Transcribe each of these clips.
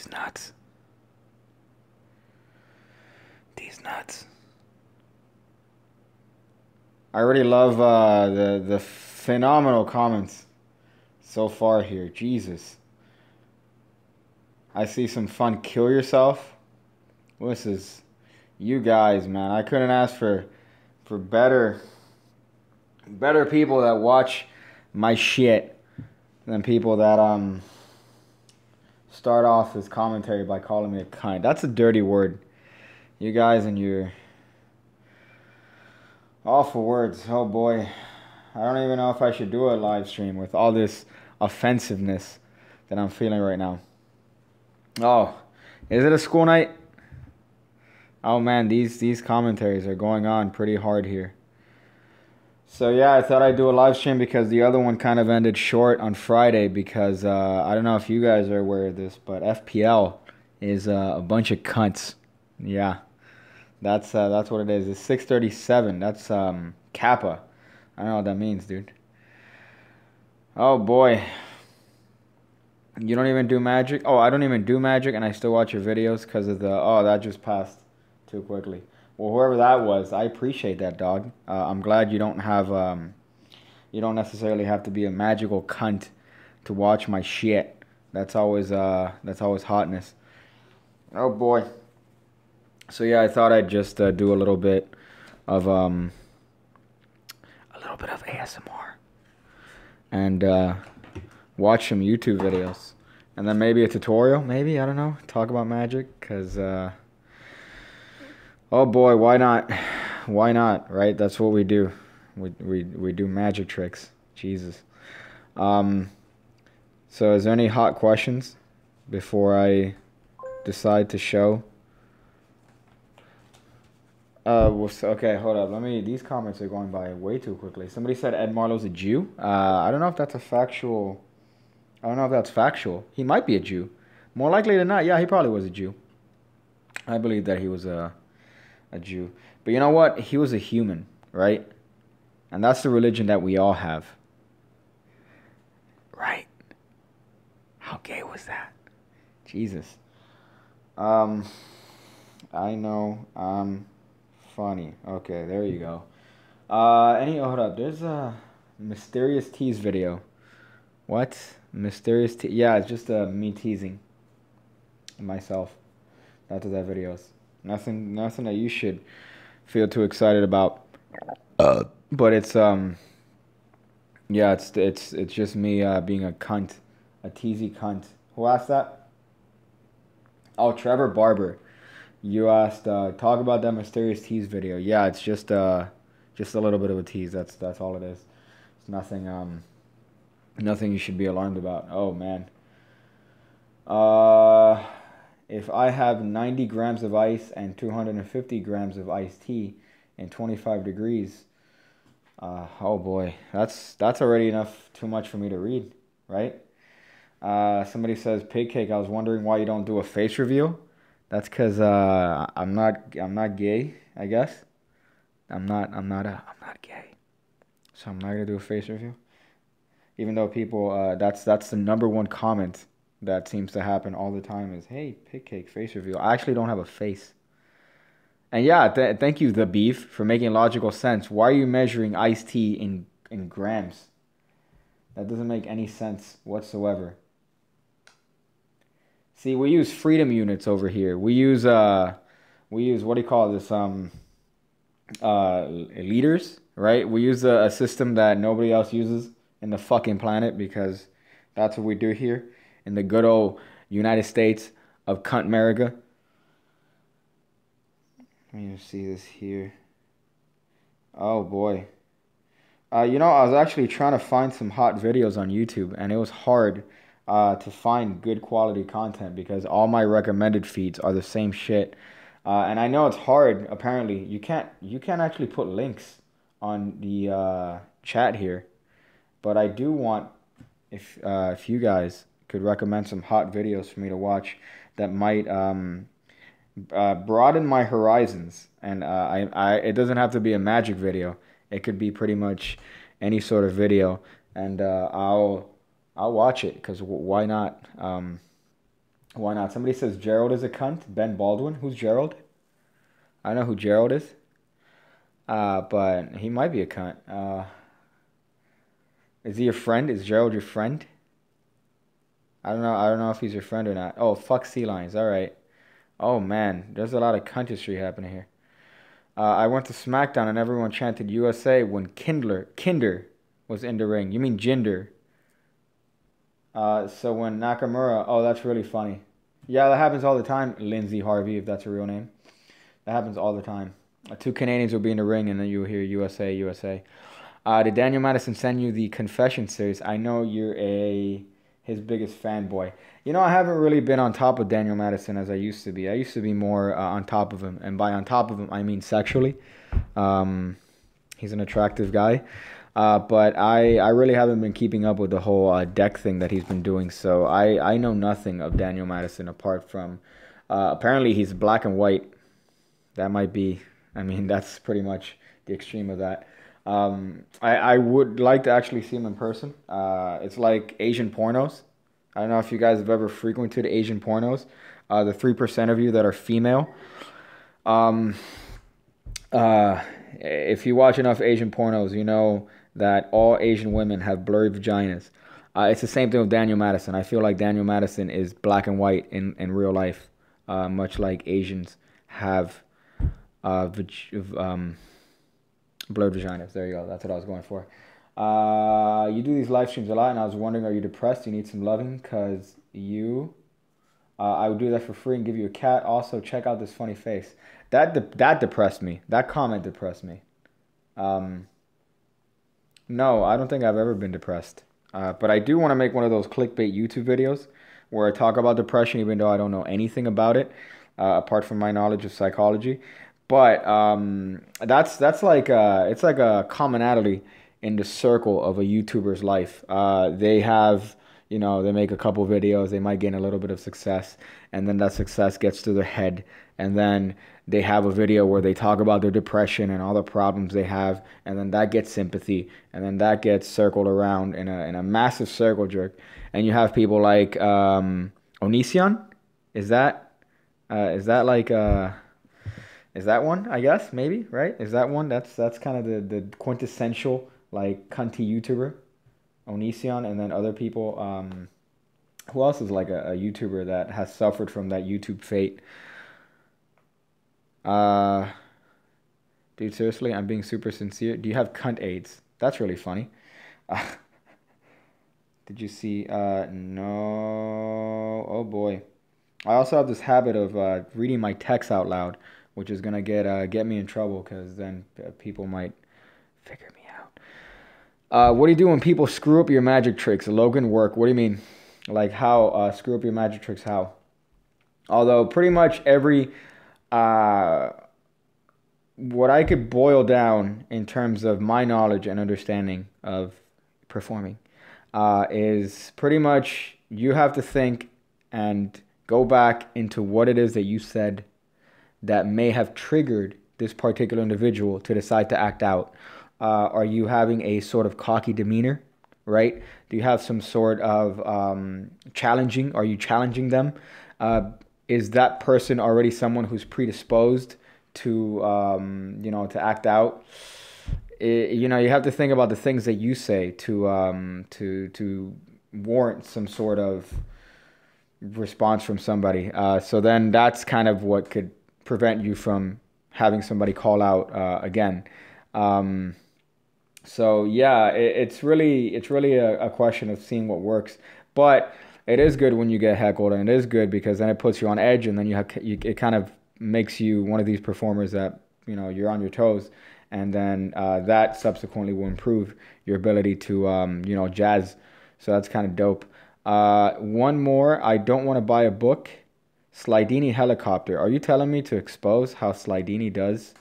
These nuts. These nuts. I already love the phenomenal comments so far here. Jesus. I see some fun kill yourself. This is you guys, man. I couldn't ask for better people that watch my shit than people that start off his commentary by calling me a cunt. That's a dirty word. You guys and your awful words. Oh boy. I don't even know if I should do a live stream with all this offensiveness that I'm feeling right now. Oh, is it a school night? Oh man, these commentaries are going on pretty hard here. So yeah, I thought I'd do a live stream because the other one kind of ended short on Friday because I don't know if you guys are aware of this, but FPL is a bunch of cunts. Yeah, that's what it is. It's 637. That's Kappa. I don't know what that means, dude. Oh boy. You don't even do Magic? Oh, I don't even do Magic and I still watch your videos because of the... Oh, that just passed too quickly. Well, whoever that was, I appreciate that, dog. I'm glad you don't have... you don't necessarily have to be a magical cunt to watch my shit. That's always hotness. Oh, boy. So, yeah, I thought I'd just do a little bit of... ASMR. And, watch some YouTube videos. And then maybe a tutorial, maybe, I don't know. Talk about Magic, because, oh boy, why not? Why not, right? That's what we do. We do magic tricks. Jesus. So is there any hot questions before I decide to show? Okay, hold up. These comments are going by way too quickly. Somebody said Ed Marlowe's a Jew. I don't know if that's a factual... I don't know if that's factual. He might be a Jew. More likely than not, yeah, he probably was a Jew. I believe that he was a Jew. But you know what? He was a human, right? And that's the religion that we all have. Right? How gay was that? Jesus. I know. Funny. Okay, there you go. Hold up. There's a Mysterious Tease video. What? Mysterious Tease? Yeah, it's just me teasing myself. That's what that video is. Nothing that you should feel too excited about. But it's yeah, it's just me being a cunt, a teasy cunt. Who asked that? Oh, Trevor Barber. You asked talk about that Mysterious Tease video. Yeah, it's just a little bit of a tease. That's all it is. It's nothing nothing you should be alarmed about. Oh man. If I have 90 grams of ice and 250 grams of iced tea and 25 degrees, oh boy, that's already enough too much for me to read, right? Somebody says pig cake. I was wondering why you don't do a face reveal. That's because I'm not gay, I guess. I'm not gay, so I'm not gonna do a face reveal. Even though people, that's the number one comment that seems to happen all the time is, hey, pig cake face reveal. I actually don't have a face. And yeah, thank you, The Beef, for making logical sense. Why are you measuring iced tea in grams? That doesn't make any sense whatsoever. See, we use freedom units over here. We use what do you call this? Liters, right? We use a system that nobody else uses in the fucking planet because that's what we do here in the good old United States of Cunt America. Let me just see this here. Oh boy. You know, I was actually trying to find some hot videos on YouTube and it was hard to find good quality content because all my recommended feeds are the same shit. And I know it's hard, apparently. You can't actually put links on the chat here. But I do want, if you guys could recommend some hot videos for me to watch that might broaden my horizons. And it doesn't have to be a magic video. It could be pretty much any sort of video. And I'll watch it, because why not? Why not? Somebody says Gerald is a cunt. Ben Baldwin. Who's Gerald? I don't know who Gerald is. But he might be a cunt. Is he your friend? Is Gerald your friend? I don't know. I don't know if he's your friend or not. Oh, fuck sea lions. All right. Oh man, there's a lot of cuntistry happening here. I went to SmackDown and everyone chanted USA when Kinder was in the ring. You mean Jinder? So when Nakamura, oh, that's really funny. Yeah, that happens all the time. Lindsay Harvey, if that's her real name. That happens all the time. Two Canadians will be in the ring and then you'll hear USA, USA. Did Daniel Madison send you the confession series? I know you're his biggest fanboy. You know, I haven't really been on top of Daniel Madison as I used to be. I used to be more on top of him. And by on top of him, I mean sexually. He's an attractive guy. But I really haven't been keeping up with the whole deck thing that he's been doing. So I know nothing of Daniel Madison apart from apparently he's black and white. That might be, I mean, that's pretty much the extreme of that. I would like to actually see him in person. It's like Asian pornos. I don't know if you guys have ever frequented Asian pornos. The 3% of you that are female. If you watch enough Asian pornos, you know that all Asian women have blurry vaginas. It's the same thing with Daniel Madison. I feel like Daniel Madison is black and white in real life, much like Asians have blurred vaginas. There you go. That's what I was going for. You do these live streams a lot, and I was wondering, are you depressed? You need some loving? Because I would do that for free and give you a cat. Also, check out this funny face. That depressed me. That comment depressed me. No, I don't think I've ever been depressed. But I do want to make one of those clickbait YouTube videos where I talk about depression, even though I don't know anything about it, apart from my knowledge of psychology. But that's like it's like a commonality in the circle of a YouTuber's life. They have, you know, they make a couple videos, they might gain a little bit of success, and then that success gets to their head, and then they have a video where they talk about their depression and all the problems they have, and then that gets sympathy, and then that gets circled around in a massive circle jerk, and you have people like Onision. Is that like is that one? I guess maybe, right? Is that one? That's kind of the quintessential like cunty YouTuber, Onision, and then other people. Who else is like a YouTuber that has suffered from that YouTube fate? Dude, seriously, I'm being super sincere. Do you have cunt AIDS? That's really funny. Did you see? No. Oh boy. I also have this habit of reading my texts out loud, which is gonna get me in trouble because then people might figure me out. What do you do when people screw up your magic tricks? Logan work. What do you mean? Like how screw up your magic tricks? How? Although pretty much every what I could boil down in terms of my knowledge and understanding of performing is pretty much you have to think and go back into what it is that you said that may have triggered this particular individual to decide to act out. Are you having a sort of cocky demeanor, right? Do you have some sort of challenging? Are you challenging them? Is that person already someone who's predisposed to, to act out? You have to think about the things that you say to warrant some sort of response from somebody. So then that's kind of what could prevent you from having somebody call out again. So yeah, it's really a question of seeing what works. But it is good when you get heckled, and it is good because then it puts you on edge, and then it kind of makes you one of these performers that you're on your toes, and then that subsequently will improve your ability to jazz. So that's kind of dope. One more. I don't want to buy a book. Slidini helicopter. Are you telling me to expose how Slidini does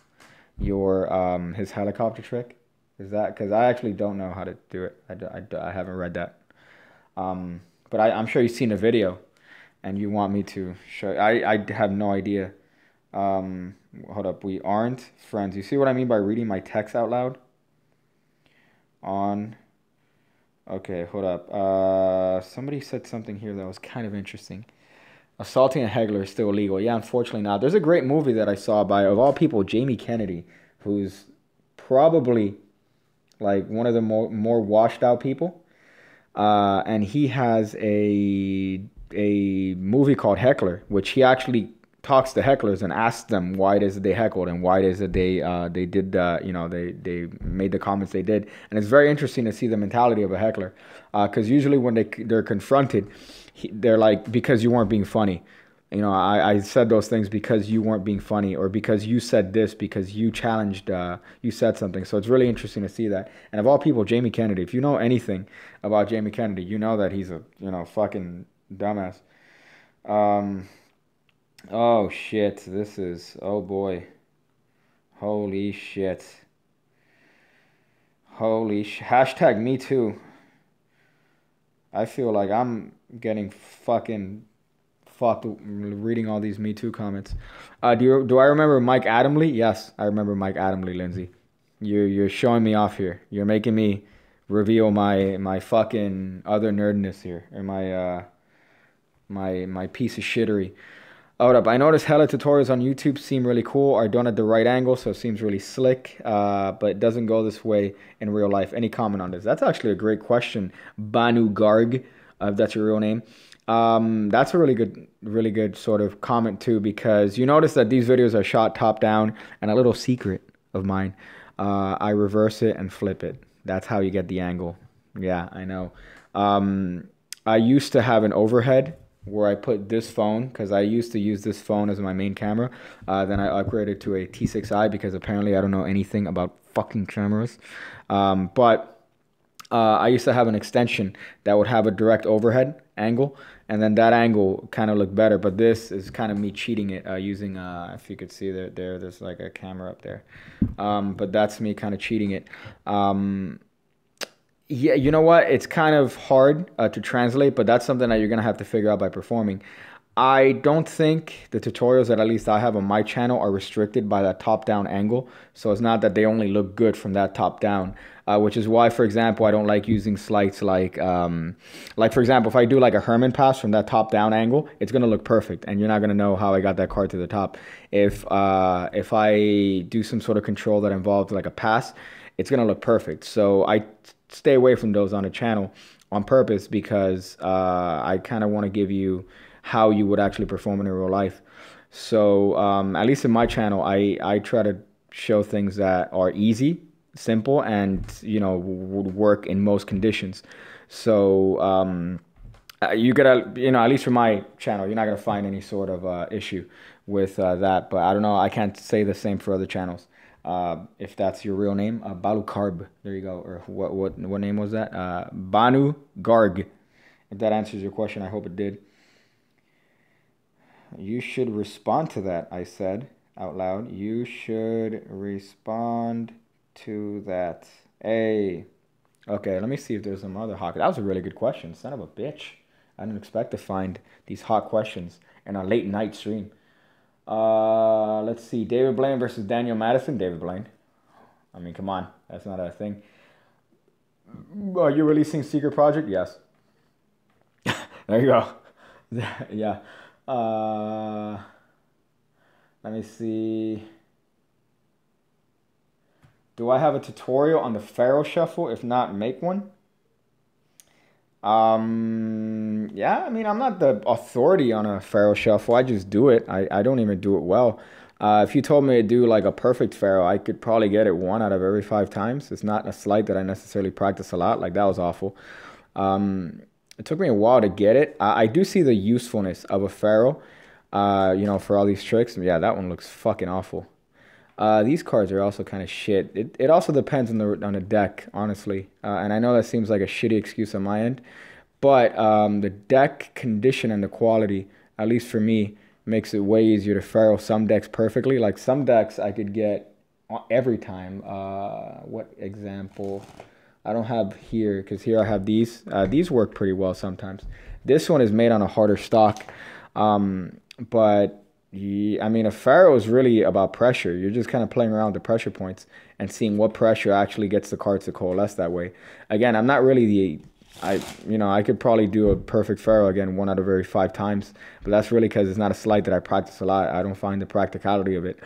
his helicopter trick? Is that because I actually don't know how to do it? I haven't read that. But I'm sure you've seen a video, and you want me to show. I have no idea. Hold up. We aren't friends. You see what I mean by reading my text out loud? Okay, hold up. Somebody said something here that was kind of interesting. Assaulting a Hegler is still illegal. Yeah, unfortunately not. There's a great movie that I saw by, of all people, Jamie Kennedy, who's probably like one of the more washed out people. And he has a movie called Heckler, which he actually talks to hecklers and asks them why it is that they heckled and why it is that they did they made the comments they did. And it's very interesting to see the mentality of a heckler, because usually when they're confronted, they're like, because you weren't being funny. I said those things because you weren't being funny, or because you said this, because you challenged, you said something. So it's really interesting to see that. And of all people, Jamie Kennedy, if you know anything about Jamie Kennedy, you know that he's a, fucking dumbass. Oh, shit. This is, oh, boy. Holy shit. Hashtag me too. I feel like I'm getting fucking fucked reading all these Me Too comments. Do I remember Mike Adamley? Yes, I remember Mike Adamley, Lindsay. You're showing me off here. You're making me reveal my fucking other nerdness here, or my piece of shittery. Hold up. I noticed hella tutorials on YouTube seem really cool, are done at the right angle, so it seems really slick, but it doesn't go this way in real life. Any comment on this? That's actually a great question, Banu Garg, if that's your real name. That's a really good sort of comment too, because you notice that these videos are shot top down, and a little secret of mine, I reverse it and flip it. That's how you get the angle. Yeah, I know. I used to have an overhead where I put this phone, because I used to use this phone as my main camera. Then I upgraded to a T6i, because apparently I don't know anything about fucking cameras. But I used to have an extension that would have a direct overhead angle, and then that angle kind of looked better. But this is kind of me cheating it using, if you could see there's like a camera up there. But that's me kind of cheating it. Yeah, you know what? It's kind of hard to translate, but that's something that you're going to have to figure out by performing. I don't think the tutorials that at least I have on my channel are restricted by that top-down angle. So it's not that they only look good from that top-down, which is why, for example, I don't like using slides like for example, if I do like a Herman Pass from that top-down angle, it's going to look perfect, and you're not going to know how I got that card to the top. If I do some sort of control that involves like a pass, it's going to look perfect. So I stay away from those on the channel on purpose, because I kind of want to give you how you would actually perform in real life. So at least in my channel, I try to show things that are easy, simple, and would work in most conditions. So you gotta, at least for my channel, you're not gonna find any sort of issue with that. But I don't know, I can't say the same for other channels. If that's your real name, Balu Karb, there you go. Or what name was that? Banu Garg. If that answers your question, I hope it did. You should respond to that, I said out loud. You should respond to that. Hey. Okay, let me see if there's some other hot. That was a really good question. Son of a bitch. I didn't expect to find these hot questions in a late night stream. Let's see. David Blaine versus Daniel Madison. David Blaine. I mean, come on. That's not a thing. Are you releasing Secret Project? Yes. There you go. Yeah. Let me see. Do I have a tutorial on the Pharaoh Shuffle? If not, make one. Yeah, I mean, I'm not the authority on a Pharaoh Shuffle. I just do it. I don't even do it well. If you told me to do like a perfect Pharaoh, I could probably get it 1 out of every 5 times. It's not a sleight that I necessarily practice a lot. Like, that was awful. It took me a while to get it. I do see the usefulness of a Pharaoh, for all these tricks. Yeah, that one looks fucking awful. These cards are also kind of shit. It also depends on the deck, honestly. And I know that seems like a shitty excuse on my end, but the deck condition and the quality, at least for me, makes it way easier to Pharaoh some decks perfectly. Like, some decks I could get every time. What example? I don't have here, because here I have these. These work pretty well sometimes. This one is made on a harder stock. But I mean, a Pharaoh is really about pressure. You're just kind of playing around with the pressure points and seeing what pressure actually gets the cards to coalesce that way. Again, I'm not really I could probably do a perfect Pharaoh again 1 out of every 5 times, but that's really because it's not a sleight that I practice a lot. I don't find the practicality of it.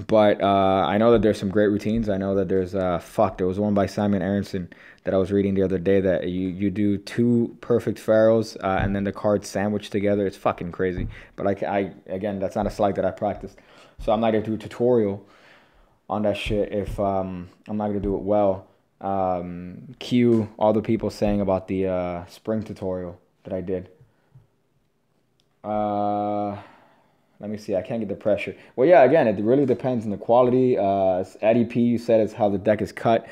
But I know that there's some great routines. I know that there was one by Simon Aronson that I was reading the other day that you do 2 perfect Pharaohs and then the cards sandwiched together. It's fucking crazy. But again, that's not a sleight that I practice. So I'm not going to do a tutorial on that shit if I'm not going to do it well. Cue all the people saying about the spring tutorial that I did. Let me see. I can't get the pressure. Well, yeah, again, it really depends on the quality. Eddie P, you said, is how the deck is cut.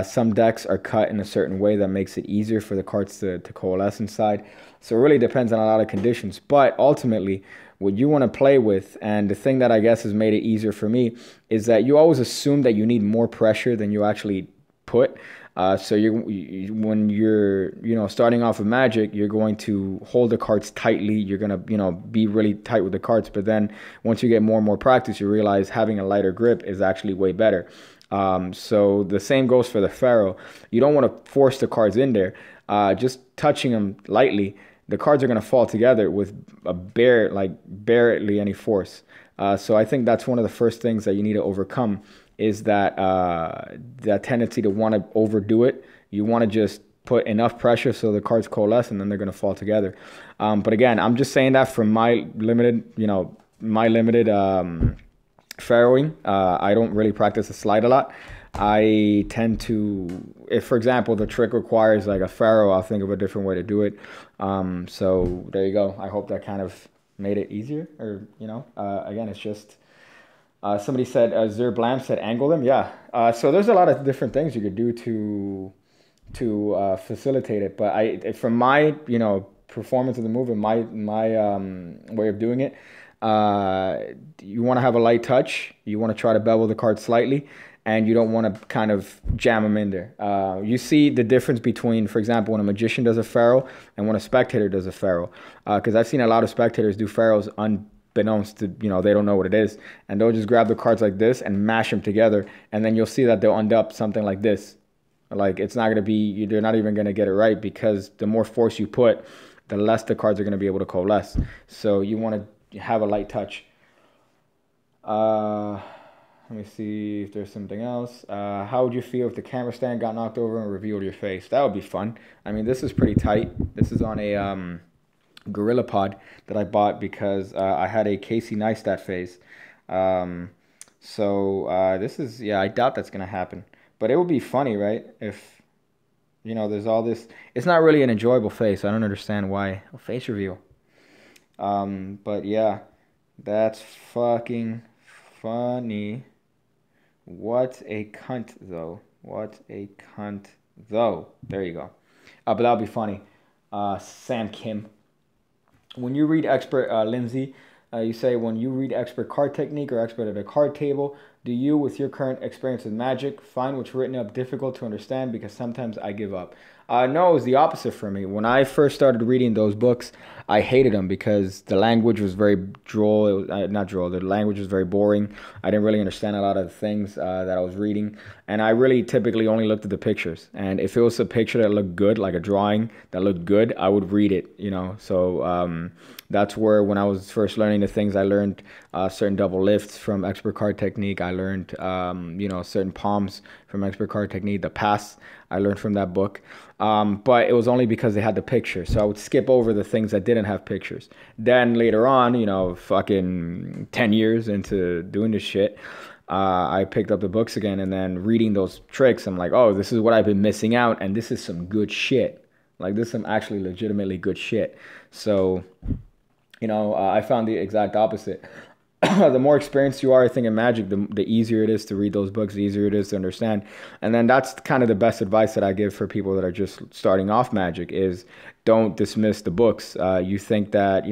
Some decks are cut in a certain way that makes it easier for the cards to coalesce inside. So it really depends on a lot of conditions. But ultimately, what you want to play with, and the thing that I guess has made it easier for me, is that you always assume that you need more pressure than you actually put. So when you're starting off with Magic, you're going to hold the cards tightly. You're gonna be really tight with the cards. But then once you get more and more practice, you realize having a lighter grip is actually way better. So the same goes for the Pharaoh. You don't want to force the cards in there. Just touching them lightly, the cards are gonna fall together with barely any force. So I think that's one of the first things that you need to overcome. Is that tendency to want to overdo it. You want to just put enough pressure so the cards coalesce and then they're going to fall together. But again, I'm just saying that from my limited Pharaohing. I don't really practice a slide a lot. I tend to, if for example the trick requires like a Pharaoh, I'll think of a different way to do it. So there you go. I hope that kind of made it easier. Or again, it's just. Somebody said, Zerblam said, angle them. Yeah. So there's a lot of different things you could do to facilitate it. But from my, performance of the move and my way of doing it, you want to have a light touch. You want to try to bevel the card slightly, and you don't want to kind of jam them in there. You see the difference between, for example, when a magician does a Pharaoh and when a spectator does a Pharaoh. Because I've seen a lot of spectators do Pharaohs unbeknownst to, they don't know what it is, and they'll just grab the cards like this and mash them together, and then you'll see that they'll end up something like this. Like, it's not going to be, they're not even going to get it right, because the more force you put, the less the cards are going to be able to coalesce. So you want to have a light touch. Let me see if there's something else. How would you feel if the camera stand got knocked over and revealed your face? That would be fun. I mean, this is pretty tight. This is on a Gorilla Pod that I bought because I had a Casey Neistat phase. This is, I doubt that's going to happen. But it would be funny, right? If, there's all this. It's not really an enjoyable face. I don't understand why. A face reveal. But yeah, that's fucking funny. What a cunt, though. What a cunt, though. There you go. But that'll be funny. Sam Kim. When you read expert, Lindsay, you say, when you read expert card technique or expert at a card table, do you, with your current experience with Magic, find what's written up difficult to understand? Because sometimes I give up. No, it was the opposite for me. When I first started reading those books, I hated them because the language was very droll. It was, not droll. The language was very boring. I didn't really understand a lot of the things that I was reading. And I really typically only looked at the pictures. And if it was a picture that looked good, like a drawing that looked good, I would read it, So that's where, when I was first learning the things, I learned certain double lifts from expert card technique. I learned, certain palms from expert card technique. The pass I learned from that book. But it was only because they had the picture. So I would skip over the things that didn't have pictures. Then later on, fucking 10 years into doing this shit, I picked up the books again, and then reading those tricks, I'm like, oh, this is what I've been missing out, and this is some good shit. Like, this is some actually legitimately good shit. So, I found the exact opposite. The more experienced you are, I think, in Magic, the easier it is to read those books, the easier it is to understand. And then that's kind of the best advice that I give for people that are just starting off Magic is don't dismiss the books. You think that,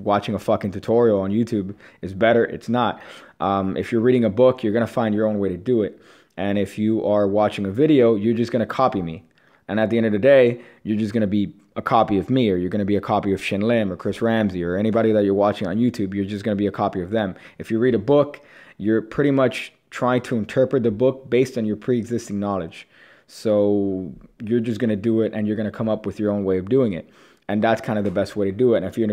watching a fucking tutorial on YouTube is better. It's not. If you're reading a book, you're going to find your own way to do it. And if you are watching a video, you're just going to copy me. And at the end of the day, you're just going to be a copy of me, or you're going to be a copy of Shin Lim or Chris Ramsey or anybody that you're watching on YouTube. You're just going to be a copy of them. If you read a book, you're pretty much trying to interpret the book based on your pre-existing knowledge. So you're just going to do it, and you're going to come up with your own way of doing it. And that's kind of the best way to do it. And if you're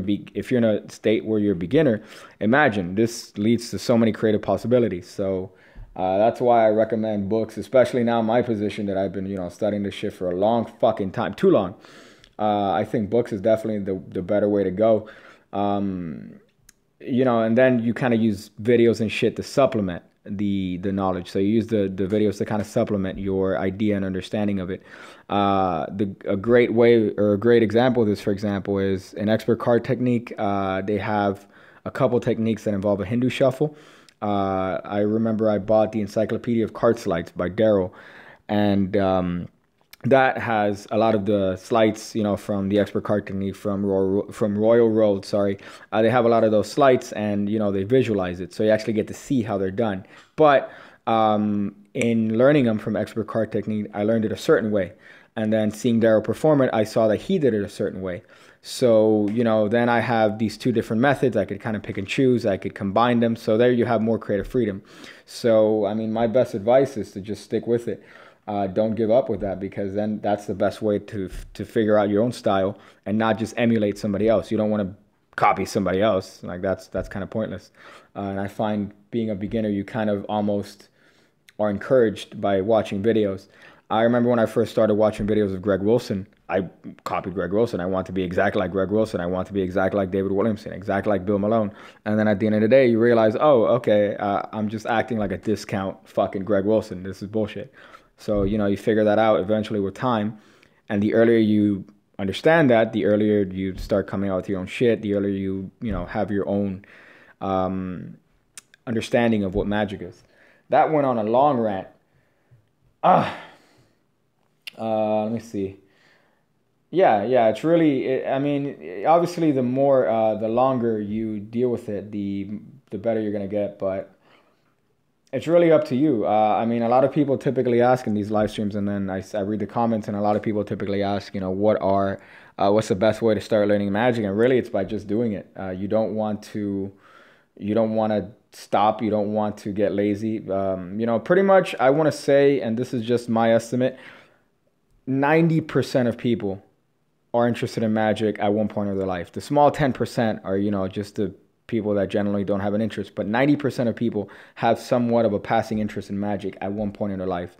in a state where you're a beginner, imagine this leads to so many creative possibilities. So that's why I recommend books, especially now in my position that I've been, studying this shit for a long fucking time, too long. I think books is definitely the better way to go. And then you kind of use videos and shit to supplement the knowledge. So you use the videos to kind of supplement your idea and understanding of it. A great way or a great example of this, for example, is an expert card technique. They have a couple techniques that involve a Hindu shuffle. I remember I bought the Encyclopedia of Card Sleights by Daryl, and that has a lot of the sleights, from the expert card technique from Royal Road. They have a lot of those sleights, and they visualize it, so you actually get to see how they're done. But in learning them from expert card technique, I learned it a certain way, and then seeing Daryl perform it, I saw that he did it a certain way. So then I have these two different methods. I could kind of pick and choose. I could combine them. So there you have more creative freedom. So I mean, my best advice is to just stick with it. Don't give up with that, because then that's the best way to figure out your own style and not just emulate somebody else. You don't want to copy somebody else. Like that's kind of pointless. And I find being a beginner, you kind of almost are encouraged by watching videos. I remember when I first started watching videos of Greg Wilson, I copied Greg Wilson. I want to be exactly like Greg Wilson. I want to be exactly like David Williamson, exactly like Bill Malone. And then at the end of the day, you realize, oh, okay, I'm just acting like a discount fucking Greg Wilson. This is bullshit. So, you figure that out eventually with time. And the earlier you understand that, the earlier you start coming out with your own shit, the earlier you have your own understanding of what magic is. That went on a long rant. Let me see. Yeah, it's really, obviously the longer you deal with it, the better you're going to get, but it's really up to you. A lot of people typically ask in these live streams, and then I read the comments, and a lot of people typically ask, what's the best way to start learning magic? And really it's by just doing it. You don't want to stop. You don't want to get lazy. Pretty much I want to say, and this is just my estimate, 90% of people are interested in magic at one point of their life. The small 10% are, just the people that generally don't have an interest. But 90% of people have somewhat of a passing interest in magic at one point in their life.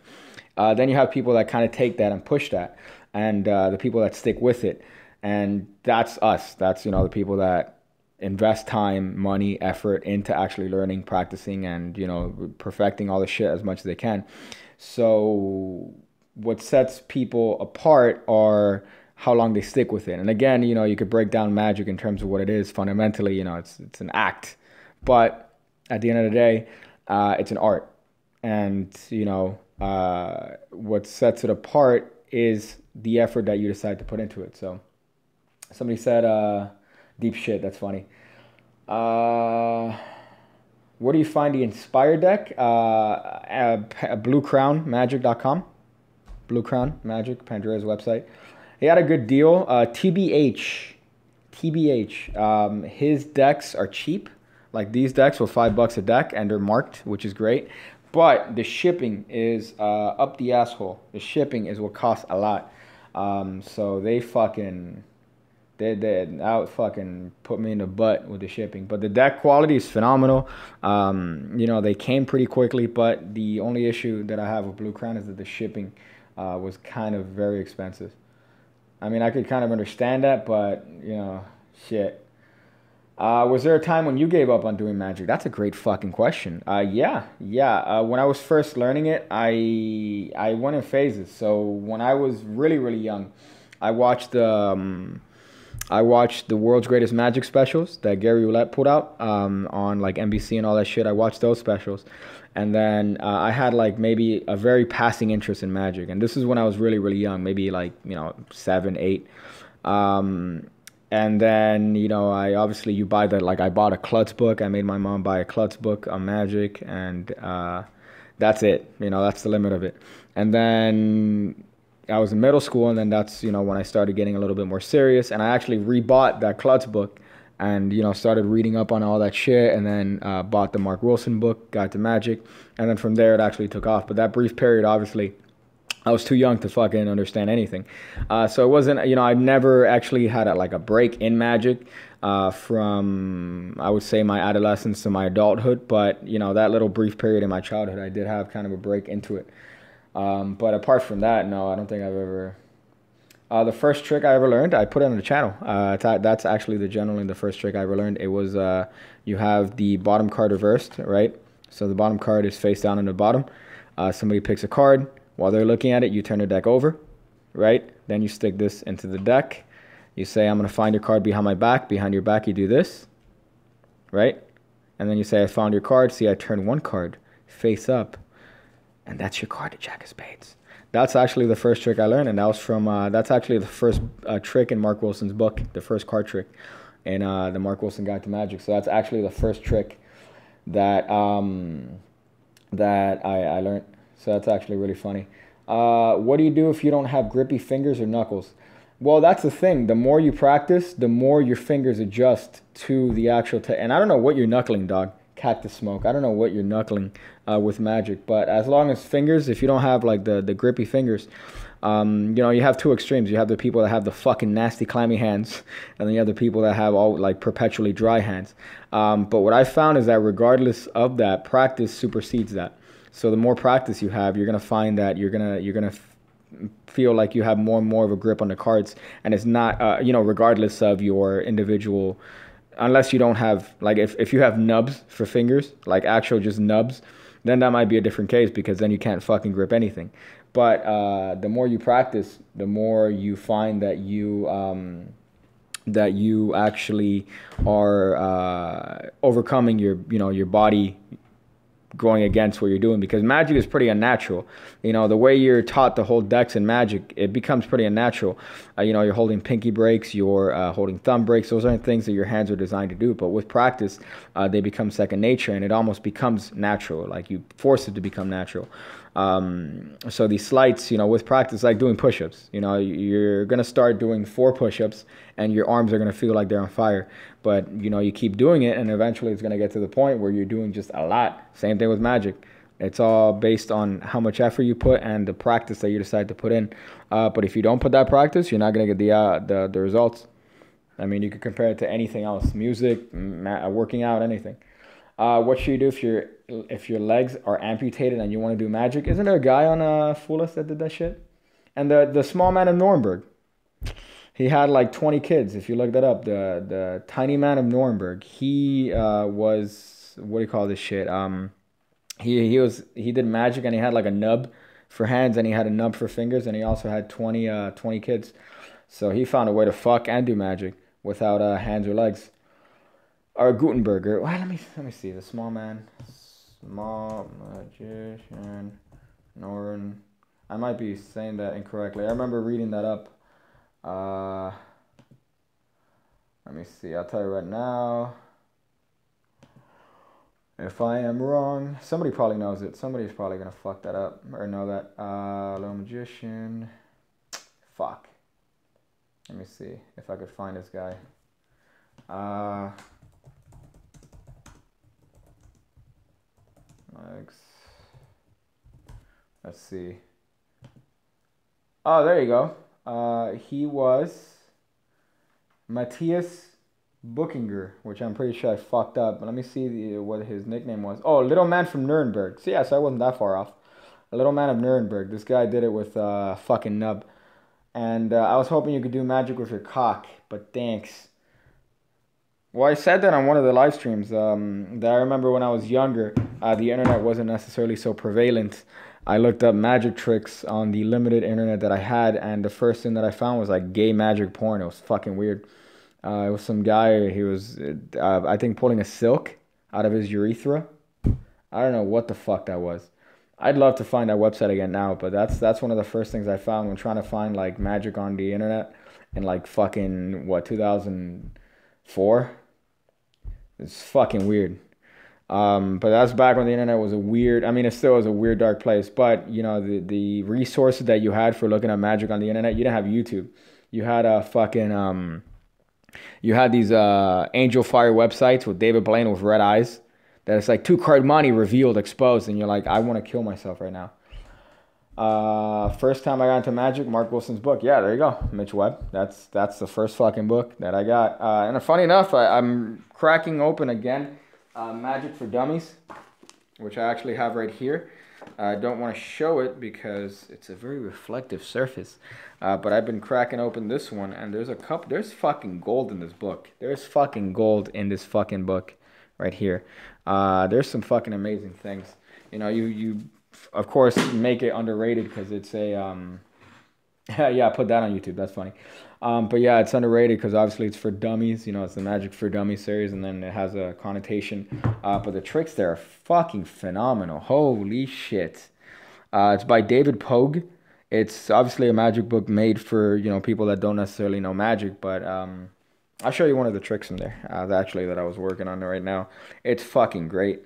Then you have people that kind of take that and push that. And the people that stick with it. And that's us. That's, the people that invest time, money, effort into actually learning, practicing, and, perfecting all the shit as much as they can. So what sets people apart are how long they stick with it. And again, you could break down magic in terms of what it is. Fundamentally, it's an act. But at the end of the day, it's an art. And, what sets it apart is the effort that you decide to put into it. So somebody said, deep shit, that's funny. Where do you find the Inspire deck? BlueCrownMagic.com. Blue Crown Magic, Pandora's website. He had a good deal. TBH. His decks are cheap. Like these decks were $5 a deck, and they're marked, which is great. But the shipping is up the asshole. The shipping is what costs a lot. So they fucking put me in the butt with the shipping. But the deck quality is phenomenal. They came pretty quickly, but the only issue that I have with Blue Crown is that the shipping was kind of very expensive. I could kind of understand that, but, shit. Was there a time when you gave up on doing magic? That's a great fucking question. Yeah. When I was first learning it, I went in phases. So when I was really, really young, I watched the World's Greatest Magic specials that Gary Roulette put out on like NBC and all that shit. I watched those specials. And then I had like maybe a very passing interest in magic. And this is when I was really, really young, maybe like, 7, 8. And then, you buy I bought a Klutz book. I made my mom buy a Klutz book on magic. And that's it. That's the limit of it. And then I was in middle school. And then that's, when I started getting a little bit more serious. And I actually rebought that Klutz book. And, started reading up on all that shit, and then bought the Mark Wilson book, got to magic, and then from there it actually took off. But that brief period, obviously, I was too young to fucking understand anything. So it wasn't, you know, I've never actually had like a break in Magic from, I would say, my adolescence to my adulthood. But, you know, that little brief period in my childhood, I did have kind of a break into it. But apart from that, no, I don't think I've ever... the first trick I ever learned, I put it on the channel. That's actually generally the first trick I ever learned. It was, you have the bottom card reversed, right? So the bottom card is face down on the bottom. Somebody picks a card. While they're looking at it, you turn the deck over, right? Then you stick this into the deck. You say, I'm going to find your card behind my back. Behind your back, you do this, right? And then you say, I found your card. See, I turned one card face up. And that's your card, the Jack of Spades. That's actually the first trick I learned. And that was from, that's actually the first trick in Mark Wilson's book, the first card trick in the Mark Wilson Guide to Magic. So that's actually the first trick that, that I learned. So that's actually really funny. What do you do if you don't have grippy fingers or knuckles? Well, that's the thing. The more you practice, the more your fingers adjust to the actual... and I don't know what you're knuckling, dog. Cactus smoke. I don't know what you're knuckling with Magic. But as long as fingers, if you don't have like the grippy fingers, you know, you have two extremes. You have the people that have the fucking nasty, clammy hands. And then you have the people that have all like perpetually dry hands. But what I found is that regardless of that, practice supersedes that. So the more practice you have, you're gonna find that you're gonna feel like you have more and more of a grip on the cards, and it's not you know, regardless of your individual, unless you don't have like if you have nubs for fingers, like actual just nubs, then that might be a different case because then you can't fucking grip anything. But the more you practice, the more you find that you actually are overcoming your your body going against what you're doing, because Magic is pretty unnatural. You know, the way you're taught to hold decks in Magic, it becomes pretty unnatural. You know, you're holding pinky breaks, you're holding thumb breaks. Those aren't things that your hands are designed to do. But with practice, they become second nature, and it almost becomes natural. Like you force it to become natural. So these sleights, you know, with practice, like doing push-ups. You know, you're gonna start doing 4 push-ups, and your arms are gonna feel like they're on fire. But you know, you keep doing it, and eventually it's gonna get to the point where you're doing just a lot. Same thing with Magic. It's all based on how much effort you put and the practice that you decide to put in. But if you don't put that practice, you're not gonna get the results. I mean, you could compare it to anything else: music, working out, anything. What should you do if your legs are amputated and you want to do Magic? Isn't there a guy on Foolus that did that shit? And the small man of Nuremberg, he had like 20 kids. If you look that up, the tiny man of Nuremberg, he was, what do you call this shit? He did Magic, and he had like a nub for hands, and he had a nub for fingers, and he also had 20 kids. So he found a way to fuck and do Magic without hands or legs. Or Gutenberger. Well, let me see. The small man, small magician, Norn. I might be saying that incorrectly. I remember reading that up. Let me see. I'll tell you right now. If I am wrong, somebody probably knows it. Somebody's probably gonna fuck that up or know that. Little magician. Fuck. Let me see if I could find this guy. Let's see. Oh, there you go. He was Matthias Buchinger, which I'm pretty sure I fucked up. But let me see what his nickname was. Oh, Little Man from Nuremberg. So yeah, so I wasn't that far off. A Little Man of Nuremberg. This guy did it with fucking nub. And I was hoping you could do Magic with your cock, but thanks. Well, I said that on one of the live streams, that I remember when I was younger, the internet wasn't necessarily so prevalent. I looked up magic tricks on the limited internet that I had, and the first thing that I found was like gay magic porn. It was fucking weird. It was some guy, he was, I think, pulling a silk out of his urethra. I don't know what the fuck that was. I'd love to find that website again now, but that's one of the first things I found when trying to find like magic on the internet in like fucking, what, 2004? It's fucking weird. But that's back when the internet was a weird, I mean, it still was a weird, dark place. But, you know, the resources that you had for looking at magic on the internet, you didn't have YouTube. You had a fucking, you had these Angel Fire websites with David Blaine with red eyes. That it's like 2-card money revealed, exposed. And you're like, I want to kill myself right now. First time I got into Magic, Mark Wilson's book. Yeah, there you go, Mitch Webb. That's the first fucking book that I got. And funny enough, I'm cracking open again Magic for Dummies, which I actually have right here. I don't want to show it because it's a very reflective surface. But I've been cracking open this one, and there's fucking gold in this book. There's fucking gold in this fucking book right here. There's some fucking amazing things. You know, you of course make it underrated because it's a yeah, put that on YouTube. That's funny. But yeah, it's underrated because obviously it's for dummies. You know, it's the Magic for Dummies series, and then it has a connotation. But the tricks there are fucking phenomenal. Holy shit. It's by David Pogue. It's obviously a Magic book made for, you know, people that don't necessarily know Magic. But I'll show you one of the tricks in there, that I was working on right now. It's fucking great.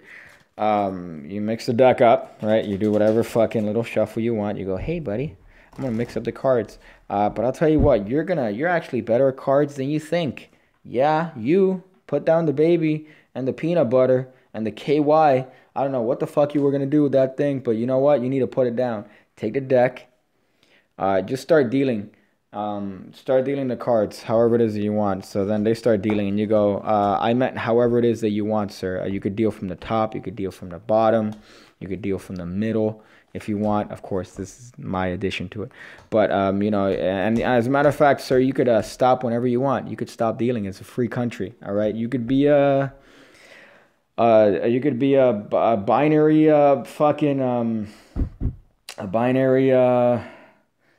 You mix the deck up, right? You do whatever fucking little shuffle you want. You go, hey, buddy, I'm gonna mix up the cards. But I'll tell you what, you're actually better at cards than you think. Yeah, you put down the baby and the peanut butter and the KY. I don't know what the fuck you were gonna do with that thing, but you know what? You need to put it down. Take the deck. Just start dealing. Start dealing the cards, however it is that you want. So then they start dealing, and you go, I meant however it is that you want, sir. You could deal from the top, you could deal from the bottom, you could deal from the middle if you want. Of course, this is my addition to it. But, you know, and as a matter of fact, sir, you could stop whenever you want. You could stop dealing. It's a free country, all right? You could be a binary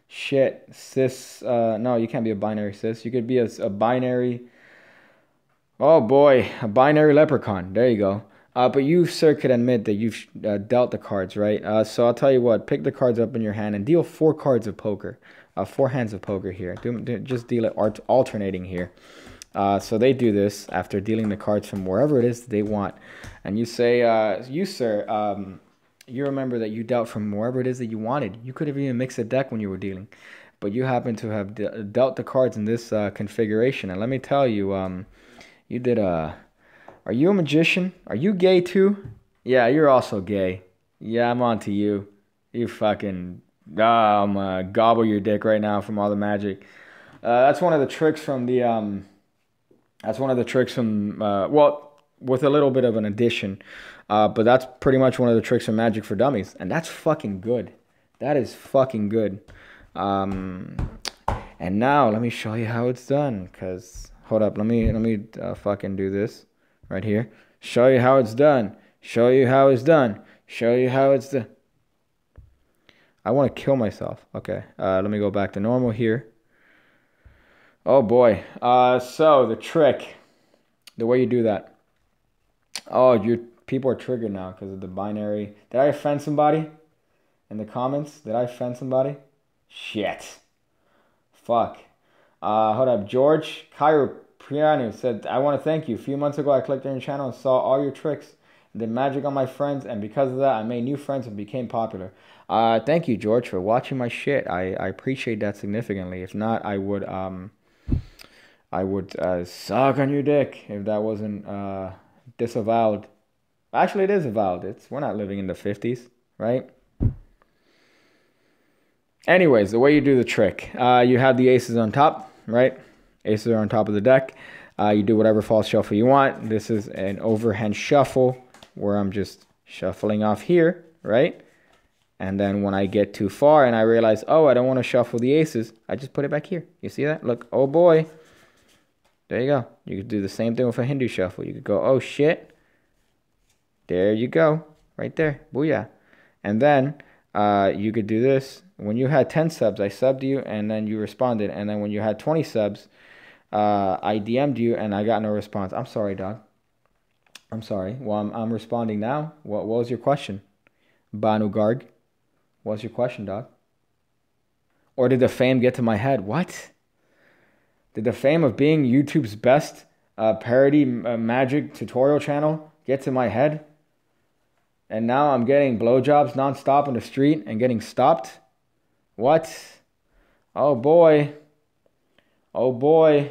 shit, cis, no, you can't be a binary cis. You could be a binary, oh boy, a binary leprechaun. There you go. But you, sir, could admit that you've dealt the cards, right? So I'll tell you what, pick the cards up in your hand and deal 4 cards of poker. 4 hands of poker here. Just deal it alternating here. So they do this after dealing the cards from wherever it is that they want. And you say, you, sir, you remember that you dealt from wherever it is that you wanted. You could have even mixed a deck when you were dealing. But you happen to have dealt the cards in this configuration. And let me tell you, you did a... Are you a magician? Are you gay too? Yeah, you're also gay. Yeah, I'm on to you. You fucking... I'm gonna gobble your dick right now from all the magic. That's one of the tricks from the... That's one of the tricks from... well, with a little bit of an addition. But that's pretty much one of the tricks from Magic for Dummies. And that's fucking good. That is fucking good. And now, let me show you how it's done. Because, hold up, let me fucking do this right here. Show you how it's done. Show you how it's done. Show you how it's done. I want to kill myself. Okay, let me go back to normal here. Oh boy. So, the trick. The way you do that. Oh, people are triggered now because of the binary. Did I offend somebody in the comments? Did I offend somebody? Shit. Fuck. Hold up. George Kyroprianu said, I want to thank you. A few months ago, I clicked on your channel and saw all your tricks and did magic on my friends. And because of that, I made new friends and became popular. Thank you, George, for watching my shit. I appreciate that significantly. If not, I would suck on your dick if that wasn't disavowed. Actually, it is avowed. We're not living in the 50s, right? Anyways, the way you do the trick, you have the aces on top, right? Aces are on top of the deck. You do whatever false shuffle you want. This is an overhand shuffle where I'm just shuffling off here, right? And then when I get too far and I realize, oh, I don't want to shuffle the aces, I just put it back here. You see that? Look, oh boy. There you go. You could do the same thing with a Hindu shuffle. You could go, oh shit. There you go. Right there. Booyah. And then you could do this. When you had 10 subs, I subbed you and then you responded. And then when you had 20 subs, I DM'd you and I got no response. I'm sorry, dog. I'm sorry. Well, I'm responding now. What was your question? Banu Garg. What's your question, dog? Or did the fame get to my head? What? Did the fame of being YouTube's best parody magic tutorial channel get to my head? And now I'm getting blowjobs nonstop in the street and getting stopped? What? Oh boy. Oh boy.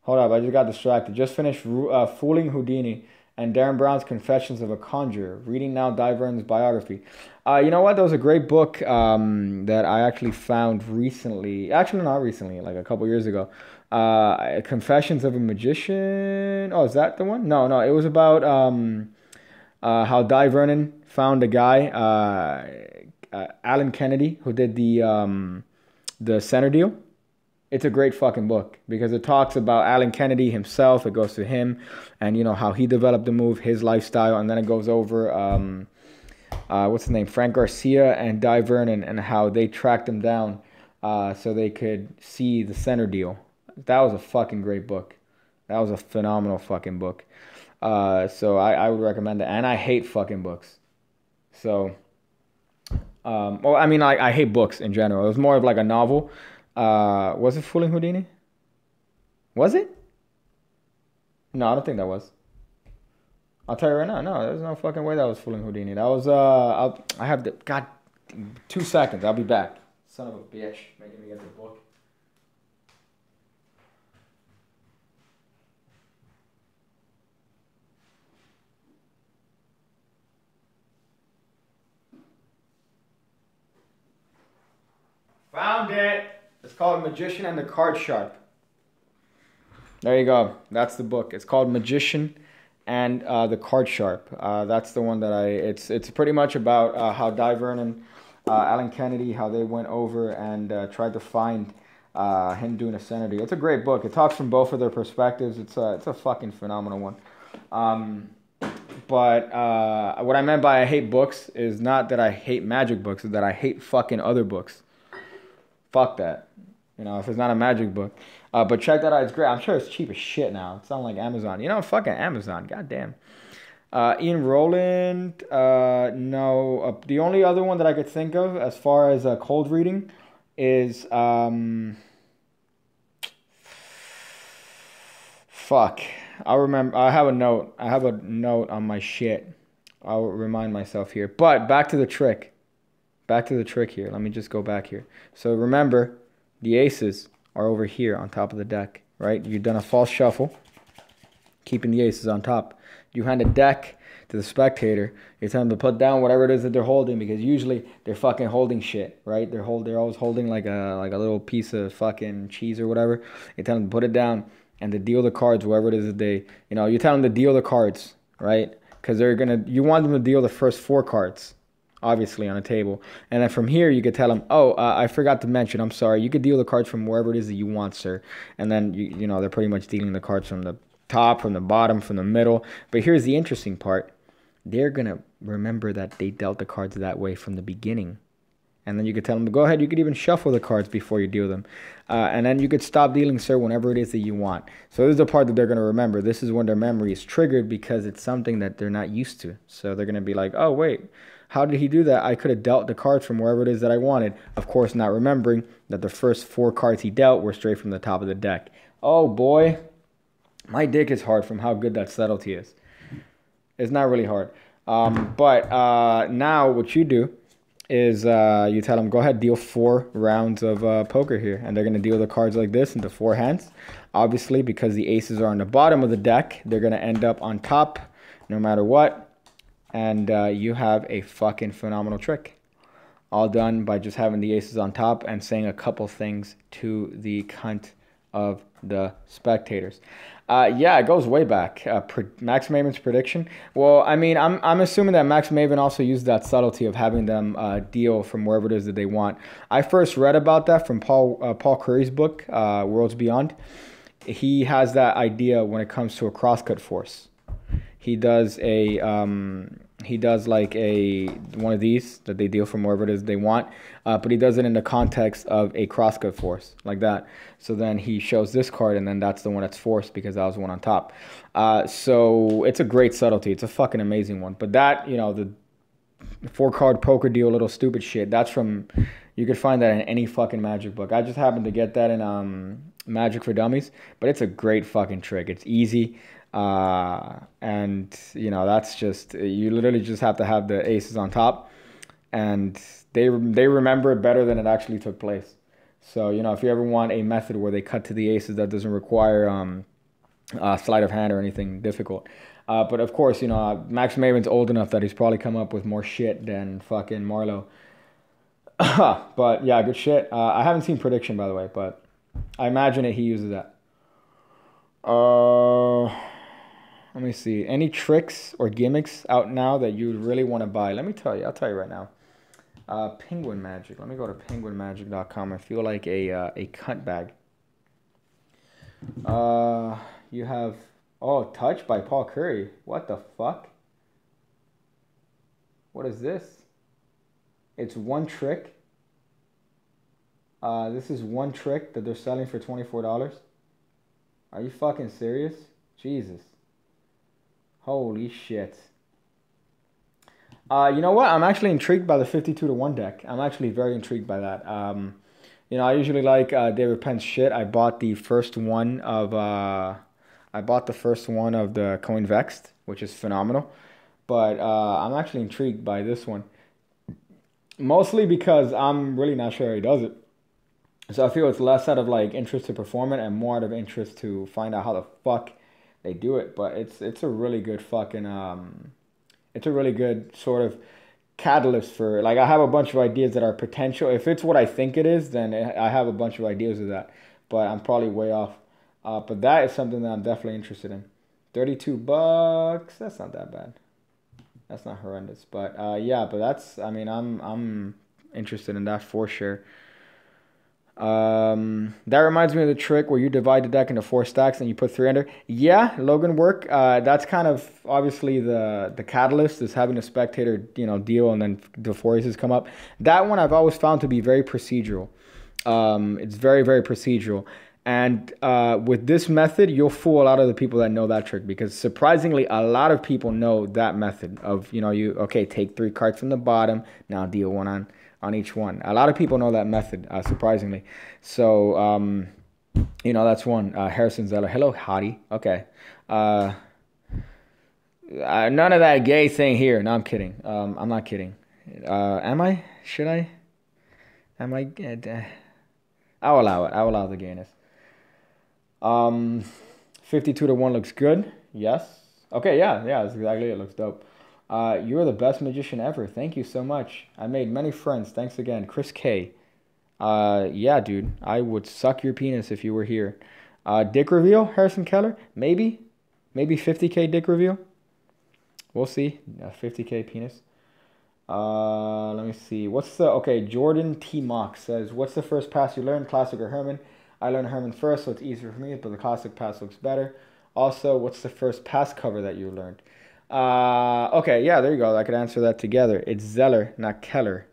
Hold up, I just got distracted. Just finished fooling Houdini and Darren Brown's Confessions of a Conjurer. Reading now Di Vernon's biography. You know what? That was a great book that I actually found recently. Actually, not recently, like a couple years ago. Confessions of a Magician. Oh, is that the one? No. It was about how Di Vernon found a guy, Alan Kennedy, who did the center deal. It's a great fucking book because it talks about Alan Kennedy himself. It goes to him and, you know, how he developed the move, his lifestyle. And then it goes over, what's his name? Frank Garcia and Di Vernon and how they tracked him down so they could see the center deal. That was a fucking great book. That was a phenomenal fucking book. So I would recommend it. And I hate fucking books. So, well, I mean, I hate books in general. It was more of like a novel. Was it Fooling Houdini? Was it? No, I don't think that was. I'll tell you right now. No, there's no fucking way that was Fooling Houdini. That was, I have the, God, 2 seconds. I'll be back. Son of a bitch. Making me get the book. Found it. It's called Magician and the Card Sharp. There you go. That's the book. It's called Magician and the Card Sharp. That's the one that it's pretty much about how Di Vernon, Alan Kennedy, how they went over and tried to find him doing a center deal. It's a great book. It talks from both of their perspectives. It's a fucking phenomenal one. But what I meant by I hate books is not that I hate magic books, it's that I hate fucking other books. Fuck that. You know, if it's not a magic book. But check that out. It's great. I'm sure it's cheap as shit now. It's not like Amazon. You know, fucking Amazon. Goddamn. Ian Rowland. No. The only other one that I could think of as far as cold reading is... fuck. I'll remember. I have a note. I have a note on my shit. I'll remind myself here. But back to the trick. Back to the trick here. Let me just go back here. So remember, the aces are over here on top of the deck, right? You've done a false shuffle, keeping the aces on top. You hand a deck to the spectator. You tell them to put down whatever it is that they're holding because usually they're fucking holding shit, right? They're always holding like a little piece of fucking cheese or whatever. You tell them to put it down and to deal the cards, whoever it is that they, you know, you tell them to deal the cards, right? Because you want them to deal the first 4 cards. Obviously on a table, and then from here you could tell them, oh, I forgot to mention, I'm sorry, you could deal the cards from wherever it is that you want, sir. And then you know they're pretty much dealing the cards from the top, from the bottom, from the middle. But here's the interesting part: they're gonna remember that they dealt the cards that way from the beginning. And then you could tell them to go ahead. You could even shuffle the cards before you deal them, and then you could stop dealing, sir, whenever it is that you want. So this is the part that they're gonna remember. This is when their memory is triggered because it's something that they're not used to. So they're gonna be like, oh wait. How did he do that? I could have dealt the cards from wherever it is that I wanted. Of course, not remembering that the first 4 cards he dealt were straight from the top of the deck. Oh, boy. My dick is hard from how good that subtlety is. It's not really hard. But now what you do is you tell them, go ahead, deal 4 rounds of poker here. And they're going to deal the cards like this into 4 hands. Obviously, because the aces are on the bottom of the deck, they're going to end up on top no matter what. And you have a fucking phenomenal trick. All done by just having the aces on top and saying a couple things to the cunt of the spectators. Yeah, it goes way back. Max Maven's prediction. Well, I mean, I'm assuming that Max Maven also used that subtlety of having them deal from wherever it is that they want. I first read about that from Paul Curry's book, Worlds Beyond. He has that idea when it comes to a crosscut force. He does like one of these that they deal from wherever it is they want, but he does it in the context of a crosscut force like that. So then he shows this card, and then that's the one that's forced because that was the one on top. So it's a great subtlety. It's a fucking amazing one. But that, you know, the 4-card poker deal, little stupid shit. That's from, you could find that in any fucking magic book. I just happened to get that in Magic for Dummies, but it's a great fucking trick. It's easy. And you know, that's just, you literally just have to have the aces on top, and they remember it better than it actually took place. So, you know, if you ever want a method where they cut to the aces that doesn't require sleight of hand or anything difficult. But of course, Max Maven's old enough that he's probably come up with more shit than fucking Marlowe. But yeah, good shit. I haven't seen Prediction, by the way, but I imagine he uses that. Let me see. Any tricks or gimmicks out now that you really want to buy? Let me tell you. I'll tell you right now. Penguin Magic. Let me go to penguinmagic.com. I feel like a cunt bag. You have Touch by Paul Curry. What the fuck? What is this? It's one trick. This is one trick that they're selling for $24. Are you fucking serious? Jesus. Holy shit. You know what? I'm actually intrigued by the 52-1 deck. I'm actually very intrigued by that. I usually like David Penn's shit. I bought the first one of the Coin Vexed, which is phenomenal. But I'm actually intrigued by this one. Mostly because I'm really not sure how he does it. So I feel it's less out of like interest to perform it and more out of interest to find out how the fuck they do it. But it's a really good fucking it's a really good sort of catalyst for, like, I have a bunch of ideas that are potential. If it's what I think it is, then I have a bunch of ideas of that. But I'm probably way off. But that is something that I'm definitely interested in. $32. That's not that bad. That's not horrendous. But yeah, but that's, I mean, I'm interested in that for sure. That reminds me of the trick where you divide the deck into 4 stacks and you put 3 under. Yeah, Logan work. That's kind of obviously the catalyst is having a spectator, deal and then the 4 aces come up. That one I've always found to be very procedural. It's very, very procedural. And with this method, you'll fool a lot of the people that know that trick, because surprisingly, a lot of people know that method of, take 3 cards from the bottom, now deal 1 on each one. A lot of people know that method, surprisingly. So, that's one. Harrison Zeller. Hello, hottie. Okay. None of that gay thing here. No, I'm kidding. I'm not kidding. Am I? Should I? Am I? I'll allow it. I'll allow the gayness. 52-1 looks good. Yes. Okay, yeah, that's exactly it. Looks dope. You're the best magician ever. Thank you so much. I made many friends. Thanks again. Chris K. Yeah, dude. I would suck your penis if you were here. Dick reveal, Harrison Keller? Maybe 50K dick reveal. We'll see. 50K penis. Let me see. Jordan T. Mock says, what's the first pass you learned, classic or Herman? I learned Herman first, so it's easier for me, but the classic pass looks better. Also, what's the first pass cover that you learned? Okay, yeah, there you go. I could answer that together. It's Zeller, not Keller.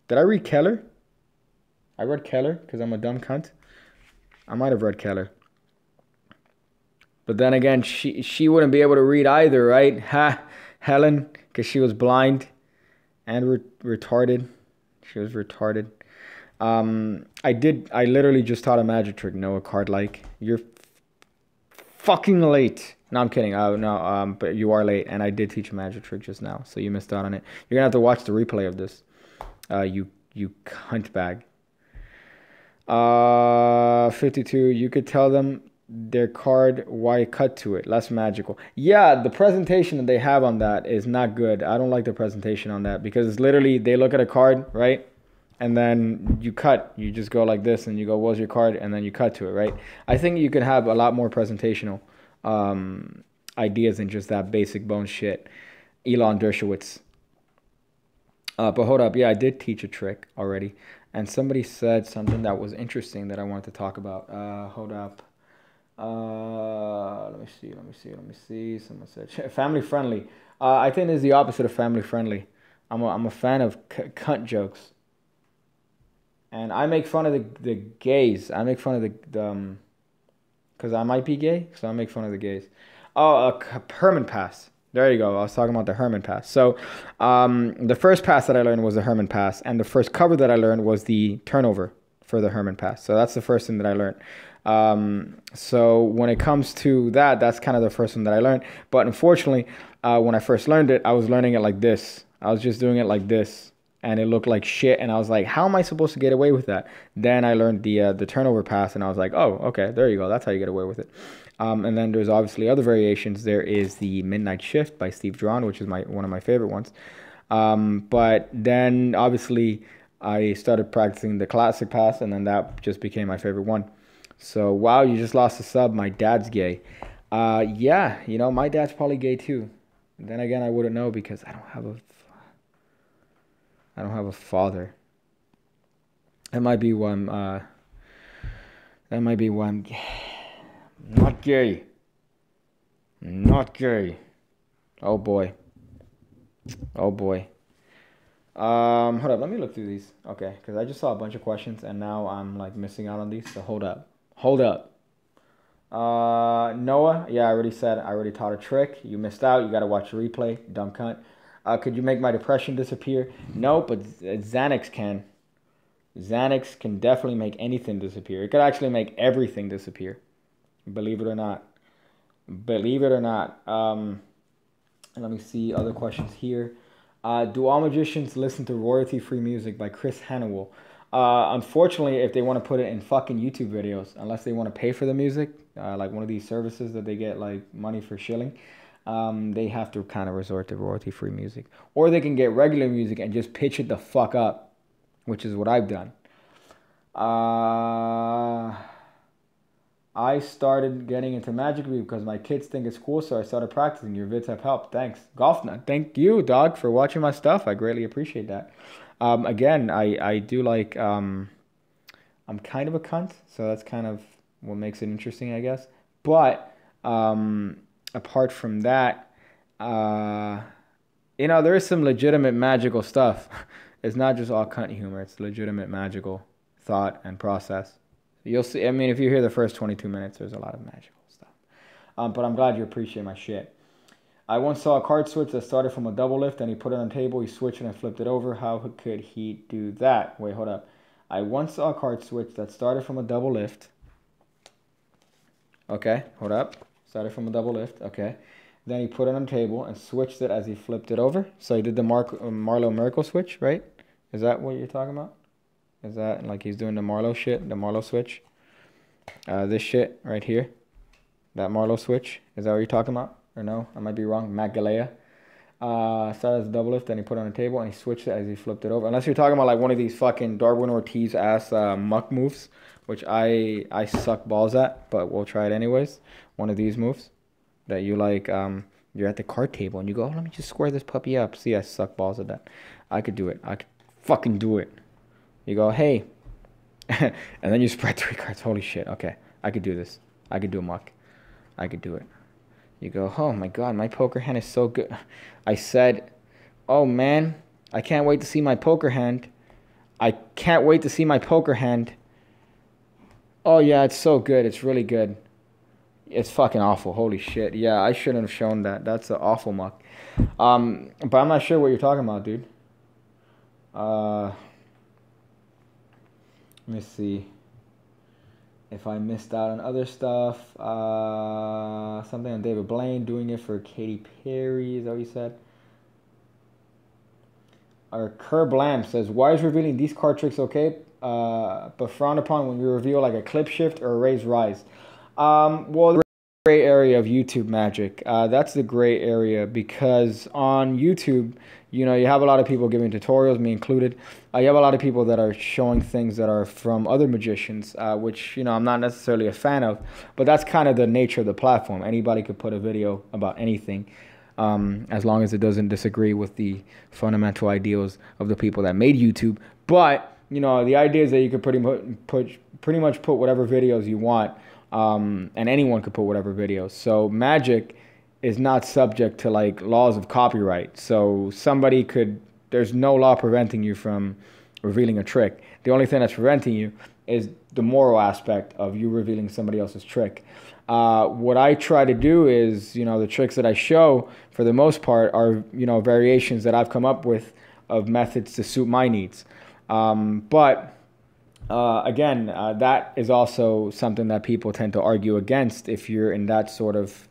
Did I read Keller? I read Keller because I'm a dumb cunt. I might have read Keller. But then again, she wouldn't be able to read either, right? Ha, Helen, because she was blind and retarded. She was retarded. I literally just taught a magic trick. No, a card like. You're fucking late. No, I'm kidding. But you are late, and I did teach a magic trick just now, so you missed out on it. You're gonna have to watch the replay of this. You cunt bag. 52. You could tell them their card, why cut to it, less magical. Yeah, the presentation that they have on that is not good. I don't like the presentation on that, because it's literally, they look at a card, right? And then you cut. You just go like this, and you go, what's your card? And then you cut to it, right? I think you could have a lot more presentational ideas than just that basic bone shit. Elon Dershowitz. But hold up. Yeah, I did teach a trick already. And somebody said something that was interesting that I wanted to talk about. Hold up. Let me see. Someone said family friendly. I think it's the opposite of family friendly. I'm a fan of cunt jokes. And I make fun of the gays. I make fun of the because I might be gay, so I make fun of the gays. Oh, a Herman Pass. There you go. I was talking about the Herman Pass. So the first pass that I learned was the Herman Pass, and the first cover that I learned was the turnover for the Herman Pass. So that's the first thing that I learned. So when it comes to that, that's kind of the first one that I learned. But unfortunately, when I first learned it, I was learning it like this. I was just doing it like this. and it looked like shit. And I was like, how am I supposed to get away with that? Then I learned the turnover pass, and I was like, oh, okay, there you go. That's how you get away with it. And then there's obviously other variations. There is the Midnight Shift by Steve Drawn, which is one of my favorite ones. But then obviously I started practicing the classic pass, and then that just became my favorite one. So, wow, you just lost a sub. My dad's gay. Yeah, you know, my dad's probably gay too. Then again, I wouldn't know because I don't have a father. That might be one. Not gay. Not gay. Oh boy. Oh boy. Hold up. Let me look through these. Okay, because I just saw a bunch of questions and now I'm like missing out on these. So hold up. Hold up. Noah. Yeah, I already said. I already taught a trick. You missed out. You got to watch the replay. Dumb cunt. Could you make my depression disappear? No, but Xanax can. Xanax can definitely make anything disappear. It could actually make everything disappear. Believe it or not. Believe it or not. Let me see other questions here. Do all magicians listen to royalty-free music by Chris Hannawell? Unfortunately, if they want to put it in fucking YouTube videos, unless they want to pay for the music, like one of these services that they get like money for shilling, they have to kind of resort to royalty-free music. Or they can get regular music and just pitch it the fuck up, which is what I've done. I started getting into Magic because my kids think it's cool, so I started practicing. Your vids have helped. Thanks. Golf Nut. Thank you, dog, for watching my stuff. I greatly appreciate that. Again, I do like, I'm kind of a cunt, so that's kind of what makes it interesting, I guess. But apart from that, you know, there is some legitimate magical stuff. It's not just all cunt humor. It's legitimate magical thought and process. You'll see. I mean, if you hear the first 22 minutes, there's a lot of magical stuff. But I'm glad you appreciate my shit. I once saw a card switch that started from a double lift, and he put it on the table. He switched it and flipped it over. How could he do that? Wait, hold up. I once saw a card switch that started from a double lift. Okay, hold up. Started from a double lift. Okay. Then he put it on the table and switched it as he flipped it over. So he did the Marlowe Miracle switch, right? Is that what you're talking about? Is that like he's doing the Marlowe shit, the Marlowe switch? This shit right here, that Marlowe switch. Is that what you're talking about? Or no? I might be wrong. Matt Galea. Started as a double lift, then he put it on the table and he switched it as he flipped it over. Unless you're talking about like one of these fucking Darwin Ortiz ass muck moves, which I suck balls at, but we'll try it anyways. One of these moves that you like, you're at the card table and you go, oh, let me just square this puppy up. See, I suck balls at that. I could do it. I could fucking do it. You go, hey, and then you spread 3 cards. Holy shit. Okay, I could do this. I could do a muck. I could do it. You go, oh my God, my poker hand is so good. I said, oh man, I can't wait to see my poker hand. I can't wait to see my poker hand. Oh yeah, it's so good. It's really good. It's fucking awful. Holy shit. Yeah, I shouldn't have shown that. That's an awful muck. But I'm not sure what you're talking about, dude. Let me see if I missed out on other stuff. Something on David Blaine, doing it for Katy Perry. Is that what you said? Or Kerb Lamb says, why is revealing these card tricks okay, but frowned upon when you reveal like a clip shift or a raise rise? Well, the gray area of YouTube magic. That's the gray area because on YouTube, you know, you have a lot of people giving tutorials, me included. You have a lot of people that are showing things that are from other magicians, which, you know, I'm not necessarily a fan of. But that's kind of the nature of the platform. Anybody could put a video about anything, as long as it doesn't disagree with the fundamental ideals of the people that made YouTube. But, you know, the idea is that you could pretty much put whatever videos you want, and anyone could put whatever videos. So magic is not subject to like laws of copyright. So somebody could, there's no law preventing you from revealing a trick. The only thing that's preventing you is the moral aspect of you revealing somebody else's trick. What I try to do is, you know, the tricks that I show for the most part are, you know, variations that I've come up with of methods to suit my needs. But again, that is also something that people tend to argue against if you're in that sort of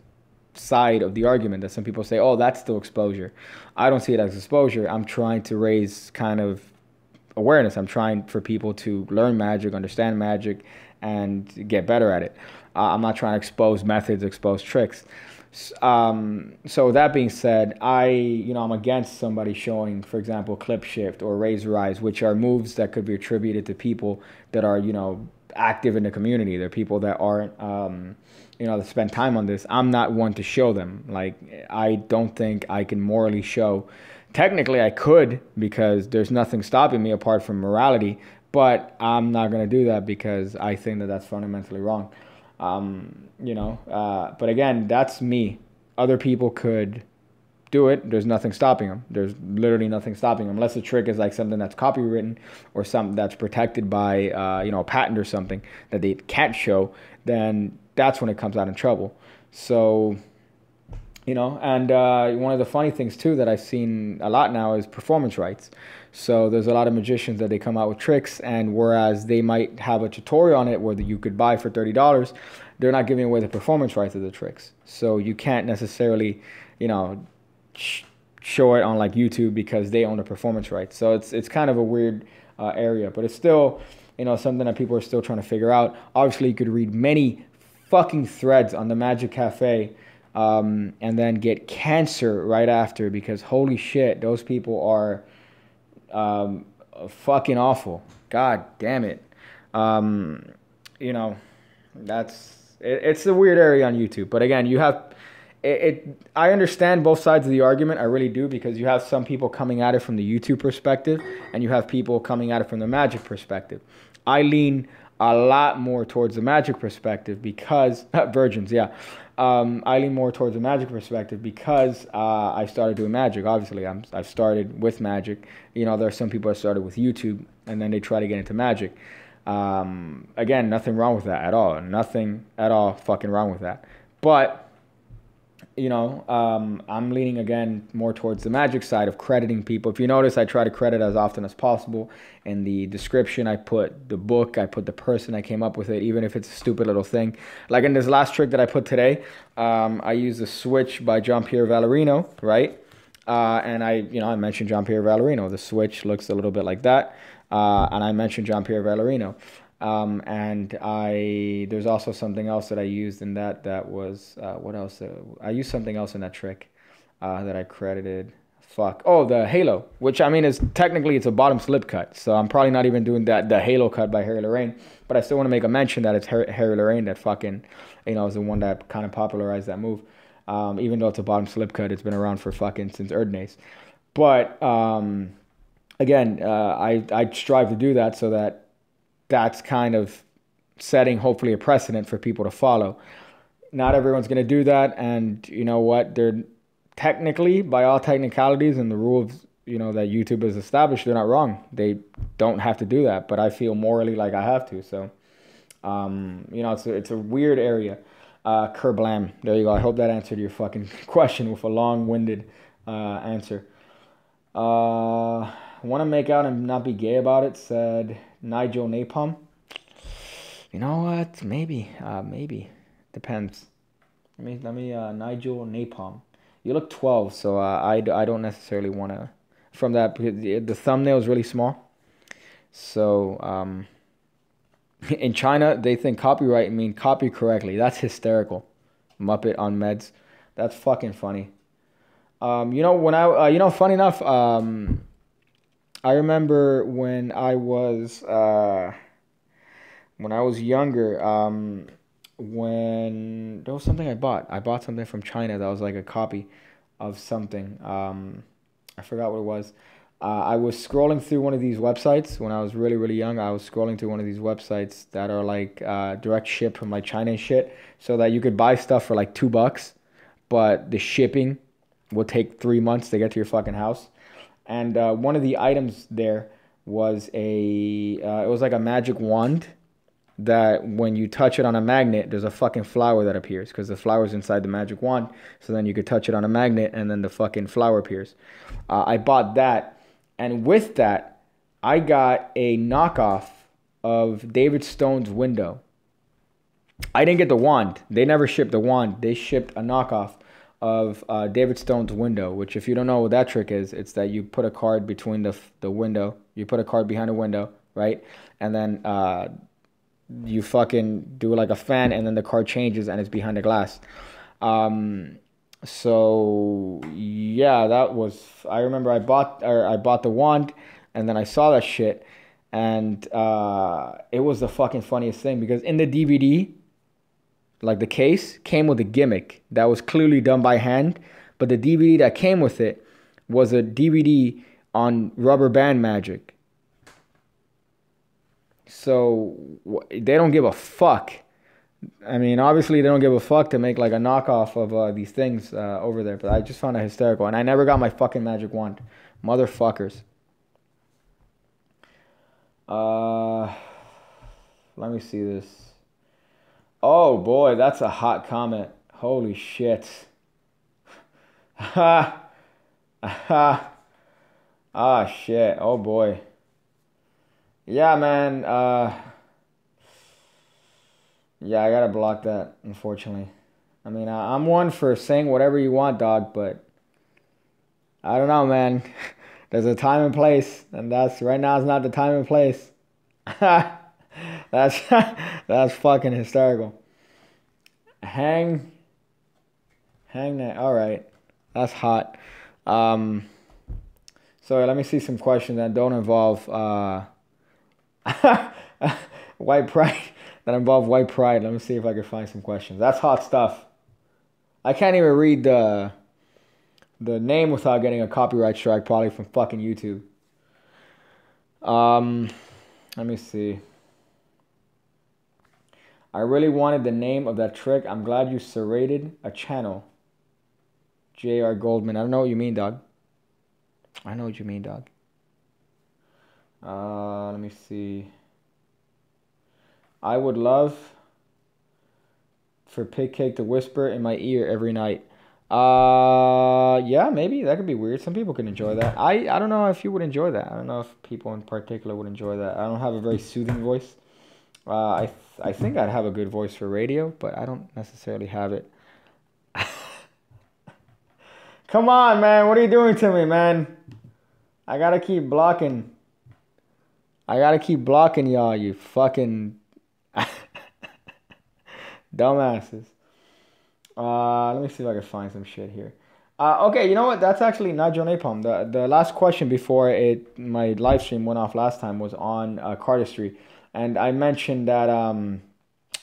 side of the argument that some people say, oh, that's still exposure. I don't see it as exposure. I'm trying to raise kind of awareness. I'm trying for people to learn magic, understand magic, and get better at it. I'm not trying to expose methods, expose tricks. So that being said, I'm against somebody showing, for example, clip shift or razor eyes, which are moves that could be attributed to people that are, active in the community. They're people that aren't, that spend time on this. I'm not one to show them. Like, I don't think I can morally show. Technically, I could, because there's nothing stopping me apart from morality, but I'm not going to do that because I think that that's fundamentally wrong. But again, that's me. Other people could do it. There's nothing stopping them. There's literally nothing stopping them, unless the trick is like something that's copywritten or something that's protected by, a patent or something that they can't show. Then that's when it comes out in trouble. So, and one of the funny things too that I've seen a lot now is performance rights. So there's a lot of magicians that they come out with tricks, and whereas they might have a tutorial on it where you could buy for $30, they're not giving away the performance rights of the tricks. So you can't necessarily, show it on like YouTube because they own the performance rights. So it's kind of a weird area, but it's still, something that people are still trying to figure out. Obviously, you could read many fucking threads on the Magic Cafe and then get cancer right after, because holy shit, those people are fucking awful. God damn it. It's a weird area on YouTube. But again, you have I understand both sides of the argument. I really do, because you have some people coming at it from the YouTube perspective, and you have people coming at it from the Magic perspective. I lean a lot more towards the Magic perspective because virgins, yeah. I lean more towards the Magic perspective because I started doing Magic. Obviously, I've started with Magic. There are some people that started with YouTube and then they try to get into Magic. Again, nothing wrong with that at all. Nothing at all fucking wrong with that. But I'm leaning again more towards the Magic side of crediting people. If you notice, I try to credit as often as possible. In the description, I put the book, I put the person I came up with it, even if it's a stupid little thing. Like in this last trick that I put today, I used the switch by Jean-Pierre Vallerino, right? And I mentioned Jean-Pierre Vallerino. The switch looks a little bit like that. And I mentioned Jean-Pierre Vallerino. There's also something else that I used in that was, what else? I used something else in that trick, that I credited. The halo, which is technically it's a bottom slip cut. So I'm probably not even doing the halo cut by Harry Lorraine, but I still want to make a mention that it's Harry Lorraine that fucking, is the one that kind of popularized that move. Even though it's a bottom slip cut, it's been around for fucking since Erdnase. But, again, I strive to do that so that's kind of setting, hopefully, a precedent for people to follow. Not everyone's going to do that, and you know what? They're technically, by all technicalities and the rules, that YouTube has established, they're not wrong. They don't have to do that, but I feel morally like I have to. So, it's a weird area. Kerblam. There you go. I hope that answered your fucking question with a long-winded answer. Want to make out and not be gay about it, said Nigel Napalm. You know what? Maybe. Depends. Let me Nigel Napalm. You look 12, so I don't necessarily want to. From that, the thumbnail is really small. So, in China, they think copyright mean copy correctly. That's hysterical. Muppet on meds. That's fucking funny. Funny enough, I remember when I was younger, when there was something I bought something from China that was like a copy of something. I forgot what it was. I was scrolling through one of these websites when I was really, really young. I was scrolling through one of these websites that are like direct ship from like China and shit, so that you could buy stuff for like $2, but the shipping will take 3 months to get to your fucking house. And one of the items there was it was like a magic wand that when you touch it on a magnet, there's a fucking flower that appears because the flower's inside the magic wand. So then you could touch it on a magnet and then the fucking flower appears. I bought that. And with that, I got a knockoff of David Stone's window. I didn't get the wand. They never shipped the wand. They shipped a knockoff of David Stone's window, which if you don't know what that trick is, it's that you put a card between the window. You put a card behind a window, right? And then you fucking do like a fan, and then the card changes and it's behind the glass. So yeah, that was, I remember I bought the wand, and then I saw that shit, and it was the fucking funniest thing, because in the DVD, like the case came with a gimmick that was clearly done by hand, but the DVD that came with it was a DVD on rubber band magic. So they don't give a fuck. I mean, obviously they don't give a fuck to make like a knockoff of these things over there, but I just found it hysterical, and I never got my fucking magic wand, motherfuckers. Let me see this. Oh boy, that's a hot comment. Holy shit. Ha. Ah shit. Oh boy. Yeah, man. Yeah, I gotta block that, unfortunately. I mean, I'm one for saying whatever you want, dog, but I don't know, man. There's a time and place, and that's right now is not the time and place. That's fucking hysterical. Hang that. All right, that's hot. So let me see some questions that don't involve white pride. That involve white pride. Let me see if I can find some questions. That's hot stuff. I can't even read the name without getting a copyright strike, probably from fucking YouTube. Let me see. I really wanted the name of that trick. I'm glad you serrated a channel. J.R. Goldman. I don't know what you mean, dog. I know what you mean, dog. Let me see. I would love for Pig Cake to whisper in my ear every night. Yeah, maybe. That could be weird. Some people can enjoy that. I don't know if you would enjoy that. I don't know if people in particular would enjoy that. I don't have a very soothing voice. I think I'd have a good voice for radio, but I don't necessarily have it. Come on, man. What are you doing to me, man? I gotta keep blocking. Y'all, you fucking dumbasses. Let me see if I can find some shit here. Okay, you know what? That's actually not Joe Napalm. The last question before my live stream went off last time was on cardistry. And I mentioned that,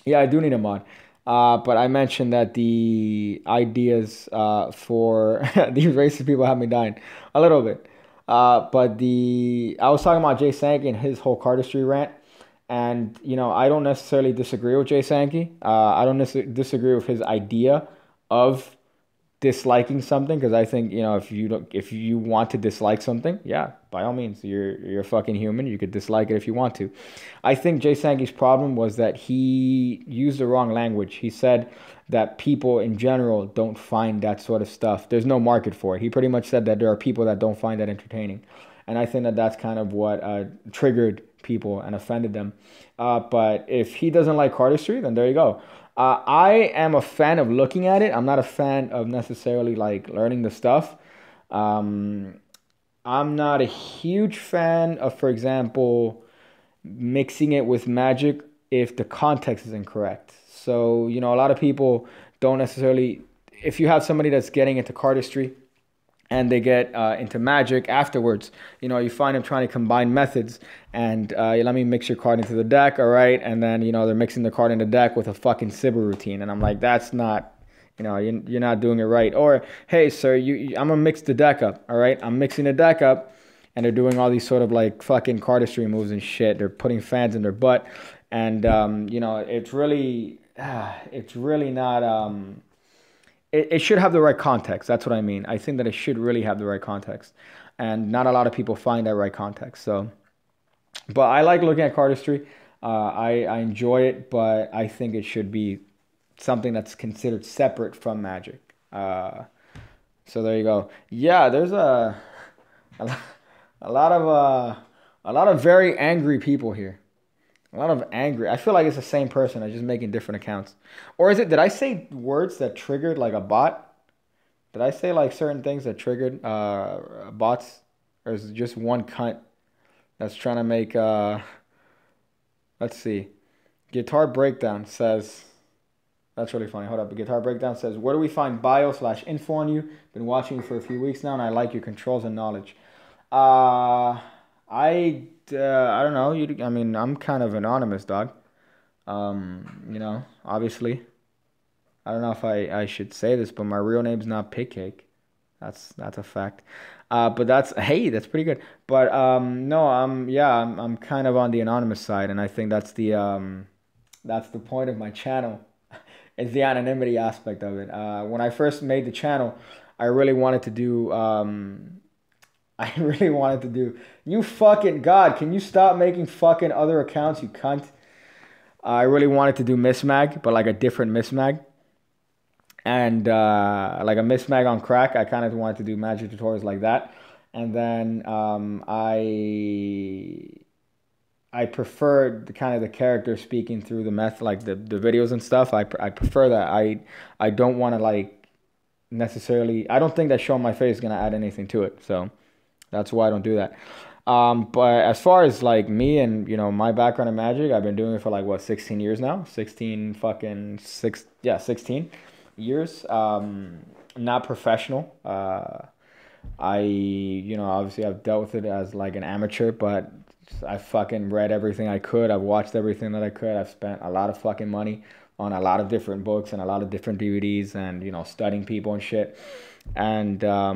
yeah, I do need a mod. But I mentioned that the ideas for these racist people have me dying a little bit. But I was talking about Jay Sankey and his whole cardistry rant. And, you know, I don't necessarily disagree with Jay Sankey. I don't disagree with his idea of disliking something, because I think, you know, if you want to dislike something, yeah, by all means, you're a fucking human. You could dislike it if you want to. I think Jay Sankey's problem was that he used the wrong language. He said that people in general don't find that sort of stuff. There's no market for it. He pretty much said that there are people that don't find that entertaining. And I think that that's kind of what triggered people and offended them. But if he doesn't like cardistry, then there you go. I am a fan of looking at it. I'm not a fan of necessarily like learning the stuff. I'm not a huge fan of, for example, mixing it with magic if the context is incorrect. So, you know, a lot of people don't necessarily, if you have somebody that's getting into cardistry and they get into magic afterwards, you know, you find them trying to combine methods, and let me mix your card into the deck, all right? And then, you know, they're mixing the card in the deck with a fucking Sibber routine, and I'm like, that's not, you know, you're not doing it right. Or, hey, sir, I'm gonna mix the deck up, all right? I'm mixing the deck up, and they're doing all these sort of like fucking cardistry moves and shit. They're putting fans in their butt, and you know, it's really not. It should have the right context. That's what I mean. I think that it should really have the right context. And not a lot of people find that right context. So, but I like looking at cardistry. I enjoy it, but I think it should be something that's considered separate from magic. So there you go. Yeah, there's a lot of very angry people here. A lot of angry. I feel like it's the same person. I'm just making different accounts. Or is it, did I say words that triggered like a bot? Did I say like certain things that triggered bots? Or is it just one cunt that's trying to make, let's see. Guitar Breakdown says, that's really funny. Hold up. Guitar Breakdown says, where do we find bio/info on you? Been watching you for a few weeks now and I like your controls and knowledge. I don't know. I mean, I'm kind of anonymous, dog. You know, obviously. I don't know if I should say this, but my real name's not Pig Cake. That's a fact. But that's pretty good. But no, I'm kind of on the anonymous side, and I think that's the point of my channel. Is the anonymity aspect of it. When I first made the channel, I really wanted to do you fucking God, can you stop making fucking other accounts, you cunt? I really wanted to do Mismag, but like a different Mismag. And like a Mismag on crack. I kind of wanted to do magic tutorials like that. And then I preferred the kind of the character speaking through the method, like the videos and stuff. I prefer that. I don't want to like necessarily, I don't think that showing my face is going to add anything to it. So that's why I don't do that. But as far as like me and, you know, my background in magic, I've been doing it for like, what, 16 years now? 16 years. Not professional. You know, obviously I've dealt with it as like an amateur, but I fucking read everything I could. I've watched everything that I could. I've spent a lot of fucking money on a lot of different books and a lot of different DVDs and, you know, studying people and shit. And, I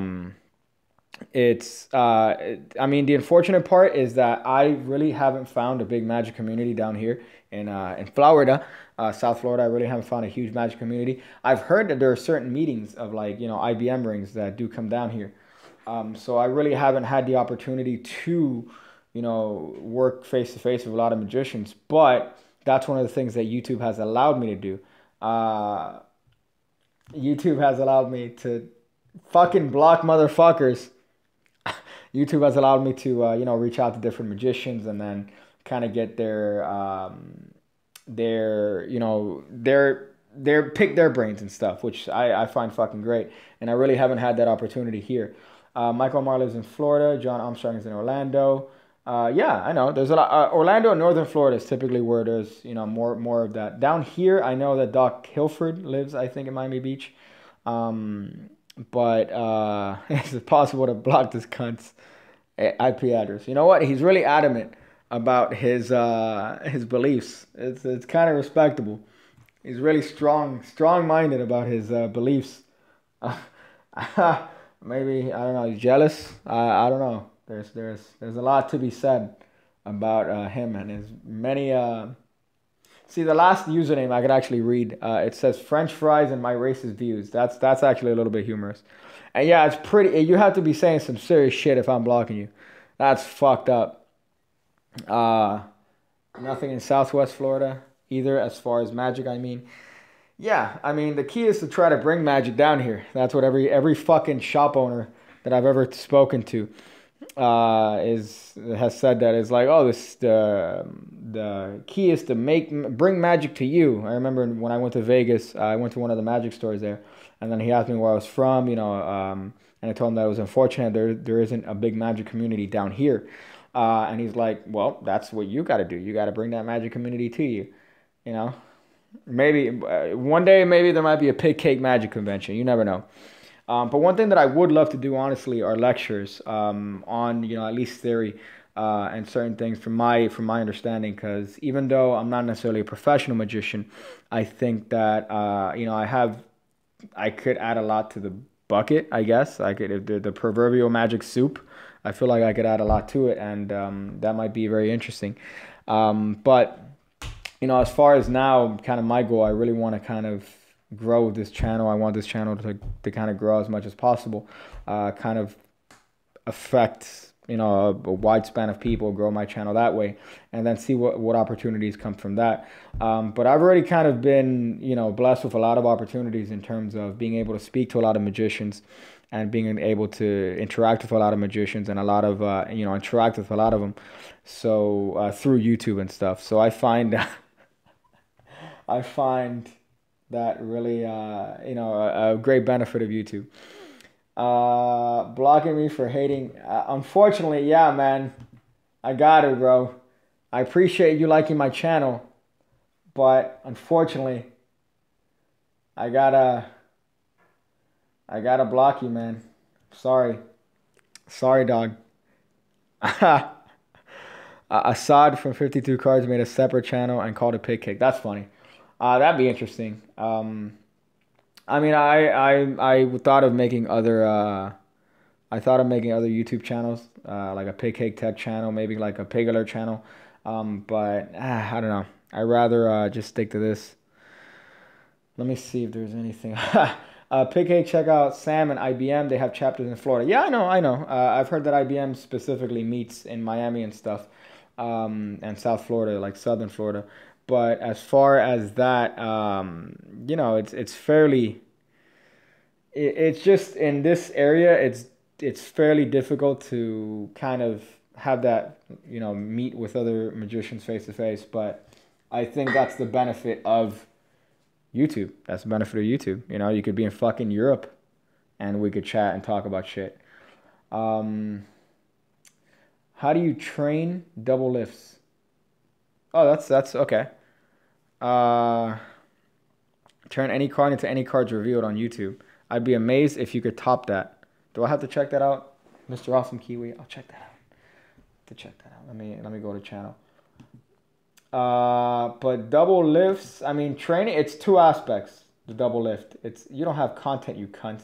mean, the unfortunate part is that I really haven't found a big magic community down here in Florida, South Florida. I really haven't found a huge magic community. I've heard that there are certain meetings of like, you know, IBM rings that do come down here. So I really haven't had the opportunity to, you know, work face to face with a lot of magicians, but that's one of the things that YouTube has allowed me to do. YouTube has allowed me to fucking block motherfuckers. YouTube has allowed me to, you know, reach out to different magicians and then kind of get their you know, pick their brains and stuff, which I find fucking great. And I really haven't had that opportunity here. Michael Mar lives in Florida. John Armstrong is in Orlando. Yeah, I know. There's a lot. Orlando and Northern Florida is typically where there's, you know, more of that. Down here, I know that Doc Hilford lives, I think, in Miami Beach. But is it possible to block this cunt's IP address? You know what? He's really adamant about his beliefs. It's kind of respectable. He's really strong-minded about his beliefs. Maybe, I don't know, he's jealous. I don't know. There's a lot to be said about him and his many. See, the last username I could actually read. It says French fries and my racist views. That's actually a little bit humorous. And yeah, it's pretty. You have to be saying some serious shit if I'm blocking you. That's fucked up. Nothing in Southwest Florida either, as far as magic. I mean, yeah. I mean, the key is to try to bring magic down here. That's what every fucking shop owner that I've ever spoken to has said. That is like, oh, the key is to bring magic to you. I remember when I went to Vegas, I went to one of the magic stores there, and then he asked me where I was from, you know, and I told him that it was unfortunate there isn't a big magic community down here, and he's like, well, that's what you got to do. You got to bring that magic community to you, you know. Maybe one day, maybe there might be a Pig Cake Magic Convention. You never know. But one thing that I would love to do, honestly, are lectures on, you know, at least theory and certain things from my understanding. Because even though I'm not necessarily a professional magician, I think that you know, I could add a lot to the bucket. I guess I could the proverbial magic soup. I feel like I could add a lot to it, and that might be very interesting. But you know, as far as now, kind of my goal, I really want to kind of grow this channel. I want this channel to kind of grow as much as possible, kind of affect a wide span of people, grow my channel that way, and then see what opportunities come from that. But I've already kind of been, blessed with a lot of opportunities in terms of being able to speak to a lot of magicians and being able to interact with a lot of magicians and a lot of, interact with a lot of them. So through YouTube and stuff. So I find that really, a great benefit of YouTube. Blocking me for hating. Unfortunately, yeah, man. I got it, bro. I appreciate you liking my channel. But unfortunately, I gotta block you, man. Sorry, dog. Assad from 52 Cards made a separate channel and called it Pig Kick. That's funny. That'd be interesting. I mean, I thought of making other YouTube channels, like a Pig Cake Tech channel, maybe like a Pig Alert channel. But I don't know. I'd rather just stick to this. Let me see if there's anything. Pig Cake, check out Sam and IBM. They have chapters in Florida. Yeah, I know. I've heard that IBM specifically meets in Miami and stuff, and South Florida, like Southern Florida. But as far as that, it's fairly. It's just in this area, it's fairly difficult to kind of have that, meet with other magicians face to face. But I think that's the benefit of YouTube. That's the benefit of YouTube. You could be in fucking Europe, and we could chat and talk about shit. How do you train double lifts? Oh, that's okay. Turn any card into any cards revealed on YouTube. I'd be amazed if you could top that. Do I have to check that out, Mr. Awesome Kiwi? I'll check that out. Let me go to channel. But double lifts, I mean, training, it's two aspects. The double lift. You don't have content, you cunt.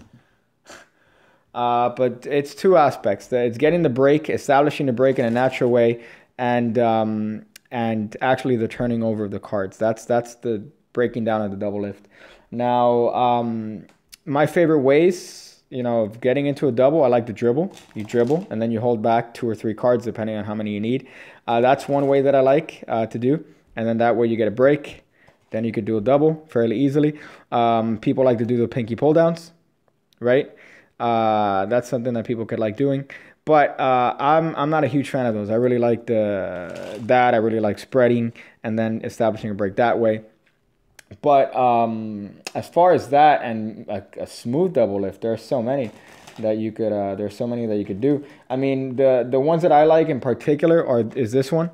But it's two aspects. It's getting the break, establishing the break in a natural way, and actually the turning over of the cards. That's the breaking down of the double lift. Now, my favorite ways, of getting into a double, I like to dribble. You dribble, and then you hold back 2 or 3 cards, depending on how many you need. That's one way that I like to do. And then that way you get a break. Then you could do a double fairly easily. People like to do the pinky pull downs, right? That's something that people could like doing. But I'm not a huge fan of those. I really like that. I really like spreading and then establishing a break that way. But as far as that and a smooth double lift, there are so many that you could. There's so many that you could do. I mean, the ones that I like in particular is this one.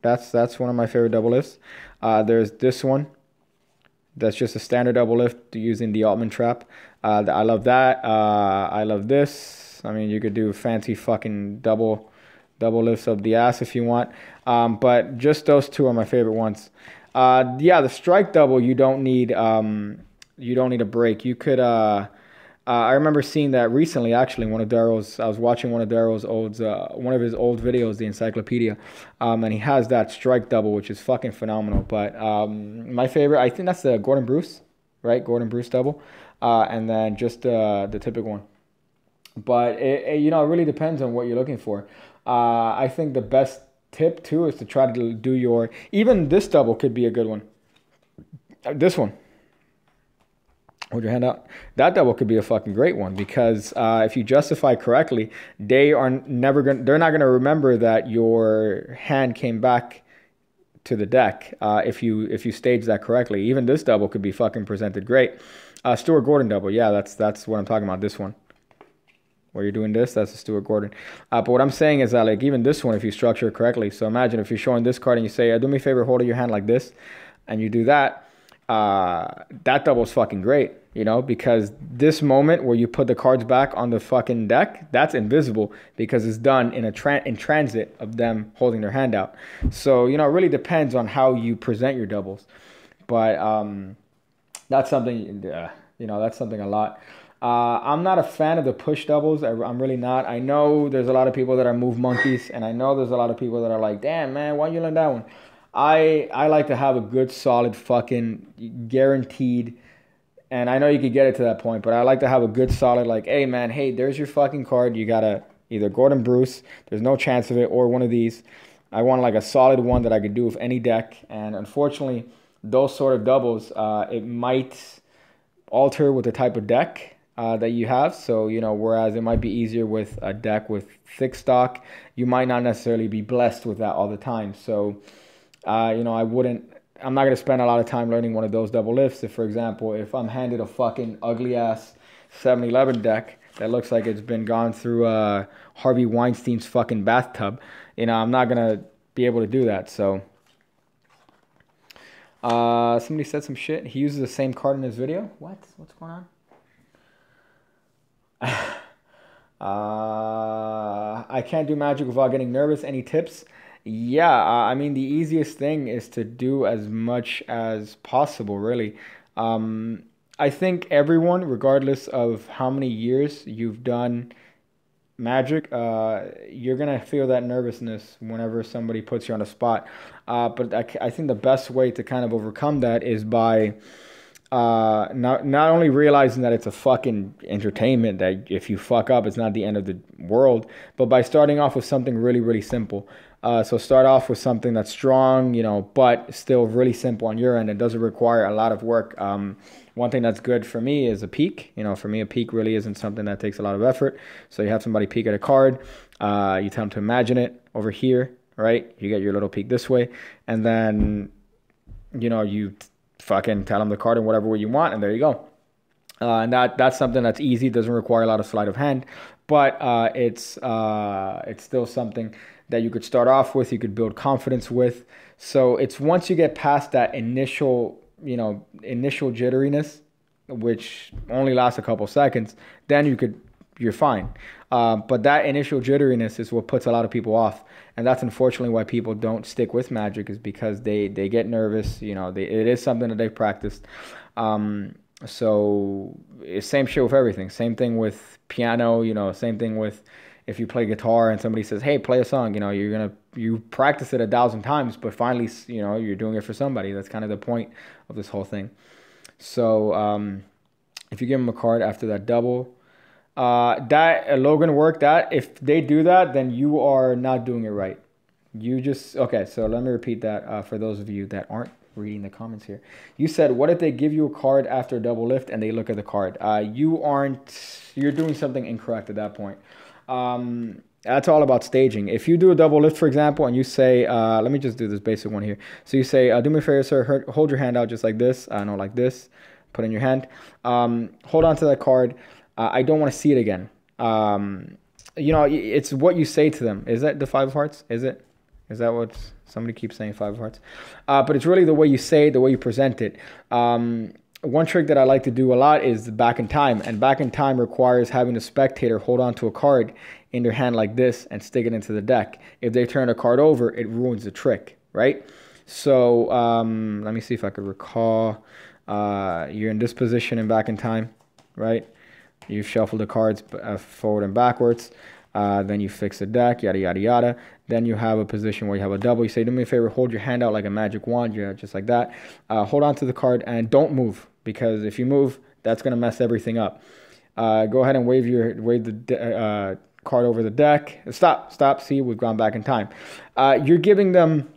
That's one of my favorite double lifts. There's this one. That's just a standard double lift using the Altman trap. I love that. I love this. I mean, you could do fancy fucking double lifts up the ass if you want. But just those two are my favorite ones. Yeah, the strike double, you don't need a break. You could I remember seeing that recently, actually. I was watching one of Daryl's one of his old videos, the encyclopedia, and he has that strike double, which is fucking phenomenal. But my favorite, I think that's the Gordon Bruce, right? Gordon Bruce double, and then just the typical one. But it really depends on what you're looking for. I think the best tip too is to try to do even this double could be a good one. This one. Hold your hand out. That double could be a fucking great one because if you justify correctly, they're not gonna remember that your hand came back to the deck if you stage that correctly. Even this double could be fucking presented great. Stuart Gordon double, yeah, that's what I'm talking about. This one, where you're doing this, that's a Stuart Gordon. But what I'm saying is that like even this one, if you structure it correctly. So imagine if you're showing this card and you say, "Do me a favor, hold your hand like this," and you do that. That double is fucking great, because this moment where you put the cards back on the fucking deck, that's invisible because it's done in in transit of them holding their hand out. So, it really depends on how you present your doubles. But that's something, that's something a lot. I'm not a fan of the push doubles. I'm really not. I know there's a lot of people that are move monkeys, and I know there's a lot of people that are like, "Damn, man, why you learn that one?" I like to have a good, solid, fucking guaranteed, and I know you could get it to that point, but I like to have a good, solid, like, hey, man, hey, there's your fucking card. You gotta Either Gordon Bruce, there's no chance of it, or one of these. I want like a solid one that I could do with any deck. And unfortunately, those sort of doubles, it might alter with the type of deck that you have. So, you know, whereas it might be easier with a deck with thick stock, you might not necessarily be blessed with that all the time. So, you know, I'm not going to spend a lot of time learning one of those double lifts. If, for example, if I'm handed a fucking ugly-ass 7-Eleven deck that looks like it's been gone through Harvey Weinstein's fucking bathtub, you know, I'm not going to be able to do that. So, somebody said some shit. He uses the same card in his video. What? What's going on? I can't do Magic without getting nervous. Any tips? Yeah, I mean, the easiest thing is to do as much as possible, really. I think everyone, regardless of how many years you've done Magic, you're going to feel that nervousness whenever somebody puts you on the spot. But I think the best way to kind of overcome that is by not only realizing that it's a fucking entertainment, that if you fuck up, it's not the end of the world, but by starting off with something really, really simple. So start off with something that's strong, you know, but still really simple on your end. It doesn't require a lot of work. One thing that's good for me is a peek. You know, for me, a peek really isn't something that takes a lot of effort. So you have somebody peek at a card. You tell them to imagine it over here, right? You get your little peek this way. And then, you know, you fucking tell them the card in whatever way you want, and there you go. And that's something that's easy. Doesn't require a lot of sleight of hand. But it's still something that you could start off with, you could build confidence with. So it's once you get past that initial jitteriness, which only lasts a couple seconds, then you're fine. But that initial jitteriness is what puts a lot of people off. And that's unfortunately why people don't stick with Magic, is because they get nervous. You know, it is something that they've practiced. So same shit with everything. Same thing with piano, you know, same thing with if you play guitar and somebody says, hey, play a song, you know, you practice it 1,000 times, but finally, you know, you're doing it for somebody. That's kind of the point of this whole thing. So if you give them a card after that double, that Logan work, that if they do that, then you are not doing it right. Okay, so let me repeat that for those of you that aren't reading the comments here. You said, what if they give you a card after a double lift and they look at the card? You're doing something incorrect at that point. That's all about staging. If you do a double lift, for example, and you say, let me just do this basic one here. So you say, do me a favor, sir, hold your hand out just like this. No, like this. Put in your hand. Hold on to that card. I don't want to see it again. You know, it's what you say to them. Is that the 5 of hearts? Is it? Is that what somebody keeps saying, 5 of hearts? But it's really the way you say it, the way you present it. One trick that I like to do a lot is the back in time. And back in time requires having the spectator hold on to a card in their hand like this and stick it into the deck. If they turn a card over, it ruins the trick, right? So let me see if I could recall. You're in this position in back in time, right? You shuffle the cards forward and backwards. Then you fix the deck, yada, yada, yada. Then you have a position where you have a double. You say, do me a favor, hold your hand out like a magic wand, yeah, just like that. Hold on to the card and don't move, because if you move, that's going to mess everything up. Go ahead and wave the card over the deck. Stop. See, we've gone back in time. You're giving them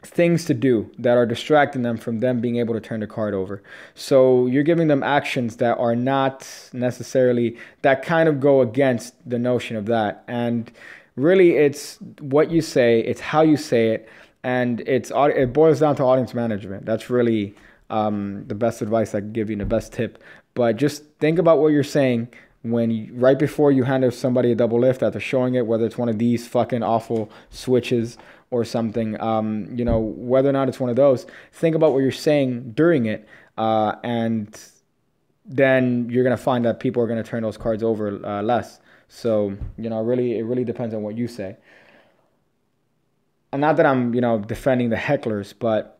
things to do that are distracting them from them being able to turn the card over. So you're giving them actions that are not necessarily, that kind of go against the notion of that. And really, it's what you say, it's how you say it, and it boils down to audience management. That's really the best advice I can give you and the best tip. But just think about what you're saying right before you hand somebody a double lift after showing it, whether it's one of these fucking awful switches or something, you know, whether or not it's one of those, think about what you're saying during it, and then you're going to find that people are going to turn those cards over less. So, you know, it really depends on what you say. And not that I'm, you know, defending the hecklers, but,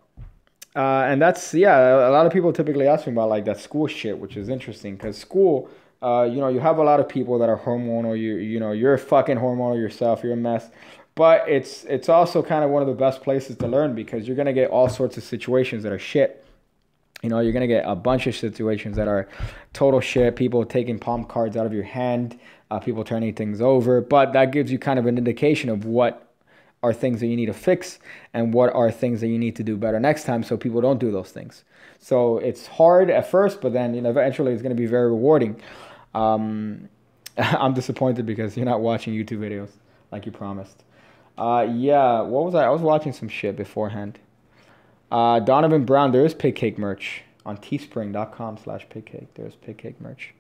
and that's, yeah, a lot of people typically ask me about like that school shit, which is interesting, because school, you know, you have a lot of people that are hormonal, you know, you're fucking hormonal yourself, you're a mess. But it's also kind of one of the best places to learn, because you're going to get all sorts of situations that are shit. You know, you're going to get a bunch of situations that are total shit. People taking palm cards out of your hand, people turning things over. But that gives you kind of an indication of what are things that you need to fix and what are things that you need to do better next time so people don't do those things. So it's hard at first, but then eventually it's going to be very rewarding. I'm disappointed because you're not watching YouTube videos like you promised. Yeah, what was I? I was watching some shit beforehand. Donovan Brown, there is pig cake merch on teespring.com/pigcake. There's pig cake merch.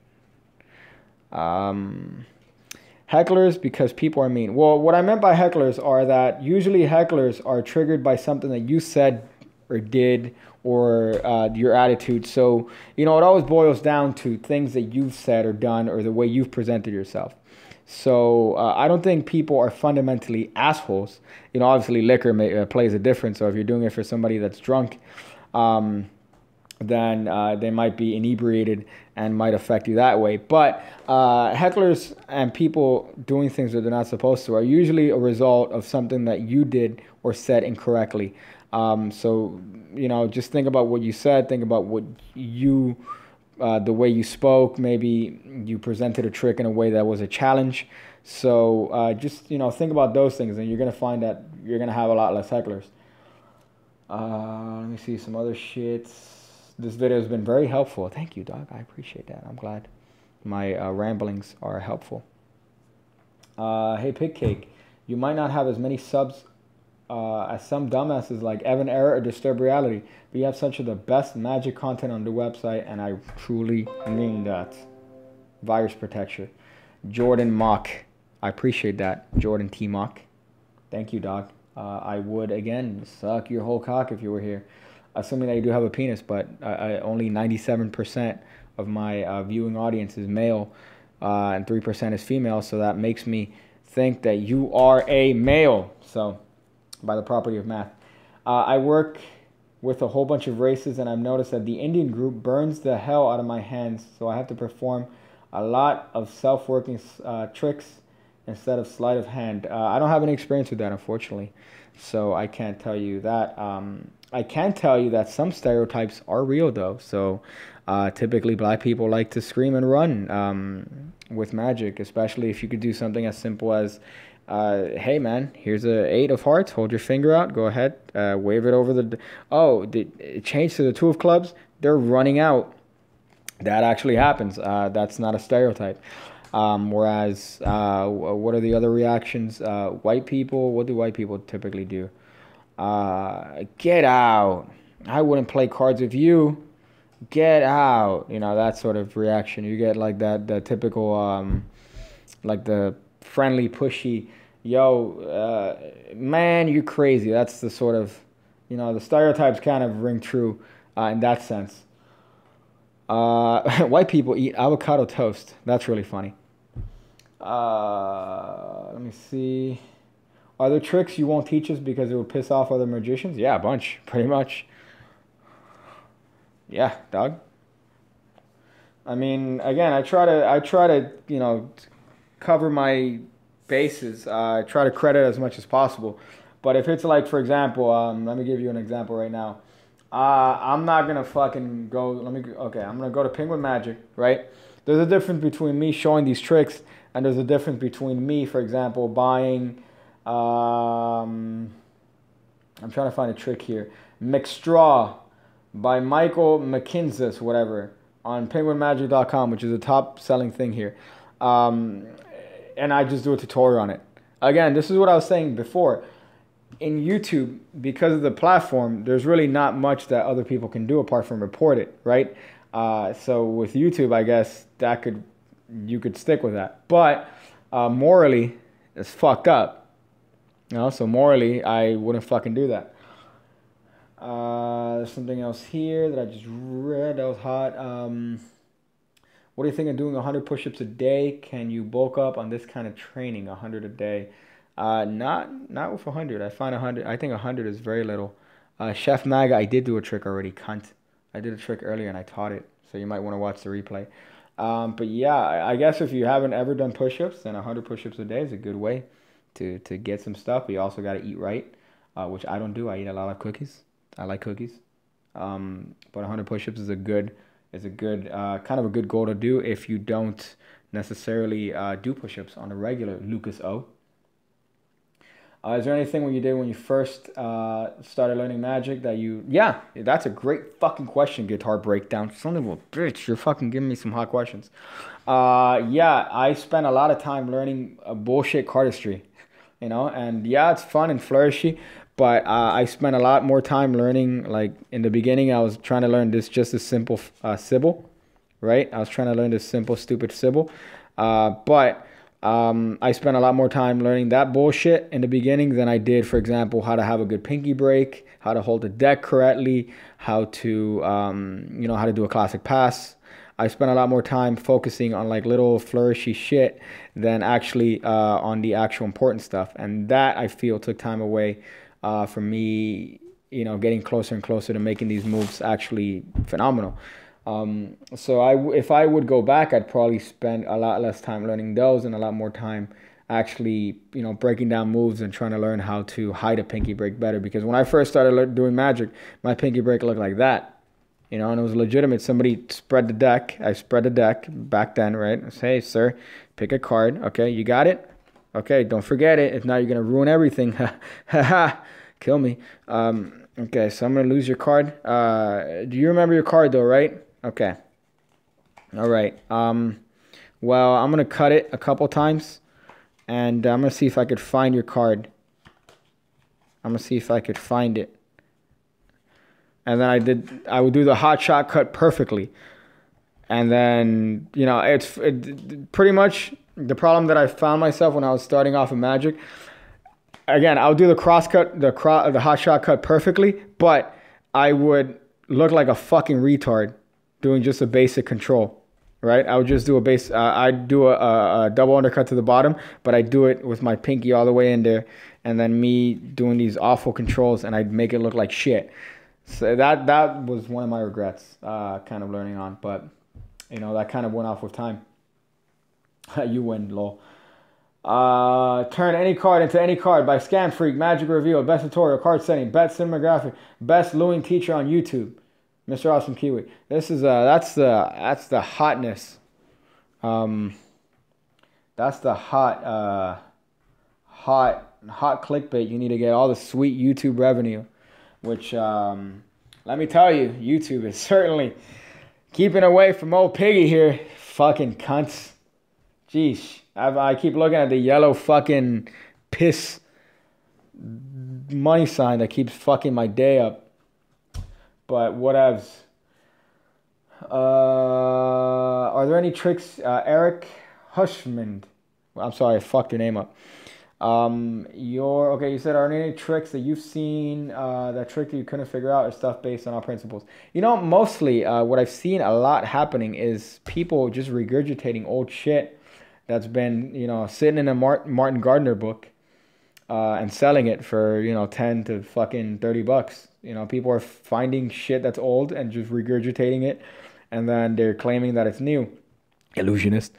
Hecklers because people are mean. Well, what I meant by hecklers are that usually hecklers are triggered by something that you said or did or your attitude. So, it always boils down to things that you've said or done or the way you've presented yourself. So I don't think people are fundamentally assholes. Obviously liquor plays a difference. So if you're doing it for somebody that's drunk, then they might be inebriated and might affect you that way. But hecklers and people doing things that they're not supposed to are usually a result of something that you did or said incorrectly. So, just think about what you said. Think about what you, the way you spoke. Maybe you presented a trick in a way that was a challenge. So just, think about those things, and you're going to find that you're going to have a lot less hecklers. Let me see some other shits. This video has been very helpful. Thank you, dog. I appreciate that. I'm glad my ramblings are helpful. Hey, Pig Cake, you might not have as many subs as some dumbasses like Evan Error or Disturb Reality, but you have such of the best magic content on the website, and I truly mean that. Virus Protection. Jordan Mock. I appreciate that. Jordan T. Mock. Thank you, dog. I would, again, suck your whole cock if you were here. Assuming that you do have a penis, but only 97% of my viewing audience is male and 3% is female, so that makes me think that you are a male. So, by the property of math. I work with a whole bunch of races, and I've noticed that the Indian group burns the hell out of my hands, so I have to perform a lot of self-working tricks instead of sleight of hand. I don't have any experience with that, unfortunately, so I can't tell you that. I can tell you that some stereotypes are real, though. So typically black people like to scream and run with magic, especially if you could do something as simple as, hey, man, here's a 8 of hearts. Hold your finger out. Go ahead. Wave it over the... Oh, it changed to the 2 of clubs. They're running out. That actually happens. That's not a stereotype. Whereas, what are the other reactions? White people, what do white people typically do? Get out. I wouldn't play cards with you. Get out. That sort of reaction. You get like the typical, like the friendly, pushy, yo, man, you're crazy. That's the sort of, the stereotypes kind of ring true in that sense. White people eat avocado toast. That's really funny. Let me see. Are there tricks you won't teach us because it would piss off other magicians? Yeah, a bunch, pretty much. Yeah, dog. I mean, again, I try to, cover my bases. I try to credit as much as possible. But if it's like, for example, let me give you an example right now. I'm not gonna fucking go. I'm gonna go to Penguin Magic, right? There's a difference between me showing these tricks, and there's a difference between me, for example, buying. I'm trying to find a trick here. McStraw by Michael McKinzis, whatever, on penguinmagic.com, which is a top selling thing here. And I just do a tutorial on it. Again, this is what I was saying before. In YouTube, because of the platform, there's really not much that other people can do apart from report it, right? So with YouTube, I guess you could stick with that. But morally, it's fucked up. So morally, I wouldn't fucking do that. There's something else here that I just read that was hot. What do you think of doing 100 push-ups a day? Can you bulk up on this kind of training, 100 a day? Not with 100. I find 100. I think 100 is very little. Chef Maga, I did do a trick already, cunt. I did a trick earlier and I taught it, so you might want to watch the replay. But yeah, I guess if you haven't ever done push-ups, then 100 push-ups a day is a good way to get some stuff. But you also got to eat right, which I don't do. I eat a lot of cookies. I like cookies. But 100 push-ups is a good kind of a good goal to do if you don't necessarily do push-ups on a regular, Lucas O. Is there anything when you did when you first started learning Magic that you... Yeah, that's a great fucking question, Guitar Breakdown. Son of a bitch, you're fucking giving me some hot questions. Yeah, I spent a lot of time learning bullshit cardistry, you know? And yeah, it's fun and flourishy, but I spent a lot more time learning, like, in the beginning, I was trying to learn this just a simple Sybil, right? I was trying to learn this simple, stupid Sybil. But... I spent a lot more time learning that bullshit in the beginning than I did, for example, how to have a good pinky break, how to hold the deck correctly, how to, you know, how to do a classic pass. I spent a lot more time focusing on like little flourishy shit than actually on the actual important stuff. And that, I feel, took time away from me, you know, getting closer and closer to making these moves actually phenomenal. So if I would go back, I'd probably spend a lot less time learning those and a lot more time actually, you know, breaking down moves and trying to learn how to hide a pinky break better. Because when I first started doing Magic, my pinky break looked like that, you know, and it was legitimate. Somebody spread the deck. I spread the deck back then, right? I say, hey, sir, pick a card. Okay, you got it? Okay, don't forget it. If not, you're going to ruin everything. Ha ha. Kill me. Okay, so I'm going to lose your card. Do you remember your card, though, right? Okay. All right. Well, I'm going to cut it a couple times. And I'm going to see if I could find your card. I'm going to see if I could find it. And then I would do the hot shot cut perfectly. And then, you know, it's pretty much the problem that I found myself when I was starting off in Magic. Again, I'll do the cross cut, the hot shot cut perfectly. But I would look like a fucking retard doing just a basic control, right? I would just do a base. I'd do a double undercut to the bottom, but I'd do it with my pinky all the way in there, and then me doing these awful controls, and I'd make it look like shit. So that was one of my regrets, kind of learning on. But you know, that kind of went off with time. You win, lol. Turn any card into any card by Scam Freak, Magic Reveal, best tutorial, card setting, best cinematographic, best Lewin teacher on YouTube. Mr. Awesome Kiwi. This is that's the hotness. That's the hot clickbait. You need to get all the sweet YouTube revenue, which let me tell you, YouTube is certainly keeping away from old Piggy here. Fucking cunts. Jeez, I keep looking at the yellow fucking piss money sign that keeps fucking my day up. But whatevs. Are there any tricks? Eric Hushman. I'm sorry, I fucked your name up. Okay, you said, are there any tricks that you've seen that trick that you couldn't figure out or stuff based on our principles? You know, mostly what I've seen a lot happening is people just regurgitating old shit that's been, you know, sitting in a Martin Gardner book and selling it for, you know, 10 to fucking $30. You know, people are finding shit that's old and just regurgitating it, and then they're claiming that it's new. Illusionist.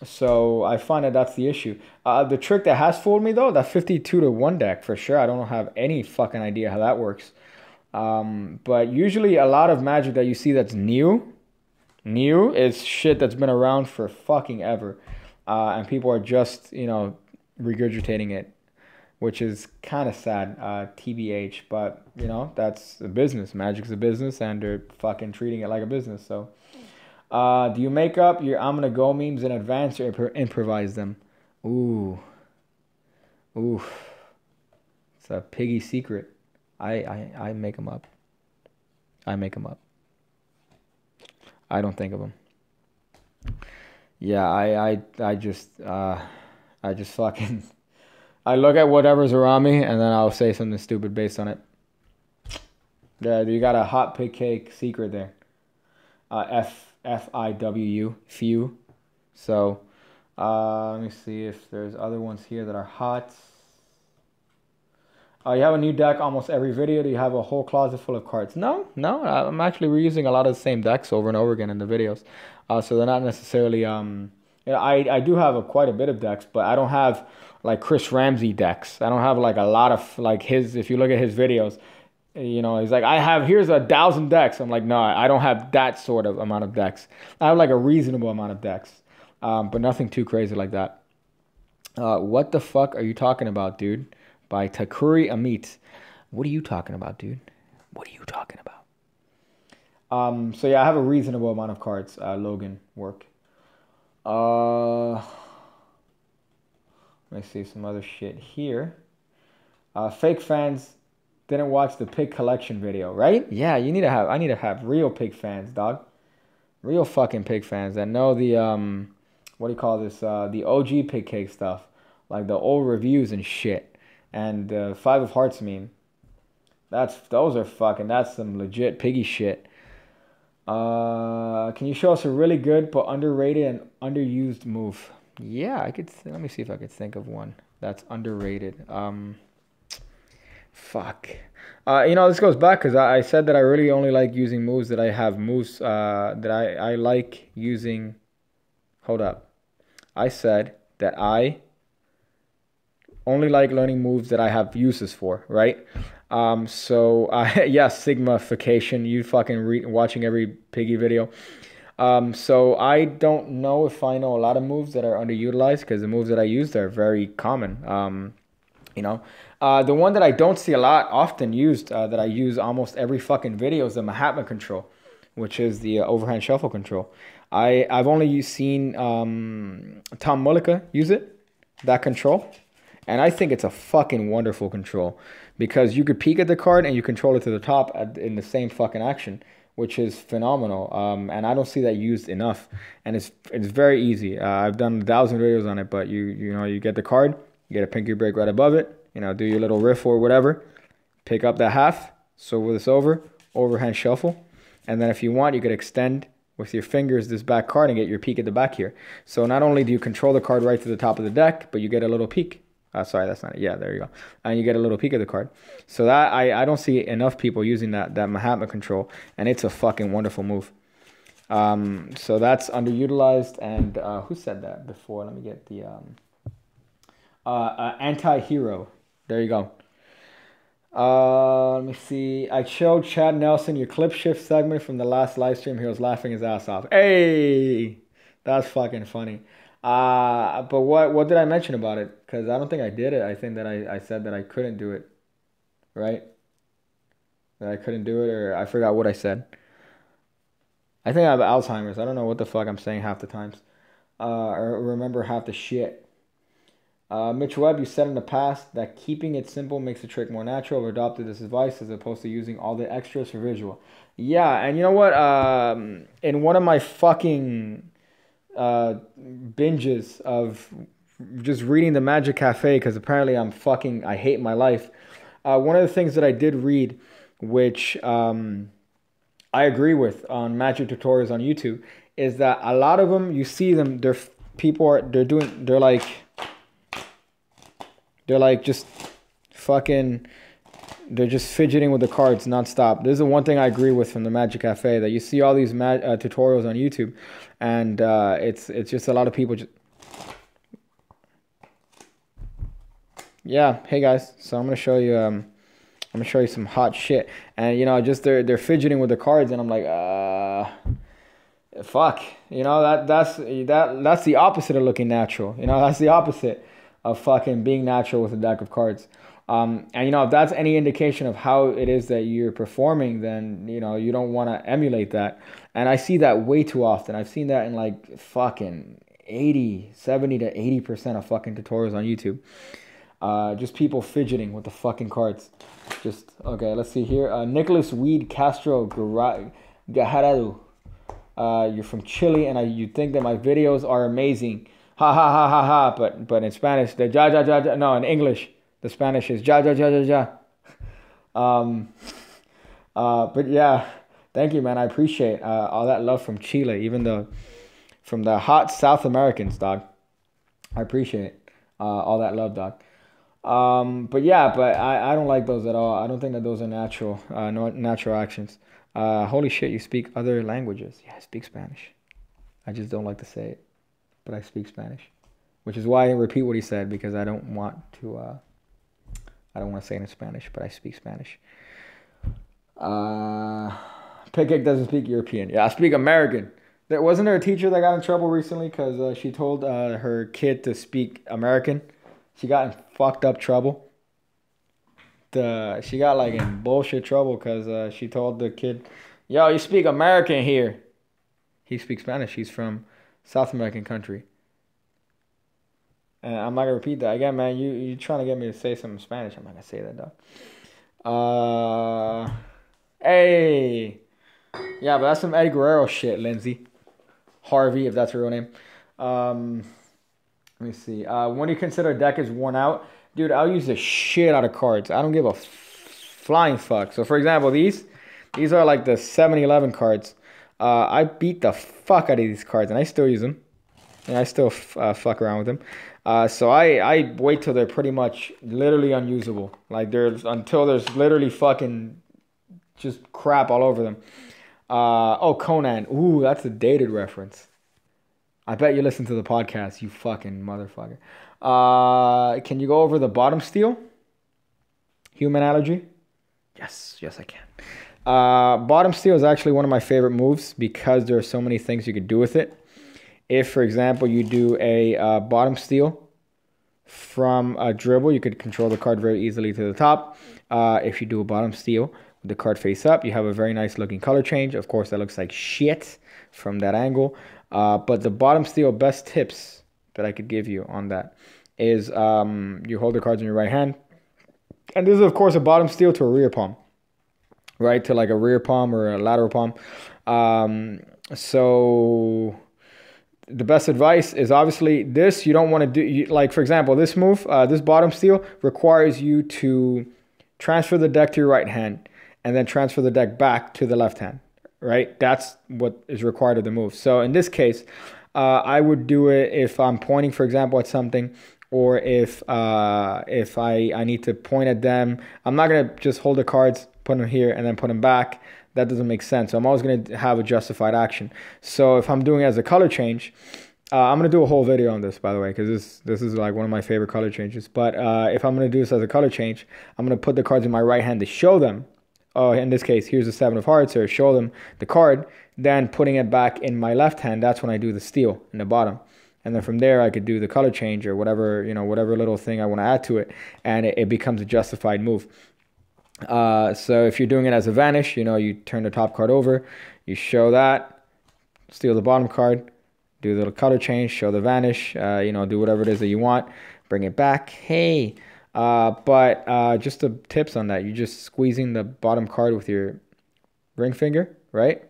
So I find that that's the issue. The trick that has fooled me, though, that 52-1 deck, for sure. I don't have any fucking idea how that works. But usually a lot of Magic that you see that's new is shit that's been around for fucking ever. And people are just, you know, regurgitating it, which is kind of sad, TBH. But, you know, that's a business. Magic's a business, and they're fucking treating it like a business. So, do you make up your I'm gonna go memes in advance or improvise them? Ooh. It's a Piggy secret. I make them up. I make them up. I don't think of them. Yeah, I just fucking... I look at whatever's around me, and then I'll say something stupid based on it. Yeah, you got a hot pig cake secret there. FIW, few. So, let me see if there's other ones here that are hot. You have a new deck almost every video. Do you have a whole closet full of cards? No. I'm actually reusing a lot of the same decks over and over again in the videos. So they're not necessarily... I do have quite a bit of decks, but I don't have like Chris Ramsey decks. I don't have like a lot of like his... If you look at his videos, You know, he's like, here's 1,000 decks. I'm like, no, I don't have that sort of amount of decks. I have like a reasonable amount of decks, but nothing too crazy like that. What the fuck are you talking about, dude? By Takuri Amit. What are you talking about, dude? What are you talking about? So yeah, I have a reasonable amount of cards. Logan work. Let me see some other shit here. Fake fans didn't watch the pig collection video, right? Yeah, I need to have real pig fans, dog. Real fucking pig fans that know the what do you call this? The OG pig cake stuff, like the old reviews and shit, and 5 of Hearts meme. That's some legit piggy shit. Can you show us a really good but underrated and underused move? Yeah, I could. Let me see if I could think of one that's underrated. Fuck. This goes back because I said that I really only like using moves that I have moves that I like using. Hold up. I said that I only like learning moves that I have uses for, right? Yeah, Sigma-fication. You fucking watching every piggy video. So I don't know if I know a lot of moves that are underutilized because the moves that I use are very common. The one that I don't see a lot often used, that I use almost every fucking video is the Mahatma control, which is the overhand shuffle control. I've only seen Tom Mullica use it, that control. And I think it's a fucking wonderful control because you could peek at the card and you control it to the top in the same fucking action, which is phenomenal. And I don't see that used enough. And it's very easy. I've done 1,000 videos on it, but you get the card, you get a pinky break right above it, do your little riff or whatever, pick up that half, swivel this over, overhand shuffle. And then if you want, you could extend with your fingers this back card and get your peek at the back here. So not only do you control the card right to the top of the deck, but you get a little peek. Sorry, that's not it. Yeah, there you go. And you get a little peek of the card. So that I don't see enough people using that Mahatma control, and it's a fucking wonderful move. So that's underutilized. And who said that before? Let me get the anti-hero. There you go. Let me see. I showed Chad Nelson your clip shift segment from the last live stream. He was laughing his ass off. Hey, that's fucking funny. But what did I mention about it? Because I don't think I did it. I think that I said that I couldn't do it. Right? That I couldn't do it, or I forgot what I said. I think I have Alzheimer's. I don't know what the fuck I'm saying half the times. Or remember half the shit. Mitch Webb, you said in the past that keeping it simple makes the trick more natural. I've adopted this advice as opposed to using all the extras for visual. Yeah, and you know what? In one of my fucking binges of just reading the Magic Cafe, because apparently I hate my life. One of the things that I did read, which I agree with on Magic tutorials on YouTube, is that a lot of them, you see them, they're just fucking, they're just fidgeting with the cards nonstop. This is the one thing I agree with from the Magic Cafe, that you see all these tutorials on YouTube, and it's just a lot of people just... Yeah, hey guys. So I'm gonna show you some hot shit, and just they're fidgeting with the cards, and I'm like, fuck. That's the opposite of looking natural. That's the opposite of fucking being natural with a deck of cards. And if that's any indication of how it is that you're performing, then you don't want to emulate that. And I see that way too often. I've seen that in like fucking 70 to 80% of fucking tutorials on YouTube. Just people fidgeting with the fucking cards. Just okay, let's see here. Nicholas Weed Castro Gajarado. You're from Chile, and you think that my videos are amazing. Ha ha ha ha ha. But in Spanish, the ja ja ja ja. No, in English, the Spanish is ja ja ja ja ja. But yeah, thank you, man. I appreciate all that love from Chile, even from the hot South Americans, dog. I appreciate all that love, dog. But I don't like those at all. I don't think that those are natural, natural actions. Holy shit, you speak other languages. Yeah, I speak Spanish. I just don't like to say it, but I speak Spanish, which is why I didn't repeat what he said, because I don't want to say it in Spanish, but I speak Spanish. Pickett doesn't speak European. Yeah, I speak American. Wasn't there a teacher that got in trouble recently because she told her kid to speak American? She got in fucked up trouble. She got like in bullshit trouble because she told the kid, "Yo, you speak American here." He speaks Spanish. He's from South American country. And I'm not gonna repeat that again, man. You trying to get me to say something in Spanish? I'm not gonna say that, dog. Hey, yeah, but that's some Eddie Guerrero shit, Lindsay. Harvey, if that's her real name. Let me see. When you consider a deck is worn out, dude, I'll use the shit out of cards. I don't give a flying fuck. So, for example, these are like the 7-Eleven cards. I beat the fuck out of these cards, and I still use them. And I still fuck around with them. So I wait till they're pretty much literally unusable. Like until there's literally fucking just crap all over them. Conan. Ooh, that's a dated reference. I bet you listen to the podcast, you fucking motherfucker. Can you go over the bottom steel? Human allergy? Yes, I can. Bottom steel is actually one of my favorite moves because there are so many things you could do with it. If, for example, you do a bottom steal from a dribble, you could control the card very easily to the top. If you do a bottom steal with the card face up, you have a very nice looking color change. Of course, that looks like shit from that angle. But the bottom steal best tips that I could give you on that is you hold the cards in your right hand. And this is, of course, a bottom steal to a rear palm. Right? To like a rear palm or a lateral palm. So the best advice is obviously this. You don't want to do, like, for example, this move, this bottom steal requires you to transfer the deck to your right hand and then transfer the deck back to the left hand, right? That's what is required of the move. So in this case, I would do it if I'm pointing, for example, at something, or if I need to point at them. I'm not going to just hold the cards, put them here, and then put them back. That doesn't make sense. So I'm always going to have a justified action. So if I'm doing it as a color change, I'm going to do a whole video on this, by the way, because this is like one of my favorite color changes. But if I'm going to do this as a color change, I'm going to put the cards in my right hand to show them. In this case, here's the 7 of hearts, or show them the card. Then putting it back in my left hand, that's when I do the steal in the bottom. And then from there, I could do the color change or whatever, whatever little thing I want to add to it. And it becomes a justified move. So if you're doing it as a vanish, you turn the top card over, you show that, steal the bottom card, do the little color change, show the vanish, do whatever it is that you want, bring it back. Hey, but just the tips on that, you're just squeezing the bottom card with your ring finger, right?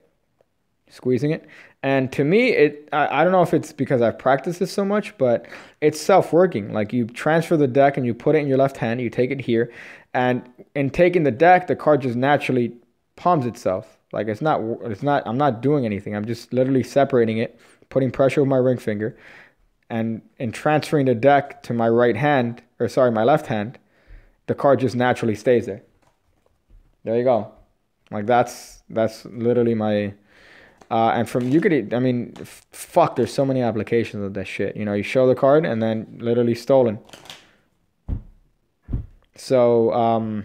Squeezing it. And to me, I don't know if it's because I've practiced this so much, but it's self-working. Like, you transfer the deck and you put it in your left hand, you take it here, and in taking the deck, the card just naturally palms itself. Like, I'm not doing anything. I'm just literally separating it, putting pressure with my ring finger, and in transferring the deck to my right hand, my left hand, the card just naturally stays there. There you go. Like, that's literally my... and from, there's so many applications of that shit. You show the card and then literally stolen. So,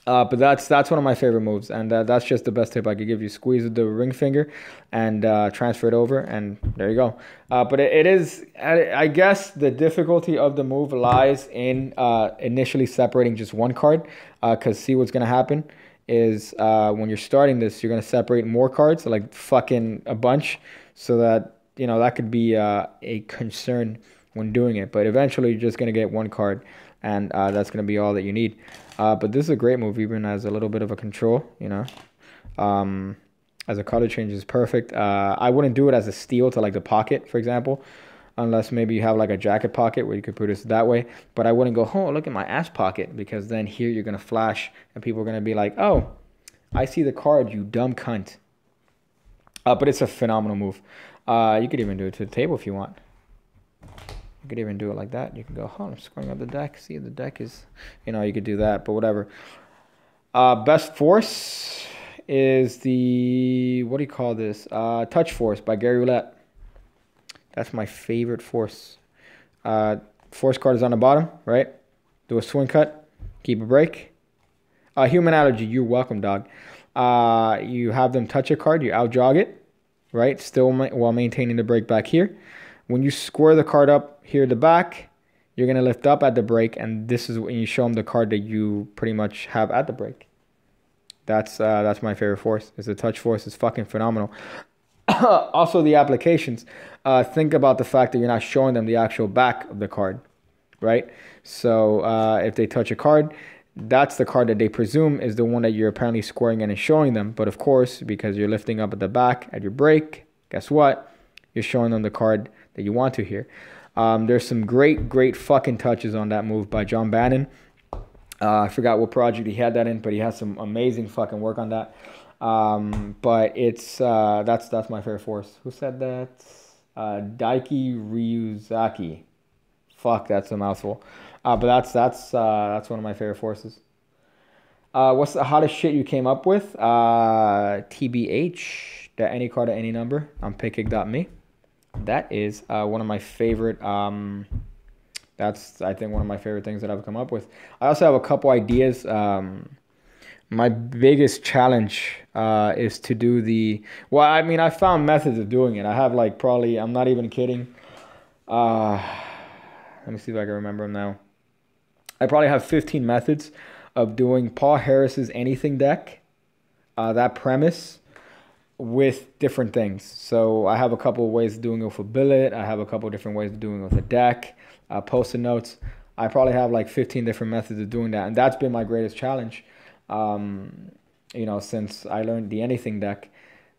but that's one of my favorite moves. And that's just the best tip I could give you. Squeeze the ring finger and transfer it over, and there you go. But it is, I guess the difficulty of the move lies in initially separating just one card. Because see what's going to happen is when you're starting this, you're going to separate more cards, like fucking a bunch, so that, that could be a concern when doing it. But eventually you're just going to get one card, and that's going to be all that you need. But this is a great move, even as a little bit of a control, as a color change is perfect. I wouldn't do it as a steal to like the pocket, for example, unless maybe you have like a jacket pocket where you could put this that way. But I wouldn't go, oh, look at my ass pocket, because then here you're going to flash and people are going to be like, oh, I see the card, you dumb cunt. But it's a phenomenal move. You could even do it to the table if you want. You could even do it like that. You could go, oh, I'm scoring up the deck. See, the deck is, you could do that, but whatever. Best force is the, what do you call this? Touch Force by Gary Roulette. That's my favorite force. Force card is on the bottom, right? Do a swing cut. Keep a break. Human allergy. You're welcome, dog. You have them touch a card, you out jog it, right? Still while maintaining the break back here. When you square the card up here at the back, you're going to lift up at the break, and this is when you show them the card that you pretty much have at the break. That's my favorite force. Is the touch force is fucking phenomenal. Also, the applications. Think about the fact that you're not showing them the actual back of the card, right? So if they touch a card, that's the card that they presume is the one that you're apparently squaring in and showing them. But of course, because you're lifting up at the back at your break, guess what? You're showing them the card that you want to here. There's some great fucking touches on that move by John Bannon. I forgot what project he had that in, but he has some amazing fucking work on that. But it's that's my favorite force. Who said that? Daiki Ryuzaki. Fuck, that's a mouthful. But that's one of my favorite forces. What's the hottest shit you came up with? TBH. That any card at any number on pickig.me. That is one of my favorite. That's, I think, one of my favorite things that I've come up with. I also have a couple ideas. My biggest challenge is to do the... Well, I mean, I found methods of doing it. I have, like, probably... I'm not even kidding. Let me see if I can remember them now. I probably have 15 methods of doing Paul Harris's Anything deck. That premise with different things. So I have a couple of ways of doing it with a billet. I have a couple of different ways of doing it with a deck. Post-it notes. I probably have like 15 different methods of doing that, and that's been my greatest challenge, since I learned the Anything deck.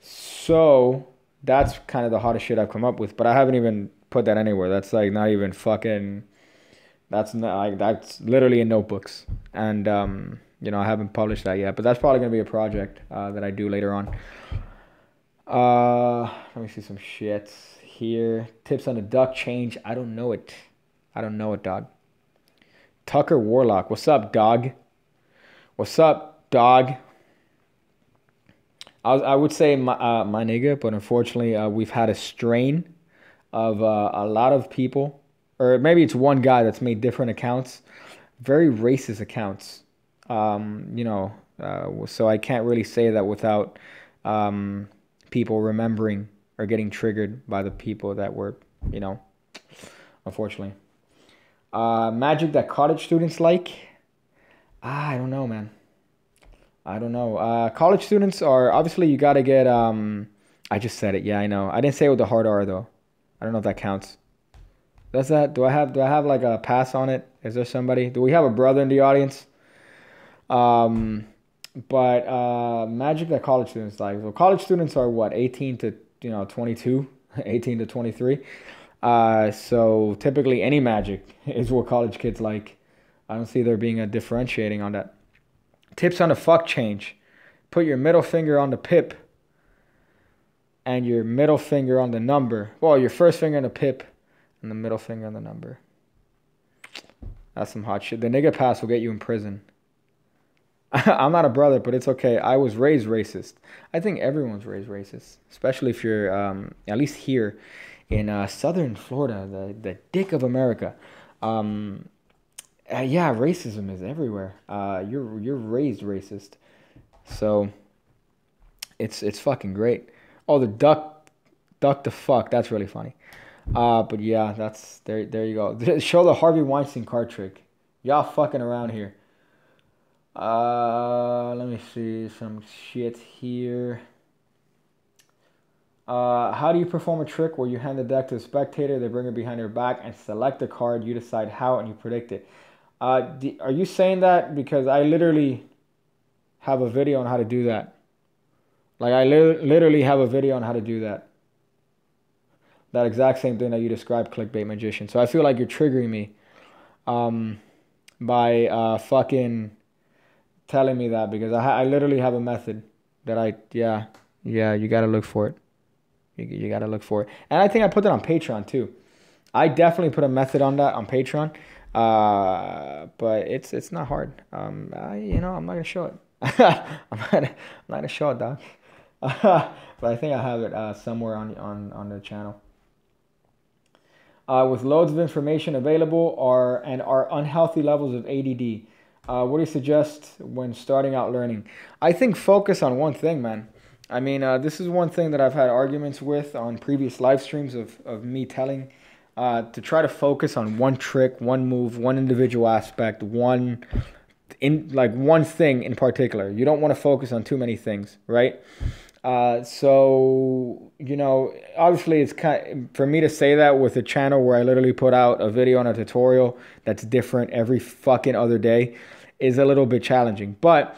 So that's kind of the hottest shit I've come up with, but I haven't even put that anywhere. That's like not even fucking. That's literally in notebooks, and I haven't published that yet. But that's probably gonna be a project that I do later on. Let me see some shit here. Tips on the duck change. I don't know it, dog. Tucker Warlock. What's up, dog? What's up, dog? I would say my nigga, but unfortunately, we've had a strain of a lot of people, or maybe it's one guy that's made different accounts, very racist accounts. So I can't really say that without people remembering or getting triggered by the people that were, unfortunately. Magic that college students like? I don't know, man. I don't know. College students are, obviously you got to get, I just said it. Yeah, I know. I didn't say it with the hard R though. I don't know if that counts. Does that, do I have like a pass on it? Is there somebody? Do we have a brother in the audience? But magic that college students like. So college students are what, 18 to 22, 18 to 23. So typically any magic is what college kids like. I don't see there being a differentiating on that. Tips on the fuck change. Put your middle finger on the pip and your middle finger on the number. Well, your first finger on the pip and the middle finger on the number. That's some hot shit. The nigga pass will get you in prison. I'm not a brother, but it's okay. I was raised racist. I think everyone's raised racist, especially if you're at least here in southern Florida, the dick of America. Yeah, racism is everywhere. You're raised racist, so it's fucking great. Oh, the duck the fuck. That's really funny. But yeah, that's there you go. Show the Harvey Weinstein card trick. Y'all fucking around here. Let me see some shit here. How do you perform a trick where you hand the deck to the spectator, they bring it behind your back and select a card, you decide how and you predict it? Are you saying that? Because I literally have a video on how to do that. Like I literally have a video on how to do that. That exact same thing that you described, clickbait magician. So I feel like you're triggering me by fucking telling me that, because I literally have a method that you gotta look for it. You gotta look for it. And I think I put that on Patreon too. I definitely put a method on that on Patreon. But it's not hard. I'm not gonna show it. I'm not gonna show it, dog. But I think I have it somewhere on the channel. With loads of information available are unhealthy levels of ADD. What do you suggest when starting out learning? I think focus on one thing, man. I mean, this is one thing that I've had arguments with on previous live streams of me telling to try to focus on one trick, one move, one individual aspect, one thing in particular. You don't want to focus on too many things, right? So, you know, obviously it's for me to say that with a channel where I literally put out a video and a tutorial that's different every fucking other day is a little bit challenging. But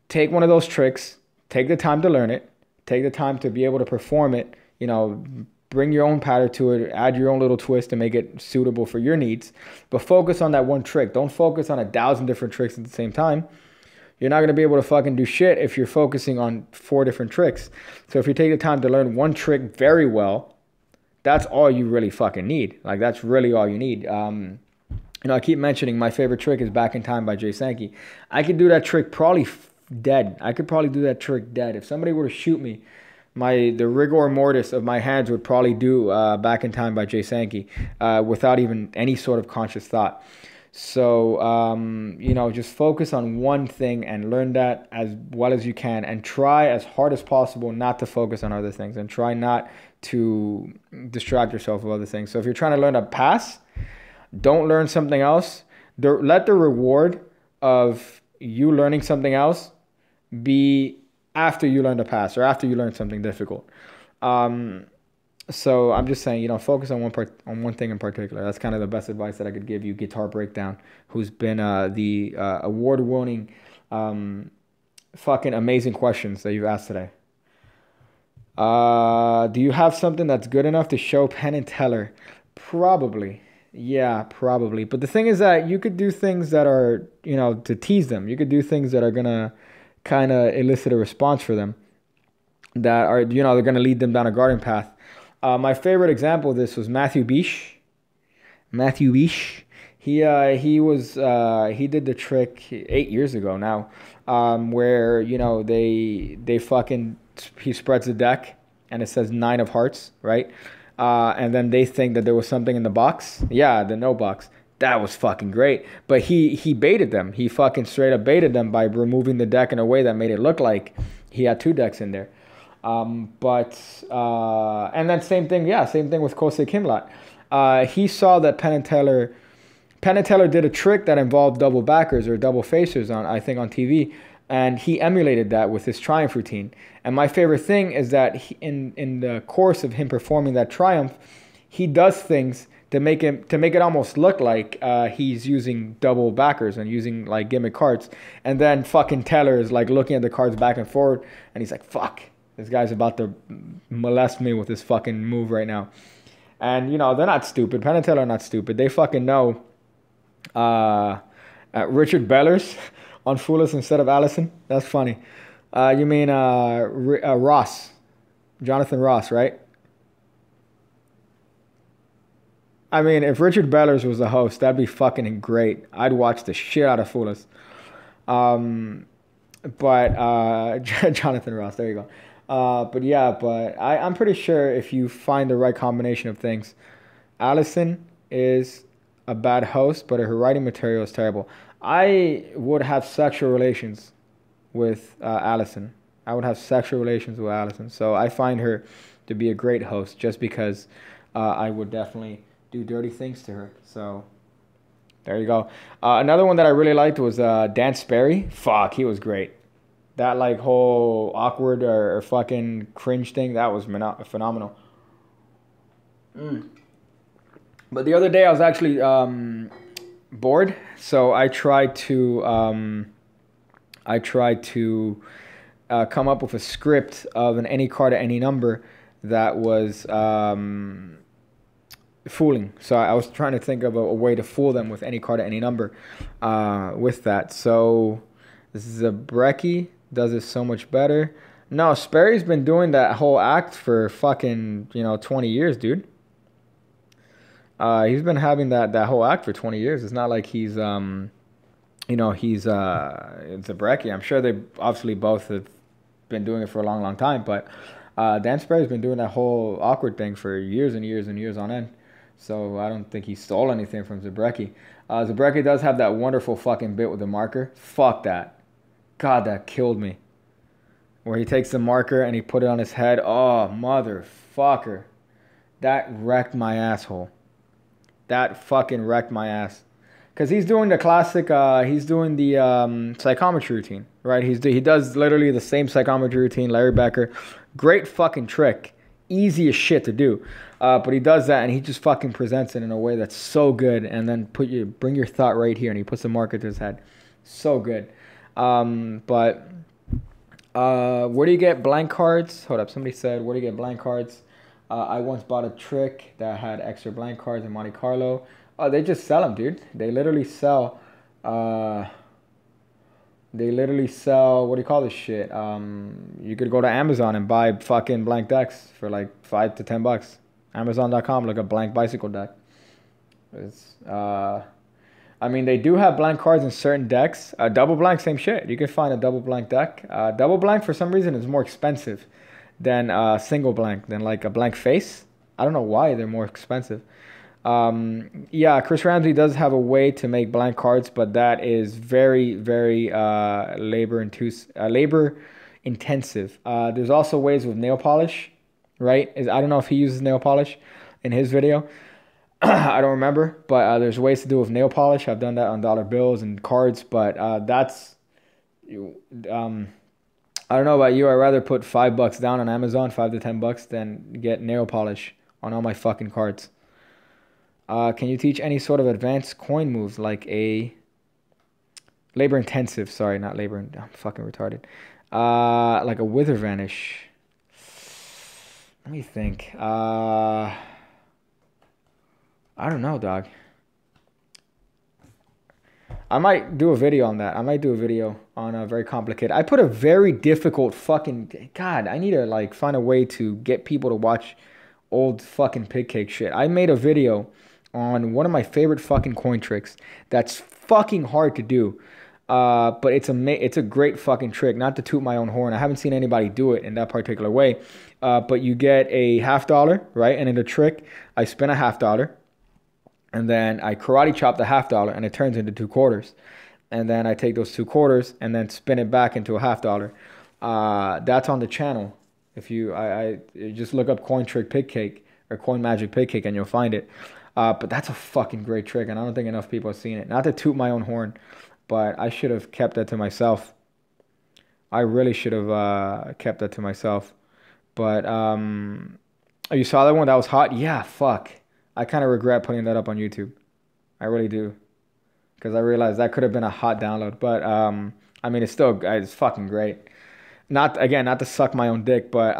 take one of those tricks, take the time to learn it, take the time to be able to perform it, you know, bring your own pattern to it, add your own little twist to make it suitable for your needs, but focus on that one trick. Don't focus on 1,000 different tricks at the same time. You're not going to be able to fucking do shit if you're focusing on 4 different tricks. So if you take the time to learn one trick very well, that's all you really fucking need. Like, that's really all you need. You know, I keep mentioning my favorite trick is Back in Time by Jay Sankey. I could do that trick probably dead. I could probably do that trick dead. If somebody were to shoot me, the rigor mortis of my hands would probably do Back in Time by Jay Sankey without even any sort of conscious thought. So, you know, just focus on one thing and learn that as well as you can, and try as hard as possible not to focus on other things, and try not to distract yourself with other things. So if you're trying to learn a pass, don't learn something else. Let the reward of you learning something else be after you learn the pass or after you learn something difficult. So I'm just saying, you know, focus on one thing in particular. That's kind of the best advice that I could give you. Guitar Breakdown, who's been the award-winning, fucking amazing questions that you've asked today. Do you have something that's good enough to show Penn and Teller? Probably. Yeah, probably. But the thing is that you could do things that are, you know, to tease them. You could do things that are going to kind of elicit a response for them, that are, you know, they're going to lead them down a garden path. My favorite example of this was Matthew Bish. Matthew Bish. He did the trick 8 years ago now, where, you know, he spreads the deck and it says 9 of hearts, right? And then they think that there was something in the box. Yeah, the no box. That was fucking great. But he baited them. He fucking straight up baited them by removing the deck in a way that made it look like he had 2 decks in there. And then same thing with Kosei Kimlat. He saw that Penn and Teller did a trick that involved double backers or double facers on TV, and he emulated that with his triumph routine. And my favorite thing is that in the course of him performing that triumph, he does things to make it almost look like he's using double backers and using like gimmick cards. And then fucking Teller is like looking at the cards back and forward, and he's like, fuck. This guy's about to molest me with this fucking move right now. And, you know, they're not stupid. Penn and Teller are not stupid. They fucking know Richard Bellers on Foolish instead of Allison. That's funny. You mean Ross. Jonathan Ross, right? I mean, if Richard Bellers was the host, that'd be fucking great. I'd watch the shit out of Foolish. Jonathan Ross, there you go. I'm pretty sure if you find the right combination of things, Allison is a bad host, but her writing material is terrible. I would have sexual relations with Allison. So I find her to be a great host just because I would definitely do dirty things to her. So there you go. Another one that I really liked was Dan Sperry. Fuck, he was great. That like whole awkward or fucking cringe thing, that was phenomenal. But the other day I was actually bored, so I tried to come up with a script of an any card at any number that was fooling. So I was trying to think of a way to fool them with any card at any number with that. So this is a Brecky. Does it so much better. No, Sperry's been doing that whole act for fucking, 20 years, dude. He's been having that whole act for 20 years. It's not like he's, it's a Brecky. I'm sure they obviously both have been doing it for a long, long time. But Dan Sperry's been doing that whole awkward thing for years and years and years on end. So I don't think he stole anything from Zabrecki. Zabrecki does have that wonderful fucking bit with the marker. Fuck that. God, that killed me. Where he takes the marker and he put it on his head. Oh, motherfucker. That wrecked my asshole. That fucking wrecked my ass. Because he's doing the classic, he's doing the psychometry routine, right? He does literally the same psychometry routine, Larry Becker. Great fucking trick. Easy as shit to do. But he does that and he just fucking presents it in a way that's so good. And then bring your thought right here and he puts the marker to his head. So good. But where do you get blank cards? Hold up, somebody said, where do you get blank cards? I once bought a trick that had extra blank cards in Monte Carlo. Oh, they just sell them, dude. They literally sell, what do you call this shit? You could go to Amazon and buy fucking blank decks for like $5 to $10. Amazon.com, look up blank bicycle deck. I mean, they do have blank cards in certain decks. Double blank, same shit. You can find a double blank deck. Double blank, for some reason, is more expensive than single blank, than like a blank face. I don't know why they're more expensive. Yeah, Chris Ramsey does have a way to make blank cards, but that is very, very labor intensive. There's also ways with nail polish, right? I don't know if he uses nail polish in his video. I don't remember, but there's ways to do with nail polish. I've done that on dollar bills and cards, but that's... I don't know about you. I'd rather put $5 down on Amazon, $5 to $10, than get nail polish on all my fucking cards. Can you teach any sort of advanced coin moves like a labor intensive? Sorry, not labor. I'm fucking retarded. Like a wither vanish. Let me think. I don't know, dog. I might do a video on that. I might do a video on a very complicated. I put a very difficult fucking... God, I need to like find a way to get people to watch old fucking pig cake shit. I made a video on one of my favorite fucking coin tricks that's fucking hard to do. But it's a great fucking trick. Not to toot my own horn. I haven't seen anybody do it in that particular way. But you get a $50, right? And in the trick, I spin a $50. And then I karate chop the $50 and it turns into 2 quarters. And then I take those 2 quarters and then spin it back into a $50. That's on the channel. If you just look up coin trick pig cake or coin magic pig cake and you'll find it. But that's a fucking great trick and I don't think enough people have seen it. Not to toot my own horn, but I should have kept that to myself. I really should have kept that to myself. But you saw that one? That was hot? Yeah, fuck. I kind of regret putting that up on YouTube. I really do. Because I realized that could have been a hot download. But, I mean, it's fucking great. Not to suck my own dick, but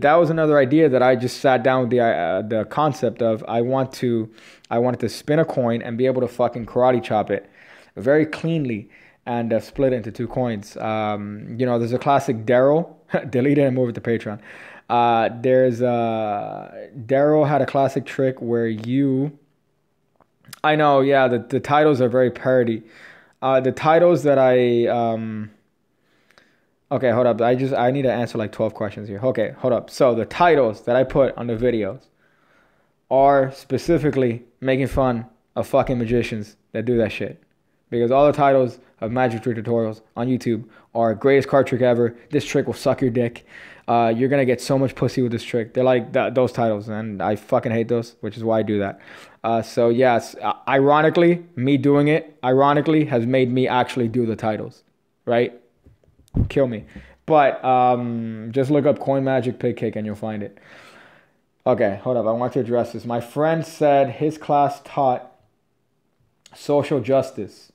that was another idea that I just sat down with the concept of I wanted to spin a coin and be able to fucking karate chop it very cleanly and split it into 2 coins. You know, there's a classic Daryl. Delete it and move it to Patreon. Daryl had a classic trick where I know, yeah, the titles are very parody. The titles that okay, hold up. I need to answer like 12 questions here. Okay, hold up. So the titles that I put on the videos are specifically making fun of fucking magicians that do that shit. Because all the titles of magic trick tutorials on YouTube are greatest card trick ever. This trick will suck your dick. You're going to get so much pussy with this trick. They're like those titles, and I fucking hate those, which is why I do that. So, yes, ironically, me doing it, has made me actually do the titles, right? Kill me. But just look up Coin Magic Pig Cake, and you'll find it. Okay, hold up. I want to address this. My friend said his class taught social justice.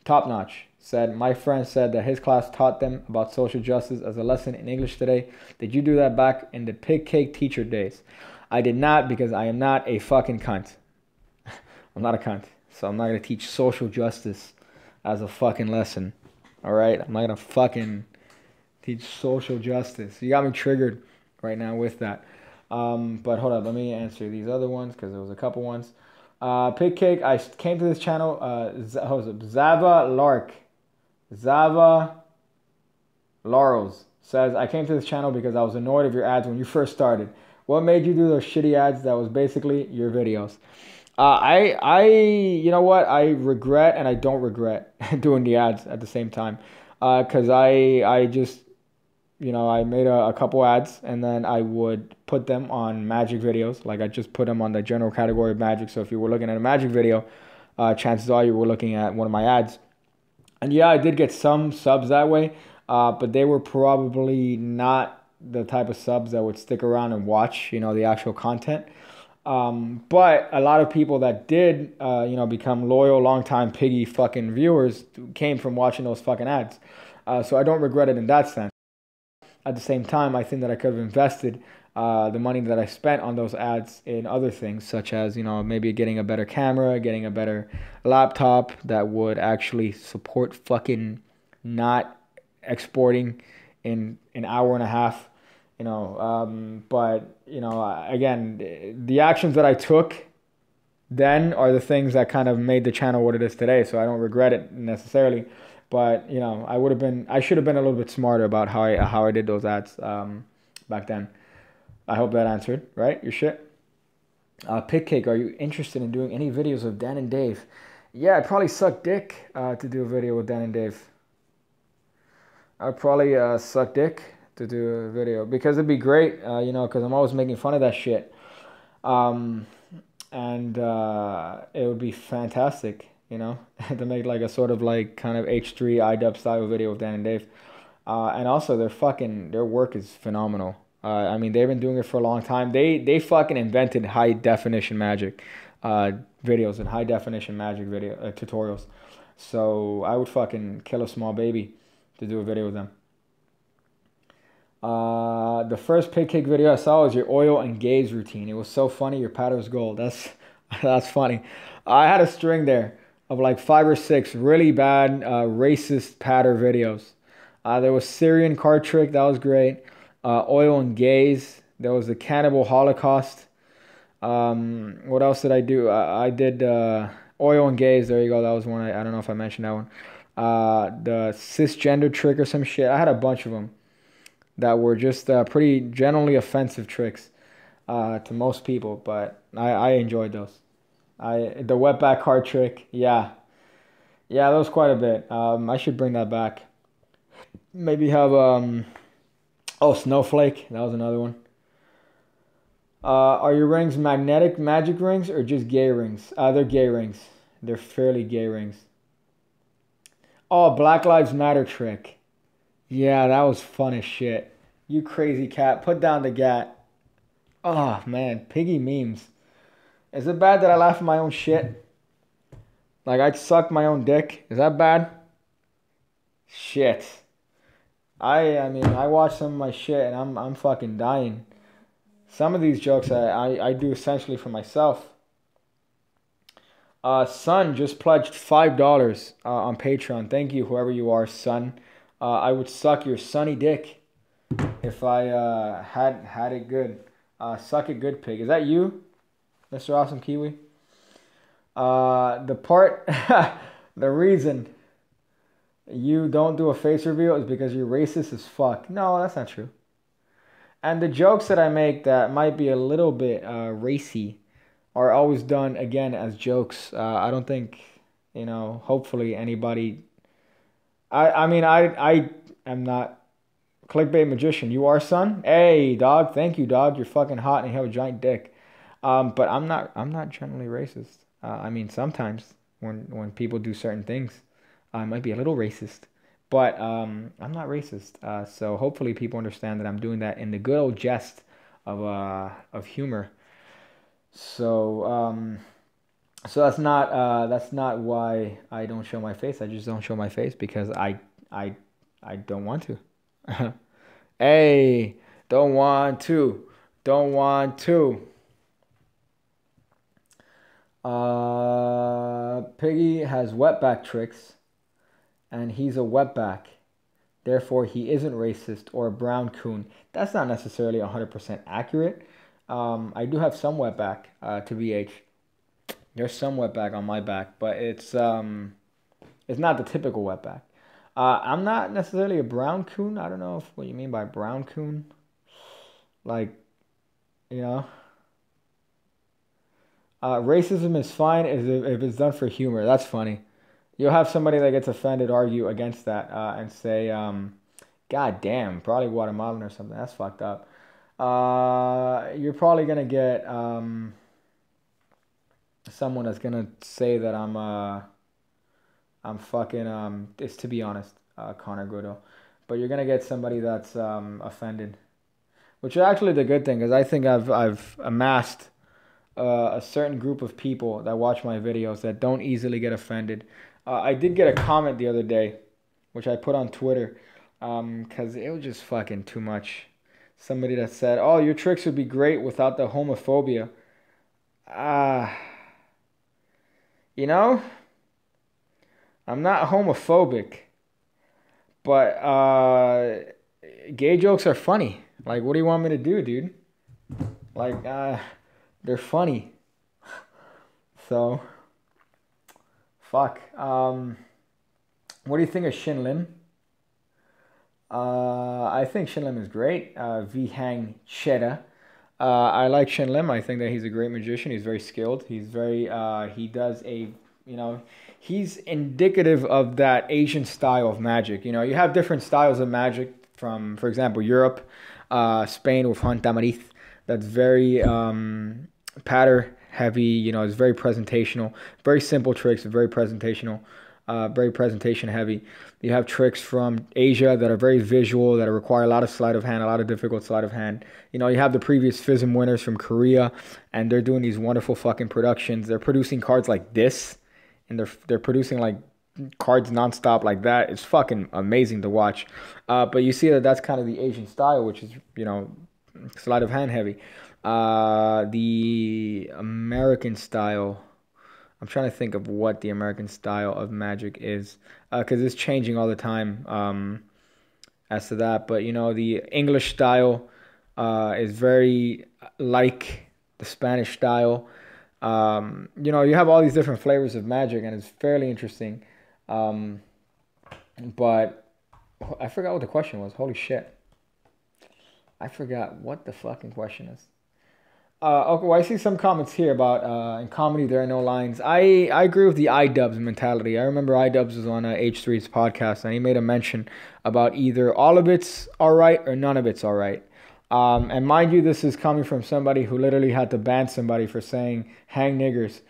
Top notch. My friend said that his class taught them about social justice as a lesson in English today. Did you do that back in the pig cake teacher days? I did not, because I am not a fucking cunt. I'm not a cunt. So I'm not going to teach social justice as a fucking lesson. All right? I'm not going to fucking teach social justice. You got me triggered right now with that. But hold up. Let me answer these other ones because there was a couple ones. Pig cake. I came to this channel. Zava Laurels says, I came to this channel because I was annoyed of your ads when you first started. What made you do those shitty ads? That was basically your videos. You know what? I regret and I don't regret doing the ads at the same time. Cause I just, I made a couple ads and then I would put them on Magic videos. Like I just put them on the general category of Magic. So if you were looking at a Magic video, chances are you were looking at one of my ads. And yeah, I did get some subs that way, but they were probably not the type of subs that would stick around and watch, the actual content. But a lot of people that did, become loyal, longtime Piggy fucking viewers came from watching those fucking ads. So I don't regret it in that sense. At the same time, I think that I could have invested the money that I spent on those ads in other things, such as, maybe getting a better camera, getting a better laptop that would actually support fucking not exporting in an hour and a half, again, the actions that I took then are the things that kind of made the channel what it is today. So I don't regret it necessarily. But, I should have been a little bit smarter about how I did those ads back then. I hope that answered, right? Your shit. Pig Cake, are you interested in doing any videos with Dan and Dave? Yeah, I'd probably suck dick to do a video with Dan and Dave. I'd probably suck dick to do a video because it'd be great, because I'm always making fun of that shit. And it would be fantastic, to make like a sort of like kind of H3 iDub style video with Dan and Dave. And also their work is phenomenal. They've been doing it for a long time. They fucking invented high definition magic videos and high definition magic video tutorials. So I would fucking kill a small baby to do a video with them. The first Pig Cake video I saw was your oil and gaze routine. It was so funny. Your patter was gold. That's funny. I had a string there of like 5 or 6 really bad racist patter videos. There was Syrian card trick. That was great. Oil and gaze. There was the Cannibal Holocaust. What else did I do? I did oil and gaze. There you go. That was one. I don't know if I mentioned that one. The cisgender trick or some shit. I had a bunch of them that were just pretty generally offensive tricks to most people, but I enjoyed those. The wetback card trick. Yeah, that was quite a bit. I should bring that back. Maybe have Snowflake. That was another one. Are your rings magnetic magic rings or just gay rings? They're gay rings. They're fairly gay rings. Oh, Black Lives Matter trick. Yeah, that was fun as shit. You crazy cat. Put down the gat. Oh, man. Piggy memes. Is it bad that I laugh at my own shit? Like, I'd suck my own dick. Is that bad? Shit. I watch some of my shit and I'm fucking dying. Some of these jokes I do essentially for myself. Son just pledged $5 on Patreon. Thank you, whoever you are, son. I would suck your sunny dick if I had it good. Suck it good, pig. Is that you, Mr. Awesome Kiwi? The reason you don't do a face reveal is because you're racist as fuck. No, that's not true. And the jokes that I make that might be a little bit racy are always done, again, as jokes. I don't think, hopefully anybody... I am not clickbait magician. You are, son? Hey, dog. Thank you, dog. You're fucking hot and you have a giant dick. But I'm not generally racist. Sometimes when people do certain things, I might be a little racist. But I'm not racist. So hopefully people understand that I'm doing that in the good old jest of humor. So that's not why I don't show my face. I just don't show my face because I don't want to. Hey, don't want to. Piggy has wetback tricks, and he's a wetback. Therefore, he isn't racist or a brown coon. That's not necessarily 100% accurate. I do have some wetback, to BH. There's some wetback on my back, but it's not the typical wetback. I'm not necessarily a brown coon. I don't know what you mean by brown coon. Like, You know, racism is fine if it's done for humor. That's funny. You'll have somebody that gets offended argue against that and say, God damn, probably Guatemalan or something. That's fucked up. You're probably gonna get someone that's gonna say that I'm fucking it's to be honest, Connor Goodall. But you're gonna get somebody that's offended, which is actually the good thing, because I think I've amassed a certain group of people that watch my videos that don't easily get offended. I did get a comment the other day, which I put on Twitter, because it was just fucking too much. Somebody that said, "Oh, your tricks would be great without the homophobia." You know, I'm not homophobic, but gay jokes are funny. Like, what do you want me to do, dude? Like, they're funny. So, fuck. What do you think of Shin Lim? I think Shin Lim is great. Vihang Cheda. I like Shin Lim. I think that he's a great magician. He's very skilled. He's very, he does a, he's indicative of that Asian style of magic. You know, you have different styles of magic from, for example, Europe, Spain with Juan Tamariz. That's very patter heavy. It's very presentational. Very simple tricks, very presentational. Very presentation heavy. You have tricks from Asia that are very visual, that require a lot of sleight of hand, a lot of difficult sleight of hand. You have the previous FISM winners from Korea, and they're doing these wonderful fucking productions. They're producing cards like this, and they're producing like cards nonstop like that. It's fucking amazing to watch. But you see that that's kind of the Asian style, which is sleight of hand heavy. The American style. I'm trying to think of what the American style of magic is, because it's changing all the time as to that. But, the English style is very like the Spanish style. You have all these different flavors of magic, and it's fairly interesting. But I forgot what the question was. Holy shit. I forgot what the fucking question is. Okay, well, I see some comments here about in comedy there are no lines. I agree with the iDubbbz mentality. I remember iDubbbz was on H3's podcast, and he made a mention about either all of it's all right or none of it's all right. And mind you, this is coming from somebody who literally had to ban somebody for saying "hang niggers."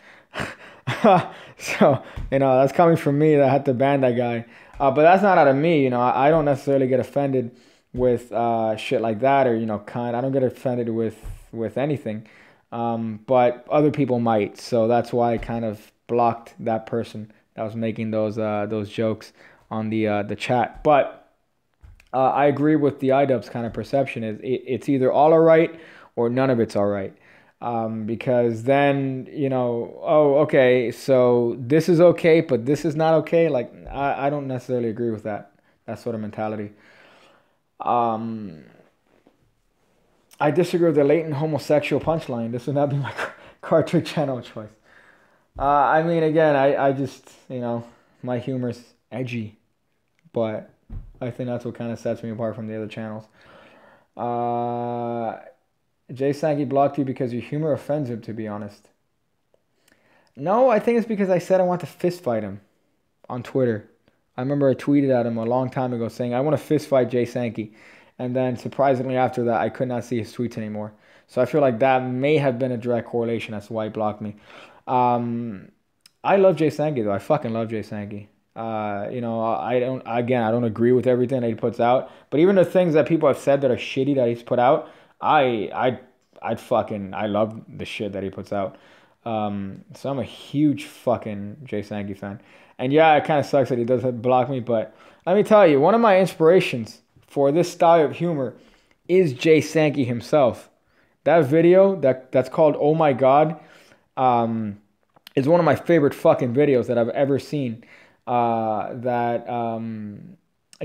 So that's coming from me that had to ban that guy. But that's not out of me. I don't necessarily get offended with shit like that, or I don't get offended with anything, but other people might. So that's why I kind of blocked that person that was making those jokes on the chat. But I agree with the iDubbbz kind of perception. It's either all right or none of it's all right, because then okay, so this is okay, but this is not okay. Like I don't necessarily agree with that sort of mentality. I disagree with the latent homosexual punchline. This would not be my card trick channel choice. I mean, again, I just, my humor's edgy, but I think that's what kind of sets me apart from the other channels. Jay Sankey blocked you because your humor offends him, to be honest. No, I think it's because I said I want to fist fight him on Twitter. I remember I tweeted at him a long time ago saying, I want to fist fight Jay Sankey. And then, surprisingly, after that, I could not see his tweets anymore. So I feel like that may have been a direct correlation as to why he blocked me. I love Jay Sankey, though. I fucking love Jay Sankey. I don't agree with everything that he puts out. But even the things that people have said that are shitty that he's put out, I love the shit that he puts out. So I'm a huge fucking Jay Sankey fan. And yeah, it kind of sucks that he does block me. But let me tell you, one of my inspirations for this style of humor is Jay Sankey himself. That video that's called "Oh My God" is one of my favorite fucking videos that I've ever seen that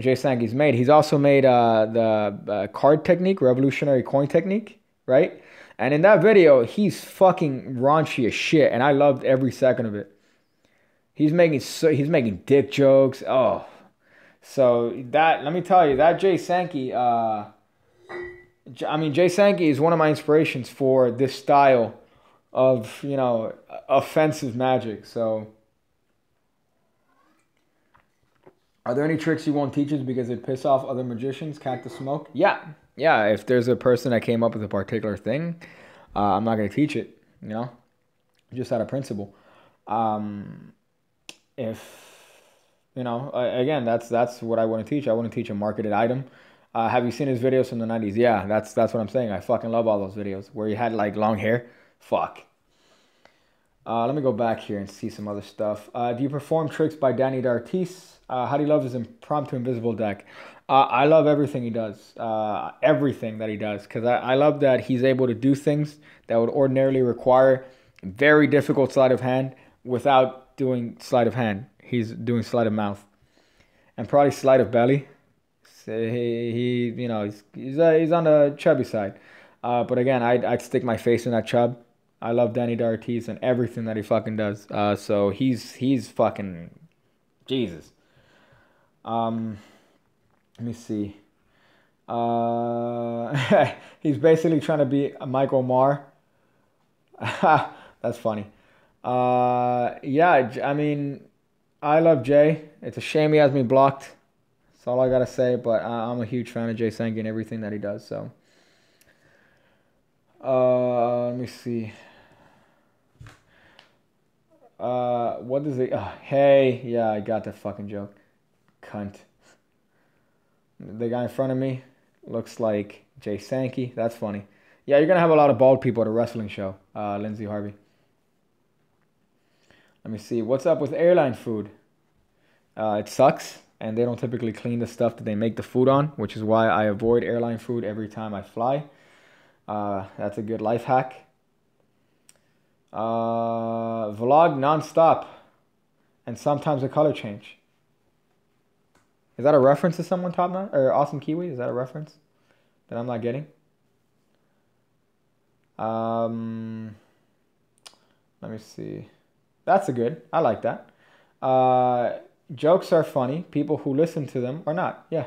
Jay Sankey's made. He's also made the card technique, revolutionary coin technique, right? And in that video, he's fucking raunchy as shit, and I loved every second of it. He's making dick jokes. Oh. So let me tell you, that Jay Sankey, I mean, Jay Sankey is one of my inspirations for this style of, you know, offensive magic. So, are there any tricks you won't teach us because it piss off other magicians? Cactus smoke? Yeah. Yeah, if there's a person that came up with a particular thing, I'm not going to teach it, you know, just out of principle. If, you know, again, that's what I want to teach. I want to teach a marketed item. Have you seen his videos from the 90s? Yeah, that's what I'm saying. I fucking love all those videos where he had like long hair. Fuck. Let me go back here and see some other stuff. Do you perform tricks by Danny D'Artis? How do you love his impromptu invisible deck? I love everything he does. Everything that he does. Because I love that he's able to do things that would ordinarily require very difficult sleight of hand without doing sleight of hand. He's doing sleight of mouth. And probably sleight of belly. So he you know, he's on the chubby side. But again, I'd stick my face in that chub. I love Danny D'Artis and everything that he fucking does. So he's fucking Jesus. Let me see. He's basically trying to be a Michael Marr. That's funny. Yeah, I mean, I love Jay. It's a shame he has me blocked. That's all I gotta say. But I'm a huge fan of Jay Sankey and everything that he does. So, let me see. What does it? Hey, yeah, I got that fucking joke. Cunt. The guy in front of me looks like Jay Sankey. That's funny. Yeah, you're gonna have a lot of bald people at a wrestling show. Lindsay Harvey. Let me see. What's up with airline food? It sucks, and they don't typically clean the stuff that they make the food on, which is why I avoid airline food every time I fly. That's a good life hack. Vlog non-stop, and sometimes a color change. Is that a reference to someone, Top Nine or Awesome Kiwi? Is that a reference that I'm not getting? Let me see. That's a good. I like that. Jokes are funny. People who listen to them are not. Yeah.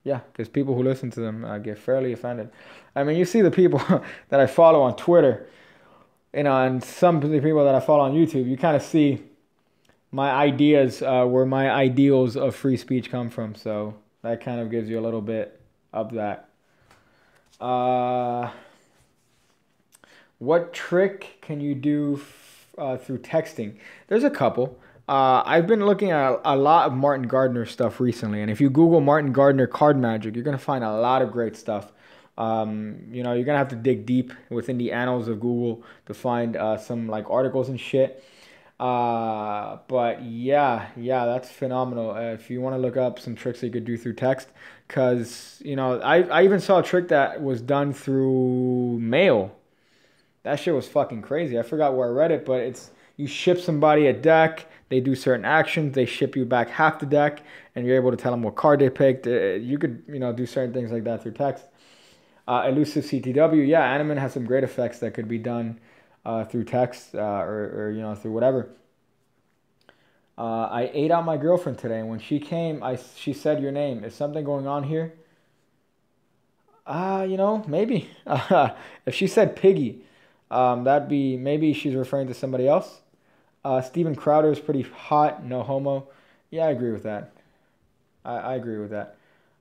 Yeah, because people who listen to them get fairly offended. I mean, you see the people that I follow on Twitter, you know, and some of the people that I follow on YouTube, you kind of see my ideas, where my ideals of free speech come from. So that kind of gives you a little bit of that. What trick can you do through texting? There's a couple. I've been looking at a lot of Martin Gardner stuff recently, and if you Google Martin Gardner card magic, you're gonna find a lot of great stuff. You know, you're gonna have to dig deep within the annals of Google to find some like articles and shit. But yeah, that's phenomenal. If you want to look up some tricks that you could do through text, because you know, I even saw a trick that was done through mail. That shit was fucking crazy. I forgot where I read it, but it's you ship somebody a deck, they do certain actions, they ship you back half the deck, and you're able to tell them what card they picked. You could, you know, do certain things like that through text. Elusive CTW, yeah, Animan has some great effects that could be done through text or you know, through whatever. I ate out my girlfriend today, and when she came, she said your name. Is something going on here? You know, maybe. If she said Piggy, that'd be, maybe she's referring to somebody else. Steven Crowder is pretty hot, no homo. Yeah, I agree with that. I agree with that.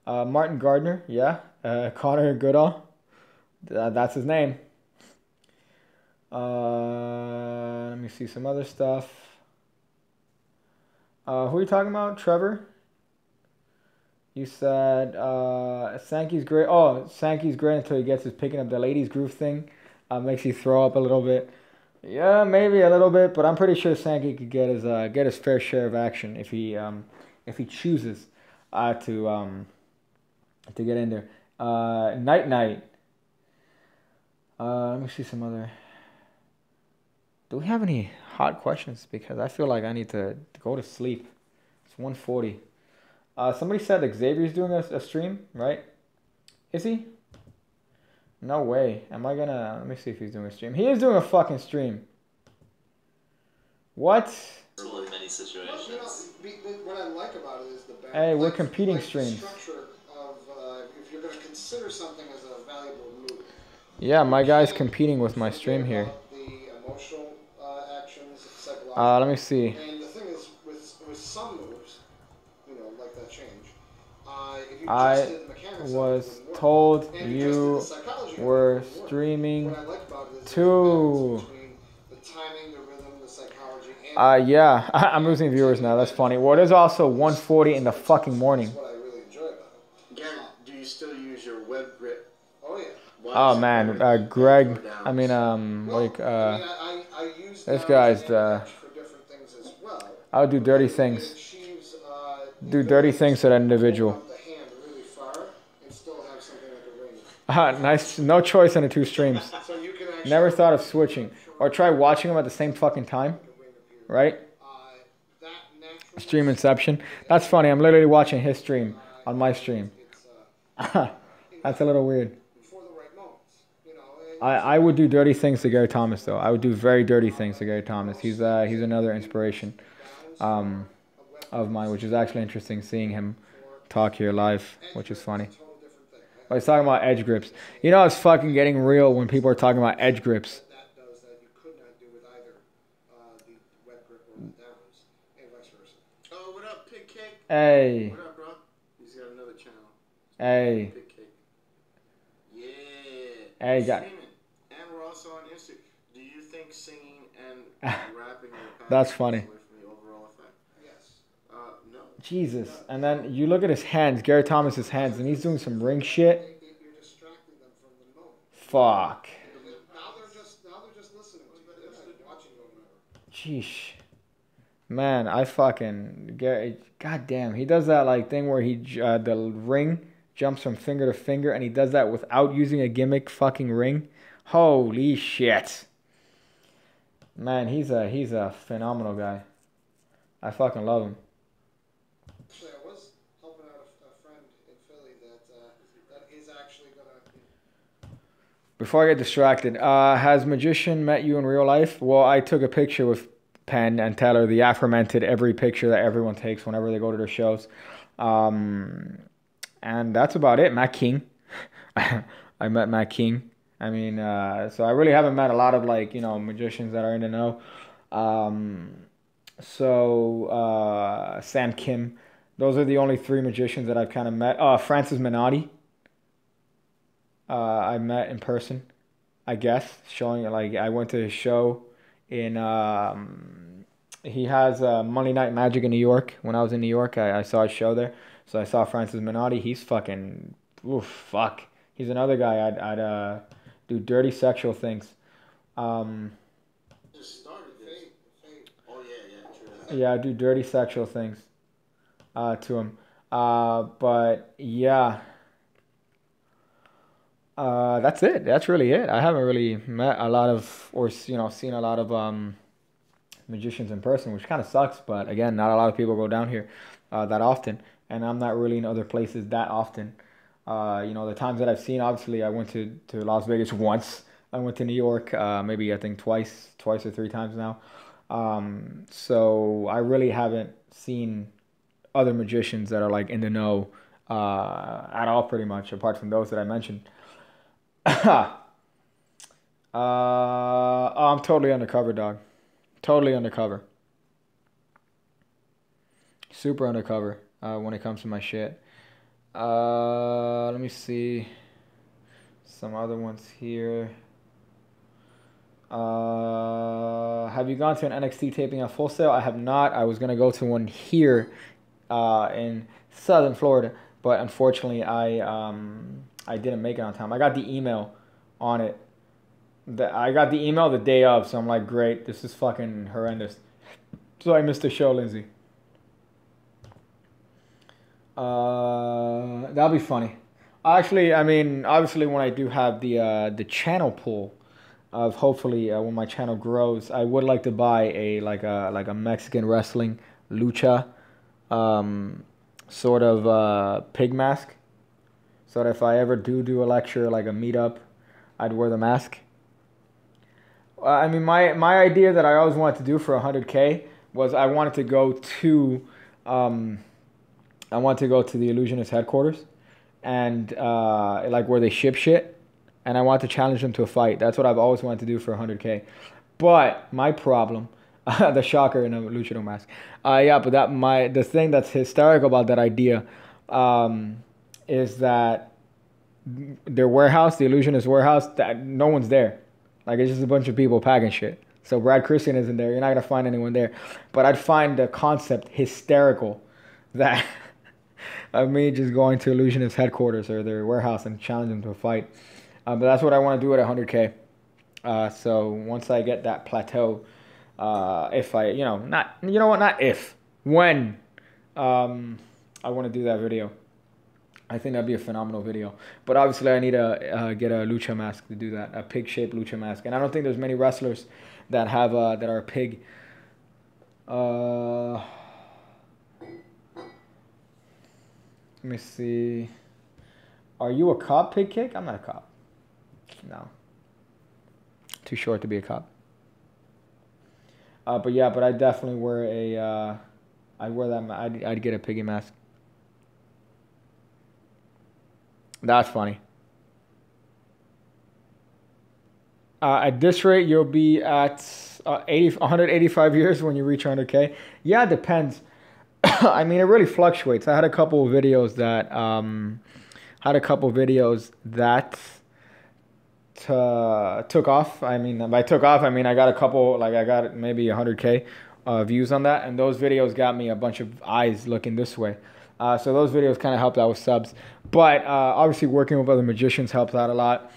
Martin Gardner, yeah. Connor Goodall, that's his name. Let me see some other stuff. Who are you talking about? Trevor? You said Sankey's great. Oh, Sankey's great until he gets his picking up the ladies groove thing. Makes you throw up a little bit. Yeah, maybe a little bit, but I'm pretty sure Sankey could get his fair share of action if he chooses to get in there. Night. Let me see some other. Do we have any hot questions? Because I feel like I need to go to sleep. It's 1:40. Somebody said Xavier's doing a stream, right? Is he? No way. Am I gonna... Let me see if he's doing a stream. He is doing a fucking stream. What? In many situations. What I like about it is the hey, we're competing streams. Structure of if you're going to consider something as a valuable Yeah, my guy's competing with my stream here. The emotional actions, psychological. Let me see. And the thing is, with some moves, you know, like that change, if you I just did the mechanics, was told you were streaming too. The timing, the rhythm, the psychology, and yeah, I'm losing viewers now. That's funny. Well, it is also 1:40 in the fucking morning. what I really enjoy about it. Gary, do you still use your web grip? Oh yeah. Oh man, Greg. I mean, like, I use this that guy's as the. an edge for different things as well. I would do dirty It things. achieves, Do dirty things to that individual. hold up the hand really far and still have something like a ring. Nice. No choice in the two streams. So you can actually Never thought of switching or try watching them at the same fucking time, right? that natural Stream Inception. That's funny. I'm literally watching his stream on my stream. it's That's a little weird. for the right moments. You know, I would do dirty things to Gary Thomas though. I would do very dirty things to Gary Thomas. He's another inspiration of mine, which is actually interesting seeing him talk here live, which is funny. total different thing. Right? Oh, he's talking about edge grips. You know, it's fucking getting real when people are talking about edge grips. That does that you could not do with either the wet grip or the downwards, and vice versa. Oh, what up, Pig Cake? Hey, What up, bro? He's got another channel. hey, Pig Cake. Yeah. hey, guy. Streaming. And we're also on Instagram. Do you think singing and rapping in the That's past funny. takes away from the overall effect? Yes. No. Jesus. And then you look at his hands, Gary Thomas's hands, and he's doing some ring shit. You're distracting them from the moment. Fuck. Now they're just listening to you. They're not watching you or whatever. Sheesh. Man, I fucking Gary. Goddamn, he does that like thing where he the ring jumps from finger to finger, and he does that without using a gimmick fucking ring. Holy shit. Man, he's a phenomenal guy. I fucking love him. Actually, I was helping out a friend in Philly that is actually gonna. Before I get distracted, has Magician met you in real life? Well, I took a picture with Penn and Teller, the aforementioned every picture that everyone takes whenever they go to their shows. And that's about it. Matt King. I met Matt King. I mean, so I really haven't met a lot of like, you know, magicians that are in the know. Sam Kim. Those are the only three magicians that I've kind of met. Francis Minotti. I met in person, I guess, showing like I went to his show in he has Monday Night Magic in New York. When I was in New York, I saw his show there. So I saw Francis Minotti. He's fucking fuck. He's another guy I'd do dirty sexual things. Just started this. Oh, yeah, true. Yeah, I do dirty sexual things to him. But yeah. That's it. That's really it. I haven't really met a lot of, or seen a lot of magicians in person, which kind of sucks. But again, not a lot of people go down here that often, and I'm not really in other places that often. The times that I've seen, obviously, I went to Las Vegas once. I went to New York, maybe I think twice or three times now. So I really haven't seen other magicians that are like in the know at all, pretty much, apart from those that I mentioned. I'm totally undercover, dog. Totally undercover. Super undercover when it comes to my shit. Let me see some other ones here. Have you gone to an NXT taping at Full Sail? I have not. I was gonna go to one here in Southern Florida, but unfortunately I didn't make it on time. I got the email on it. I got the email the day of, so I'm like, great, this is fucking horrendous. So I missed the show, Lindsay. That'll be funny. Actually, I mean, obviously, when I do have the channel pool of hopefully when my channel grows, I would like to buy a Mexican wrestling lucha sort of pig mask, so that if I ever do a lecture, like a meetup, I'd wear the mask. I mean, my idea that I always wanted to do for 100K was I wanted to go to the Illusionist headquarters, and like where they ship shit, and I want to challenge him to a fight. That's what I've always wanted to do for 100K. But my problem, the shocker in a luchador mask. Yeah, but the thing that's hysterical about that idea is that their warehouse, the illusionist warehouse, that no one's there. Like, it's just a bunch of people packing shit. So Brad Christian isn't there. You're not going to find anyone there. But I'd find the concept hysterical that of me just going to illusionist headquarters or their warehouse and challenge them to a fight. But that's what I want to do at 100K. So once I get that plateau, if I, when I want to do that video. I think that'd be a phenomenal video. But obviously I need to get a lucha mask to do that, a pig-shaped lucha mask. And I don't think there's many wrestlers that have that are pig. Let me see. Are you a cop, Pig Kick? I'm not a cop. No. Too short to be a cop. But yeah, but I definitely wear a. I'd wear that. I'd get a piggy mask. That's funny. At this rate, you'll be at 185 years when you reach 100K. Yeah, it depends. I mean, it really fluctuates. I had a couple of videos that took off. I mean, by took off, I mean I got a couple, like I got maybe 100K views on that, and those videos got me a bunch of eyes looking this way. So those videos kind of helped out with subs. But obviously working with other magicians helps out a lot.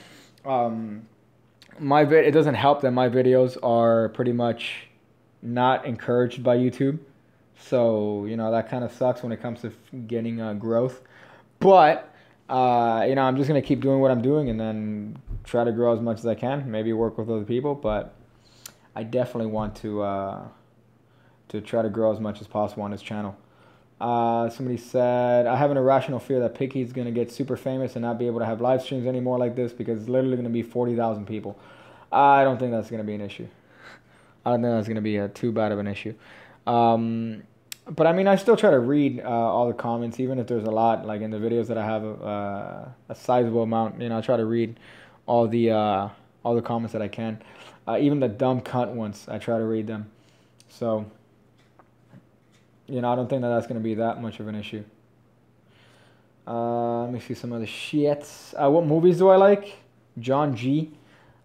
It doesn't help that my videos are pretty much not encouraged by YouTube. So, that kind of sucks when it comes to getting growth. But, I'm just going to keep doing what I'm doing and then try to grow as much as I can. Maybe work with other people. But I definitely want to try to grow as much as possible on this channel. Somebody said, I have an irrational fear that Picky's going to get super famous and not be able to have live streams anymore like this because it's literally going to be 40,000 people. I don't think that's going to be an issue. I don't think that's going to be too bad of an issue. But I mean, I still try to read all the comments, even if there's a lot, like in the videos that I have a sizable amount. I try to read all the comments that I can. Even the dumb cunt ones, I try to read them. So, I don't think that that's going to be that much of an issue. Let me see some other shit. What movies do I like? John G.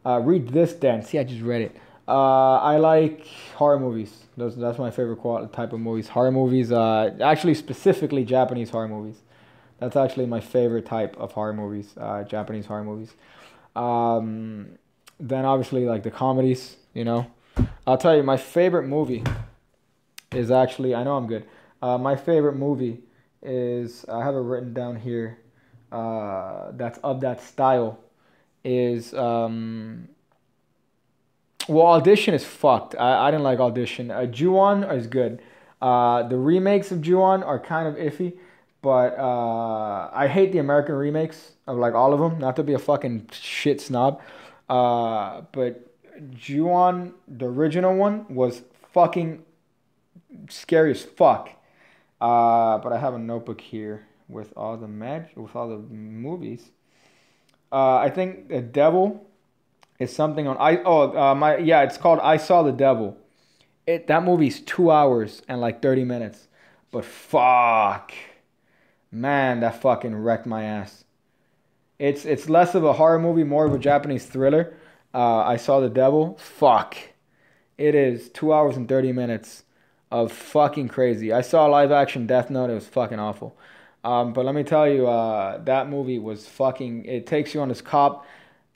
Read this, Dan. See, I just read it. I like horror movies. That's my favorite type of movies. Horror movies, actually specifically Japanese horror movies. That's actually my favorite type of horror movies, Japanese horror movies. Then obviously like the comedies, I'll tell you, my favorite movie is actually, I know I'm good. My favorite movie is, I have it written down here, that's of that style, is, well, Audition is fucked. I didn't like Audition. Ju-on is good. The remakes of Ju-on are kind of iffy, but I hate the American remakes of like all of them. Not to be a fucking shit snob, but Ju-on, the original one, was fucking scary as fuck. But I have a notebook here with all the movies. I think The Devil is something on it's called I Saw the Devil. That movie's 2 hours and like 30 minutes. But fuck, man, that fucking wrecked my ass. It's less of a horror movie, more of a Japanese thriller. I Saw the Devil. Fuck. It is 2 hours and 30 minutes of fucking crazy. I saw live action Death Note. It was fucking awful. But let me tell you, that movie was fucking, it takes you on this cop.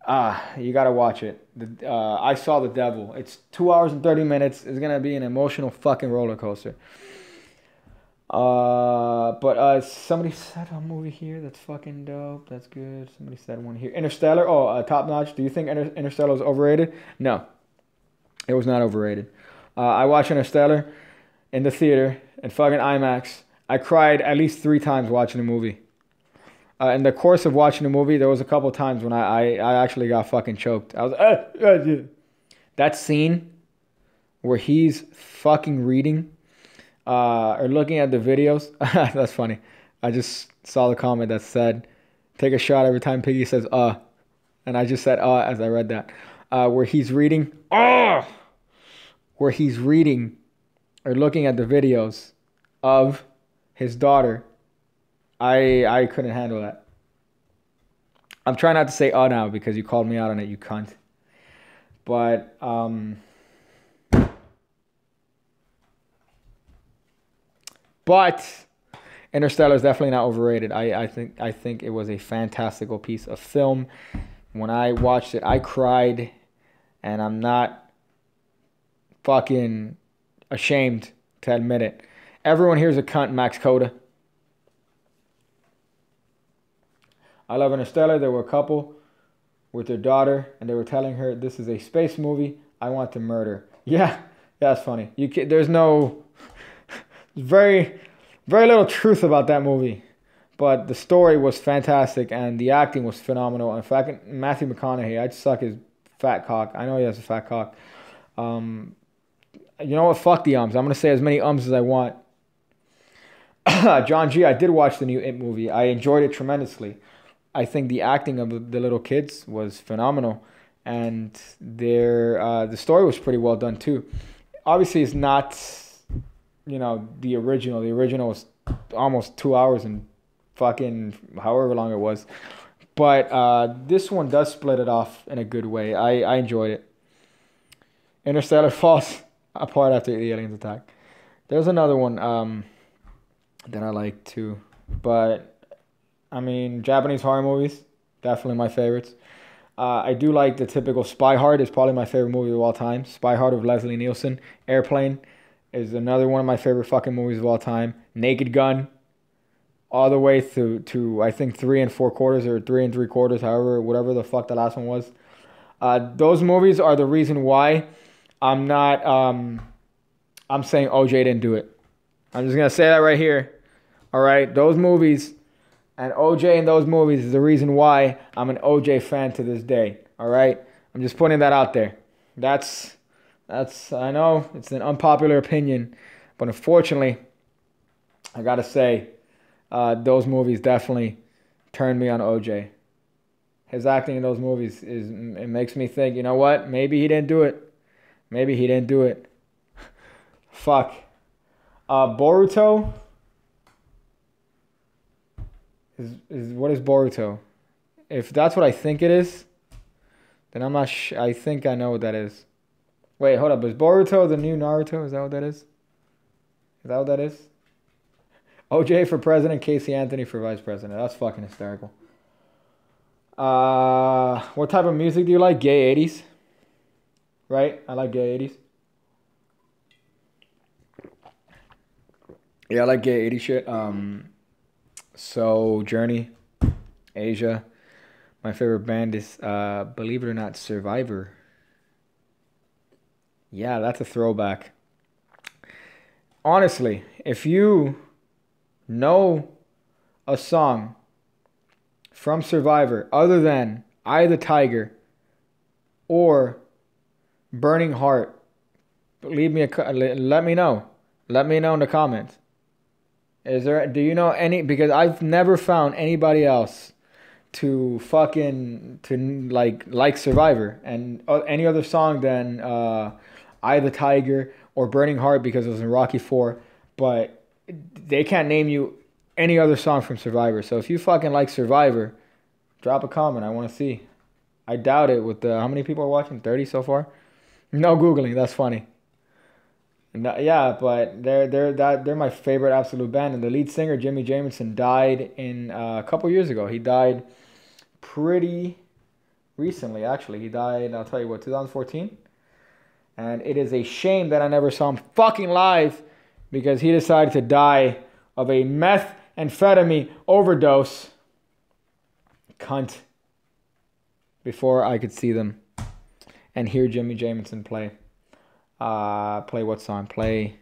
You gotta watch it. I Saw the Devil. It's 2 hours and 30 minutes. It's gonna be an emotional fucking roller coaster. But somebody said a movie here that's fucking dope. That's good. Somebody said one here. Interstellar. Top notch. Do you think Interstellar was overrated? No, it was not overrated. I watched Interstellar in the theater in fucking IMAX. I cried at least 3 times watching the movie. In the course of watching the movie, there was a couple times when I actually got fucking choked. I was that scene where he's fucking reading or looking at the videos. That's funny. I just saw the comment that said, "Take a shot every time Piggy says And I just said, as I read that. Where he's reading, or looking at the videos of his daughter. I couldn't handle that. I'm trying not to say now because you called me out on it, you cunt. But Interstellar is definitely not overrated. I think it was a fantastical piece of film. When I watched it, I cried, and I'm not fucking ashamed to admit it. Everyone here's a cunt, Max Coda. I love Interstellar. There were a couple with their daughter, and they were telling her, this is a space movie. I want to murder. Yeah, that's funny. There's no... very, very little truth about that movie. But the story was fantastic, and the acting was phenomenal. In fact, Matthew McConaughey, I'd suck his fat cock. I know he has a fat cock. You know what? Fuck the ums. I'm going to say as many ums as I want. John G., I did watch the new It movie. I enjoyed it tremendously. I think the acting of the little kids was phenomenal. And the story was pretty well done, too. Obviously, it's not, the original. The original was almost 2 hours and fucking however long it was. But this one does split it off in a good way. I enjoyed it. Interstellar falls apart after the aliens attack. There's another one that I like too. But, Japanese horror movies, definitely my favorites. I do like the typical Spy Hard. It's probably my favorite movie of all time. Spy Hard of Leslie Nielsen. Airplane is another one of my favorite fucking movies of all time. Naked Gun. All the way to I think 3 3/4 or 3 3/4, whatever the fuck the last one was. Those movies are the reason why I'm not. I'm saying OJ didn't do it. I'm just gonna say that right here. All right, those movies and OJ in those movies is the reason why I'm an OJ fan to this day. All right, I'm just putting that out there. That's. I know it's an unpopular opinion, but unfortunately, I gotta say. Those movies definitely turned me on OJ. His acting in those movies it makes me think, you know what? Maybe he didn't do it. Maybe he didn't do it. Fuck. Boruto is what is Boruto? If that's what I think it is, then I'm not. I think I know what that is. Wait, hold up. Is Boruto the new Naruto? Is that what that is? Is that what that is? OJ for president, Casey Anthony for vice president. That's fucking hysterical. What type of music do you like? Gay 80s. Right? I like gay 80s. Yeah, I like gay 80s shit. So, Journey, Asia. My favorite band is, believe it or not, Survivor. Yeah, that's a throwback. Honestly, if you know a song from Survivor other than Eye of the Tiger or Burning Heart, let me know. Let me know in the comments. Do you know any? Because I've never found anybody else to like Survivor and any other song than Eye of the Tiger or Burning Heart because it was in Rocky 4, but they can't name you any other song from Survivor. So if you fucking like Survivor, drop a comment. I want to see. I doubt it with how many people are watching? 30 so far? No Googling. That's funny. Yeah, but they're my favorite absolute band. And the lead singer, Jimmy Jamison, died a couple years ago. He died pretty recently, actually. He died, I'll tell you what, 2014. And it is a shame that I never saw him fucking live because he decided to die of a methamphetamine overdose. Cunt. Before I could see them and hear Jimmy Jamison play. Play what song? Play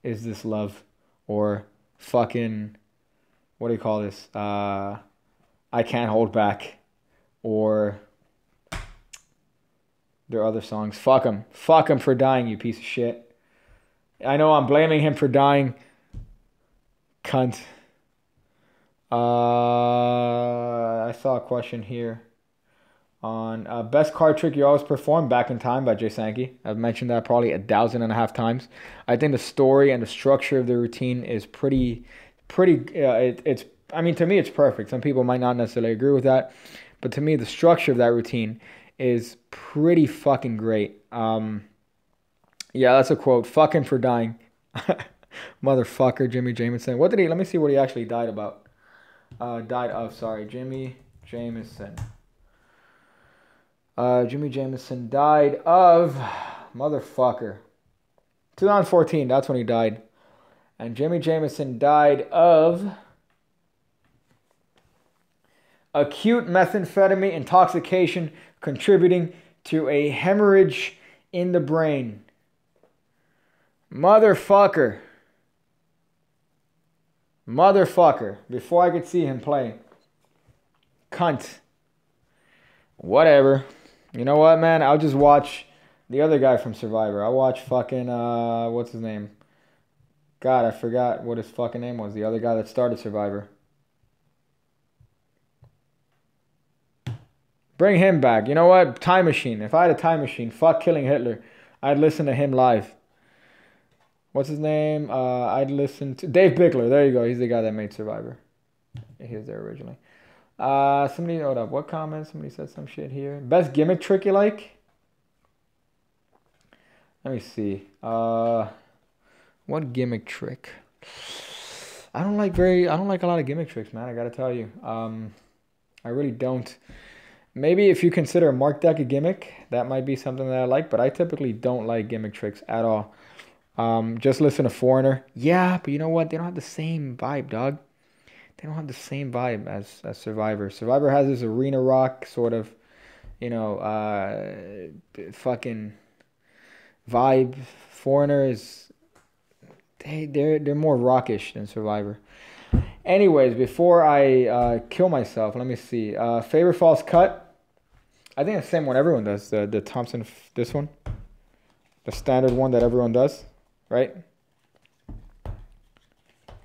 Is This Love? Or fucking, what do you call this? I Can't Hold Back. Or their other songs. Fuck him. Fuck him for dying, you piece of shit. I know I'm blaming him for dying. Cunt. I saw a question here. on Best Card Trick You Always Perform, Back in Time by Jay Sankey. I've mentioned that probably 1,500 times. I think the story and the structure of the routine is pretty. I mean, to me, it's perfect. Some people might not necessarily agree with that, but to me, the structure of that routine is pretty fucking great. Yeah, that's a quote. Fucking for dying. Motherfucker, Jimmy Jameson. What did he? Let me see what he actually died about. Died of. Sorry, Jimmy Jameson. Jimmy Jameson died of, motherfucker, 2014. That's when he died. And Jimmy Jameson died of acute methamphetamine intoxication contributing to a hemorrhage in the brain. Motherfucker. Motherfucker. Before I could see him play. Cunt. Whatever. You know what, man? I'll just watch the other guy from Survivor. I'll watch fucking, what's his name? God, I forgot what his fucking name was. The other guy that started Survivor. Bring him back. You know what? Time machine. If I had a time machine, fuck killing Hitler, I'd listen to him live. What's his name? I'd listen to Dave Bickler. There you go. He's the guy that made Survivor. He was there originally. Somebody, hold up. What comment? Somebody said some shit here. Best gimmick trick you like? Let me see. What gimmick trick? I don't like a lot of gimmick tricks, man. I gotta tell you. I really don't. Maybe if you consider Mark Deck a gimmick, that might be something that I like, but I typically don't like gimmick tricks at all. Just listen to Foreigner. Yeah, but you know what? They don't have the same vibe, dog. They don't have the same vibe as Survivor. Survivor has this arena rock sort of, fucking vibe. Foreigner is, they're more rockish than Survivor. Anyways, before I kill myself, let me see. Favorite false cut? I think it's the same one everyone does. The Thompson, this one. The standard one that everyone does, right?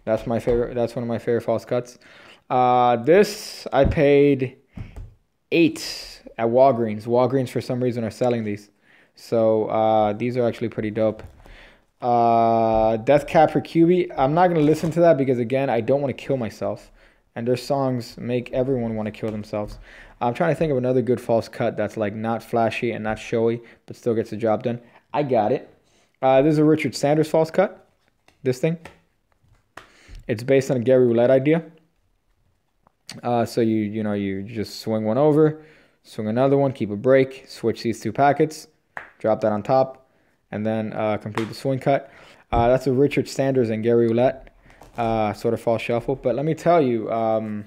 That's my favorite. That's one of my favorite false cuts. This I paid $8 at Walgreens. Walgreens for some reason are selling these, so these are actually pretty dope. Death Cab for QB. I'm not gonna listen to that because again, I don't want to kill myself, and their songs make everyone want to kill themselves. I'm trying to think of another good false cut that's like not flashy and not showy, but still gets the job done. I got it. This is a Richard Sanders false cut. This thing. It's based on a Gary Roulette idea. So you just swing one over, swing another one, keep a break, switch these two packets, drop that on top, and then complete the swing cut. That's a Richard Sanders and Gary Roulette sort of false shuffle. But let me tell you, I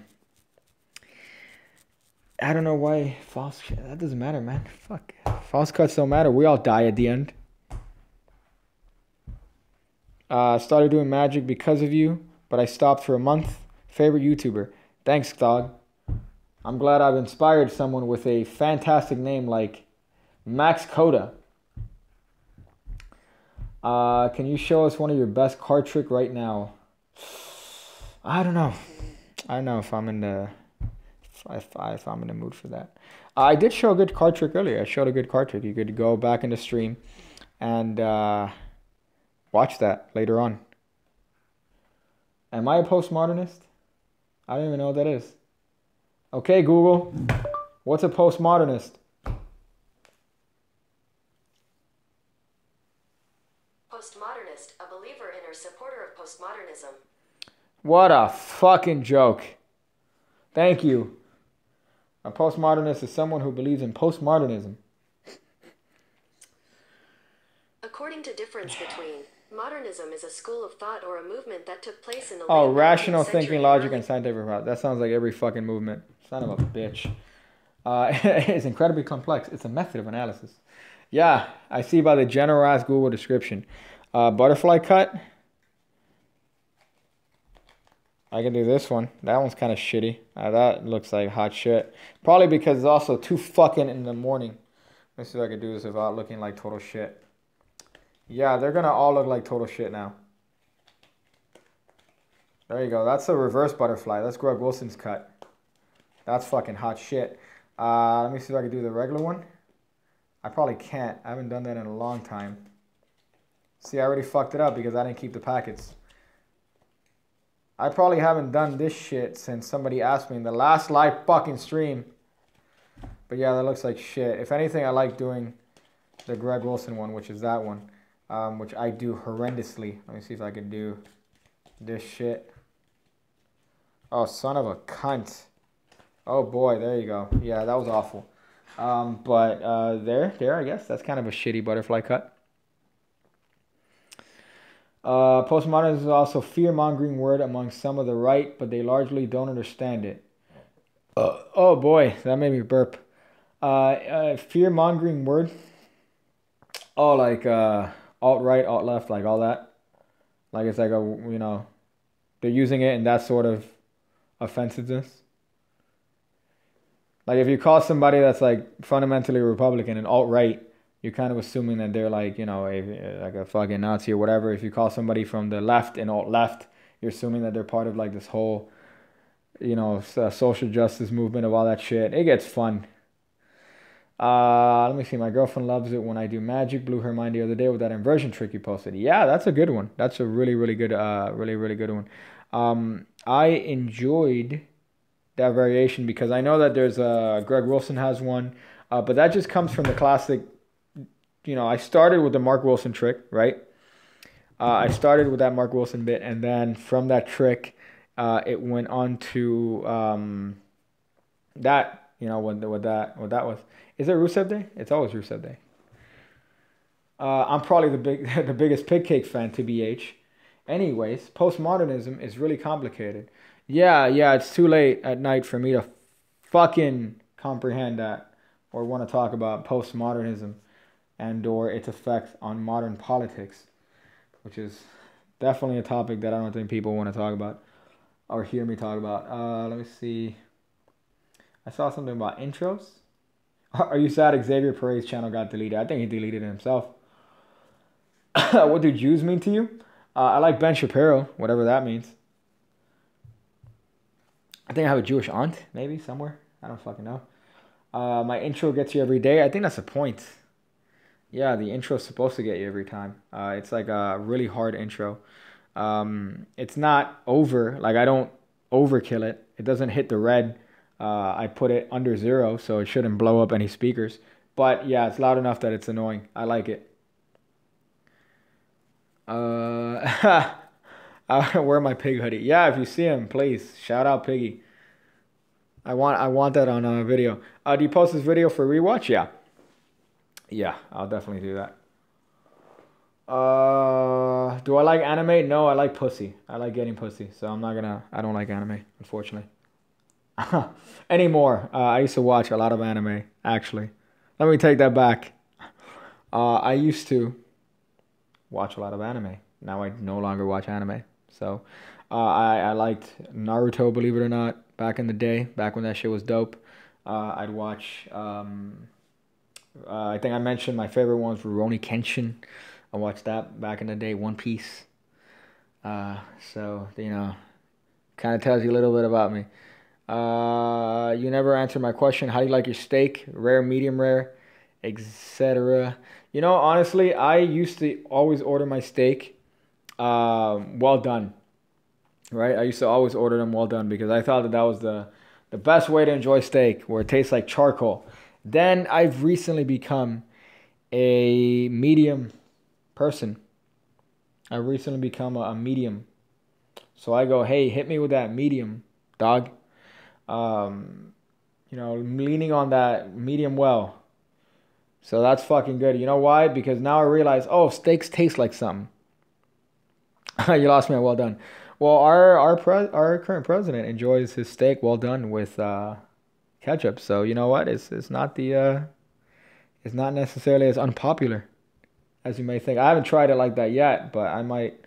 don't know why false. That doesn't matter, man. Fuck. False cuts don't matter. We all die at the end. Started doing magic because of you, but I stopped for a month. Favorite YouTuber. Thanks, dog. I'm glad I've inspired someone with a fantastic name like Max Coda. Can you show us one of your best card trick right now? I don't know. I don't know if I'm in the if I'm in the mood for that. I did show a good card trick earlier. I showed a good card trick. You could go back in the stream and watch that later on. Am I a postmodernist? I don't even know what that is. Okay, Google. What's a postmodernist? Postmodernist, a believer in or supporter of postmodernism. What a fucking joke. Thank you. A postmodernist is someone who believes in postmodernism. According to difference between, modernism is a school of thought or a movement that took place in the Oh, late rational 19th century thinking, logic, and scientific thought. That sounds like every fucking movement. Son of a bitch. It's incredibly complex. It's a method of analysis. Yeah, I see by the general-ass Google description. Butterfly cut. I can do this one. That one's kind of shitty. That looks like hot shit. Probably because it's also too fucking in the morning. Let's see if I can do this without looking like total shit. Yeah, they're going to all look like total shit now. There you go. That's a reverse butterfly. That's Greg Wilson's cut. That's fucking hot shit. Let me see if I can do the regular one. I probably can't. I haven't done that in a long time. See, I already fucked it up because I didn't keep the packets. I probably haven't done this shit since somebody asked me in the last live fucking stream. But yeah, that looks like shit. If anything, I like doing the Greg Wilson one, which is that one, which I do horrendously. Let me see if I can do this shit. Oh, son of a cunt. Oh boy, there you go. Yeah, that was awful. But there, I guess. That's kind of a shitty butterfly cut. Postmodernism is also fear-mongering word among some of the right, but they largely don't understand it. Oh boy, that made me burp. Fear-mongering word. Oh, like alt-right, alt-left, like all that. Like it's like a, they're using it in that sort of offensiveness. Like if you call somebody that's like fundamentally Republican and alt-right, you're kind of assuming that they're like, like a fucking Nazi or whatever. If you call somebody from the left and alt-left, you're assuming that they're part of like this whole, social justice movement of all that shit. It gets fun. Let me see. My girlfriend loves it when I do magic. Blew her mind the other day with that inversion trick you posted. Yeah, that's a good one. That's a really, really good, really good one. I enjoyed that variation because I know that there's Greg Wilson has one, but that just comes from the classic. I started with the Mark Wilson trick, right? I started with that Mark Wilson bit, and then from that trick, it went on to that. What that was. Is it Rusev Day? It's always Rusev Day. I'm probably the biggest pig cake fan, TBH. Anyways, postmodernism is really complicated. Yeah, it's too late at night for me to fucking comprehend that or want to talk about postmodernism and or its effect on modern politics, which is definitely a topic that I don't think people want to talk about or hear me talk about. Let me see. I saw something about intros. Are you sad Xavier Perez's channel got deleted? I think he deleted it himself. What do Jews mean to you? I like Ben Shapiro, whatever that means. I think I have a Jewish aunt, maybe, somewhere. I don't fucking know. My intro gets you every day. I think that's the point. Yeah, the intro's supposed to get you every time. It's like a really hard intro. It's not over. Like, I don't overkill it. It doesn't hit the red. I put it under 0, so it shouldn't blow up any speakers. But, yeah, it's loud enough that it's annoying. I like it. I wear my pig hoodie. Yeah, if you see him, please shout out Piggy. I want that on a video. Do you post this video for rewatch? Yeah, I'll definitely do that. Do I like anime? No, I like pussy. I like getting pussy, so I don't like anime, unfortunately. Anymore. I used to watch a lot of anime, actually. Let me take that back. I used to watch a lot of anime. Now I no longer watch anime. So I liked Naruto, believe it or not, back in the day, back when that shit was dope. I'd watch, I think I mentioned my favorite ones were Rurouni Kenshin. I watched that back in the day, One Piece. So, kind of tells you a little bit about me. You never answered my question. How do you like your steak? Rare, medium rare, etc. Honestly, I used to always order my steak well done. Right? I used to always order them well done because I thought that was the best way to enjoy steak, where it tastes like charcoal. Then I've recently become a medium person. I've recently become a medium. So I go, hey, hit me with that medium, dog. Leaning on that medium well. So that's fucking good. You know why? Because now I realize, steaks taste like something. You lost me on well done. Well, our current president enjoys his steak well done with ketchup. So you know what? It's not necessarily as unpopular as you may think. I haven't tried it like that yet, but I might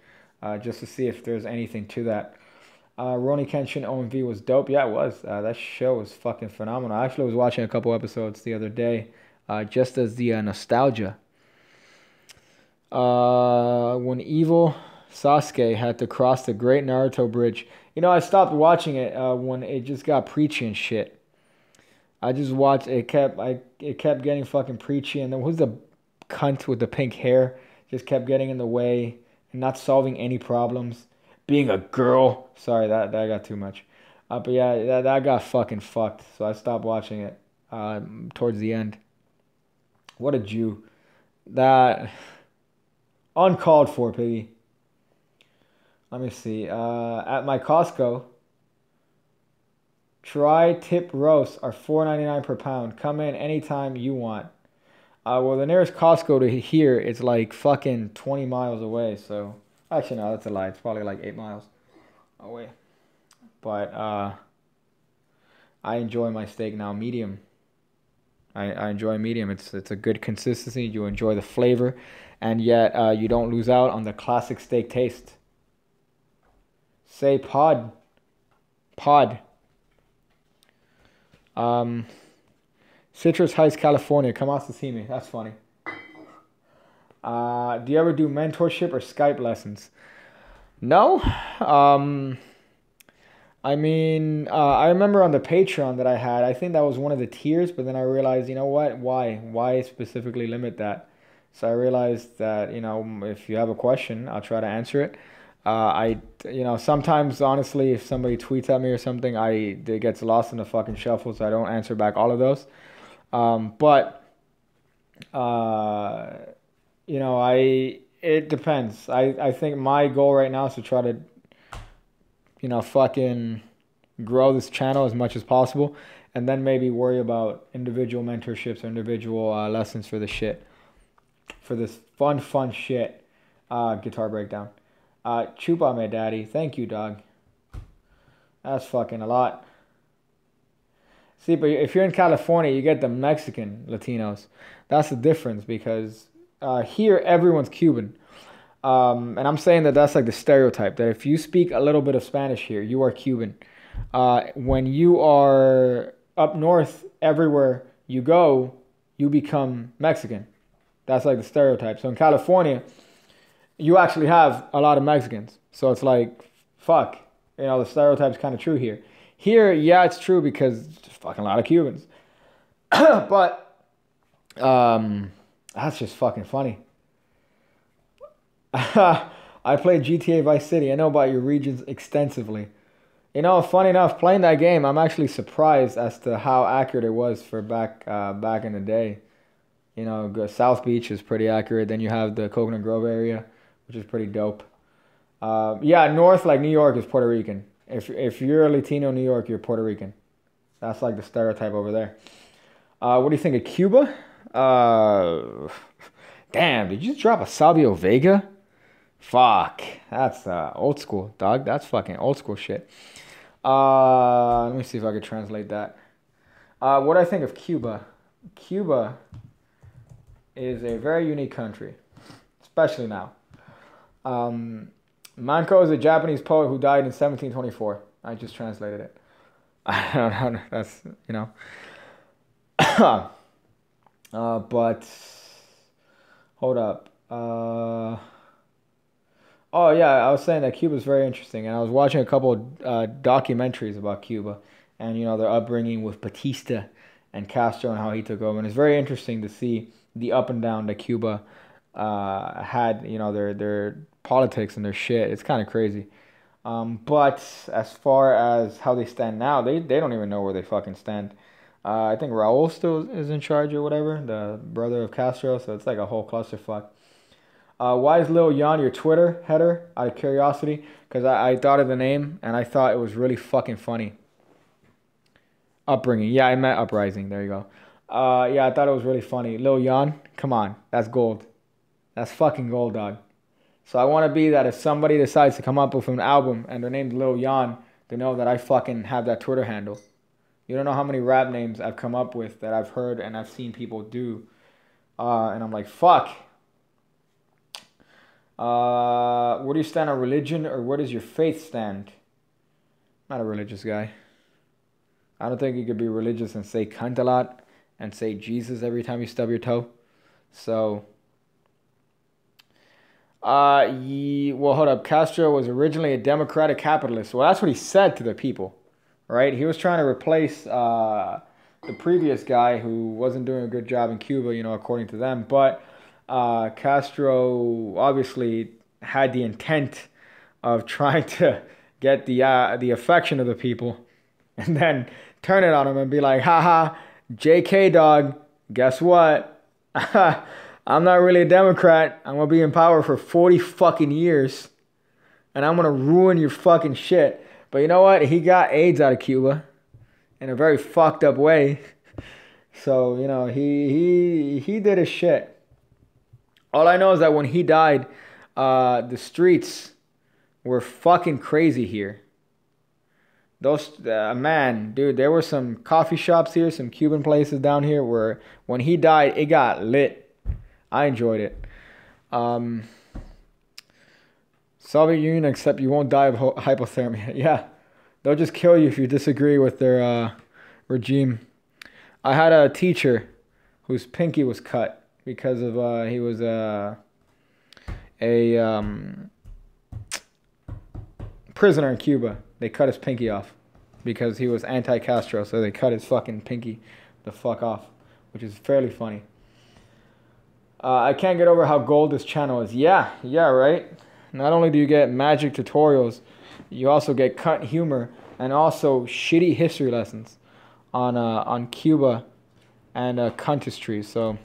just to see if there's anything to that. Rurouni Kenshin OMV was dope. Yeah, it was. That show was fucking phenomenal. I actually was watching a couple episodes the other day, just as the nostalgia. When evil Sasuke had to cross the Great Naruto Bridge. I stopped watching it when it just got preachy and shit. I just watched it kept getting fucking preachy, and then who's the cunt with the pink hair just kept getting in the way and not solving any problems. Being a girl. Sorry, that got too much. But yeah, that got fucking fucked. So I stopped watching it towards the end. What a Jew. That uncalled for, piggy. Let me see. At my Costco, tri-tip roasts are $4.99 per pound. Come in anytime you want. Well, the nearest Costco to here, it's like fucking 20 miles away. So, actually, no, that's a lie. It's probably like 8 miles away. But I enjoy my steak now medium. I enjoy medium. It's a good consistency. You enjoy the flavor, and yet you don't lose out on the classic steak taste. Say pod. Citrus Heights, California. Come out to see me. That's funny. Do you ever do mentorship or Skype lessons? No. I mean, I remember on the Patreon that I had, I think that was one of the tiers, but then I realized, you know what? Why specifically limit that? So I realized that, you know, if you have a question, I'll try to answer it. Sometimes, honestly, if somebody tweets at me or something, it gets lost in the fucking shuffle, so I don't answer back all of those. It depends. I think my goal right now is to try to, fucking grow this channel as much as possible, and then maybe worry about individual mentorships or individual lessons for this shit. For this fun shit. Guitar breakdown. Chupa me, daddy. Thank you, dog. That's fucking a lot. See, but if you're in California, you get the Mexican Latinos. That's the difference, because here everyone's Cuban. And I'm saying that that's like the stereotype, that if you speak a little bit of Spanish here, you are Cuban. When you are up north, everywhere you go, you become Mexican. That's like the stereotype. So in California, you actually have a lot of Mexicans. So it's like, fuck. The stereotype's kind of true here. Here, yeah, it's true because there's fucking a lot of Cubans. But that's just fucking funny. I played GTA Vice City. I know about your regions extensively. Funny enough, playing that game, I'm actually surprised as to how accurate it was for back in the day. South Beach is pretty accurate. Then you have the Coconut Grove area, which is pretty dope. North, like New York, is Puerto Rican. If you're a Latino in New York, you're Puerto Rican. That's like the stereotype over there. What do you think of Cuba? Damn, did you just drop a Sabio Vega? Fuck, that's old school, dog. That's fucking old school shit. Let me see if I could translate that. What do I think of Cuba? Cuba is a very unique country, especially now. Manco is a Japanese poet who died in 1724. I just translated it. I don't know. That's, but hold up. Oh yeah, I was saying that Cuba is very interesting, and I was watching a couple of documentaries about Cuba, and their upbringing with Batista and Castro and how he took over, and it's very interesting to see the up and down that Cuba had, their politics and their shit. It's kind of crazy. But as far as how they stand now, they don't even know where they fucking stand. I think Raul still is in charge or whatever, the brother of Castro, so it's like a whole clusterfuck. Why is Lil Jan your Twitter header? Out of curiosity, because I thought of the name and I thought it was really fucking funny. Upbringing. Yeah, I meant uprising. There you go. I thought it was really funny. Lil Jan, come on. That's gold. That's fucking gold, dog. So I want to be that if somebody decides to come up with an album and they're named Lil Jan, they know that I fucking have that Twitter handle. You don't know how many rap names I've come up with that I've heard and I've seen people do. And I'm like, fuck. Where do you stand on religion, or where does your faith stand? I'm not a religious guy. I don't think you could be religious and say cunt a lot and say Jesus every time you stub your toe. So, well, hold up. Castro was originally a democratic capitalist. Well, that's what he said to the people, right? He was trying to replace the previous guy who wasn't doing a good job in Cuba, you know, according to them. But Castro obviously had the intent of trying to get the affection of the people and then turn it on them and be like, haha, JK dog, guess what? I'm not really a Democrat. I'm going to be in power for 40 fucking years and I'm going to ruin your fucking shit. But you know what? He got AIDS out of Cuba in a very fucked up way. So, you know, he did his shit. All I know is that when he died, the streets were fucking crazy here. Those, man, dude, there were some coffee shops here, some Cuban places down here where when he died, it got lit. I enjoyed it. Soviet Union, except you won't die of hypothermia. Yeah, they'll just kill you if you disagree with their regime. I had a teacher whose pinky was cut because of he was a prisoner in Cuba. They cut his pinky off because he was anti-Castro, so they cut his fucking pinky the fuck off, which is fairly funny. I can't get over how gold this channel is. Yeah, right? Not only do you get magic tutorials, you also get cut humor and also shitty history lessons on Cuba and country. So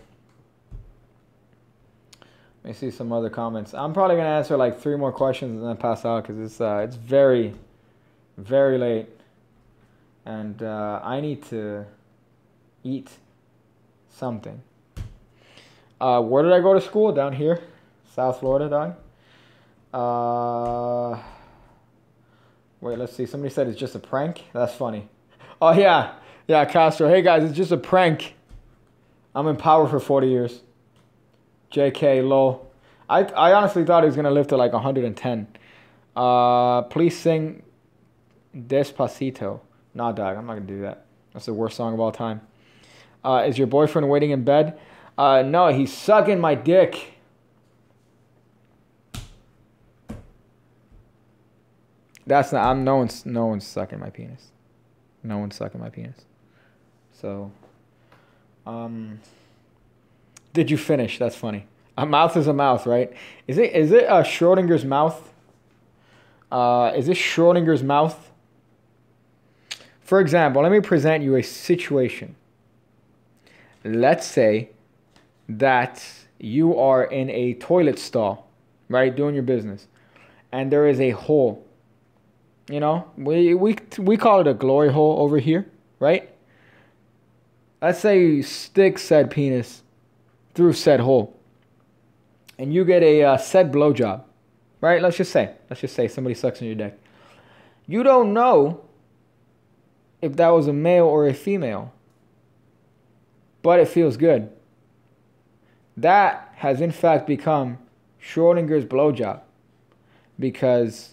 let me see some other comments. I'm probably gonna answer like 3 more questions and then pass out because it's very, very late, and I need to eat something. Where did I go to school? Down here, South Florida, dog. Wait, let's see. Somebody said it's just a prank. That's funny. Oh yeah, Castro. Hey guys, it's just a prank. I'm in power for 40 years. JK, lol. I honestly thought he was gonna live to like 110. Please sing Despacito. Nah, dog, I'm not gonna do that. That's the worst song of all time. Is your boyfriend waiting in bed? No, he's sucking my dick. That's not. No one's sucking my penis. No one's sucking my penis. So, did you finish? That's funny. A mouth is a mouth, right? Is it Schrodinger's mouth? Is this Schrodinger's mouth? For example, let me present you a situation. Let's say that you are in a toilet stall, right, doing your business, and there is a hole. You know, we call it a glory hole over here, right? Let's say you stick said penis through said hole, and you get a said blowjob, right? Let's just say somebody sucks on your dick. You don't know if that was a male or a female, but it feels good. That has in fact become Schrodinger's blowjob because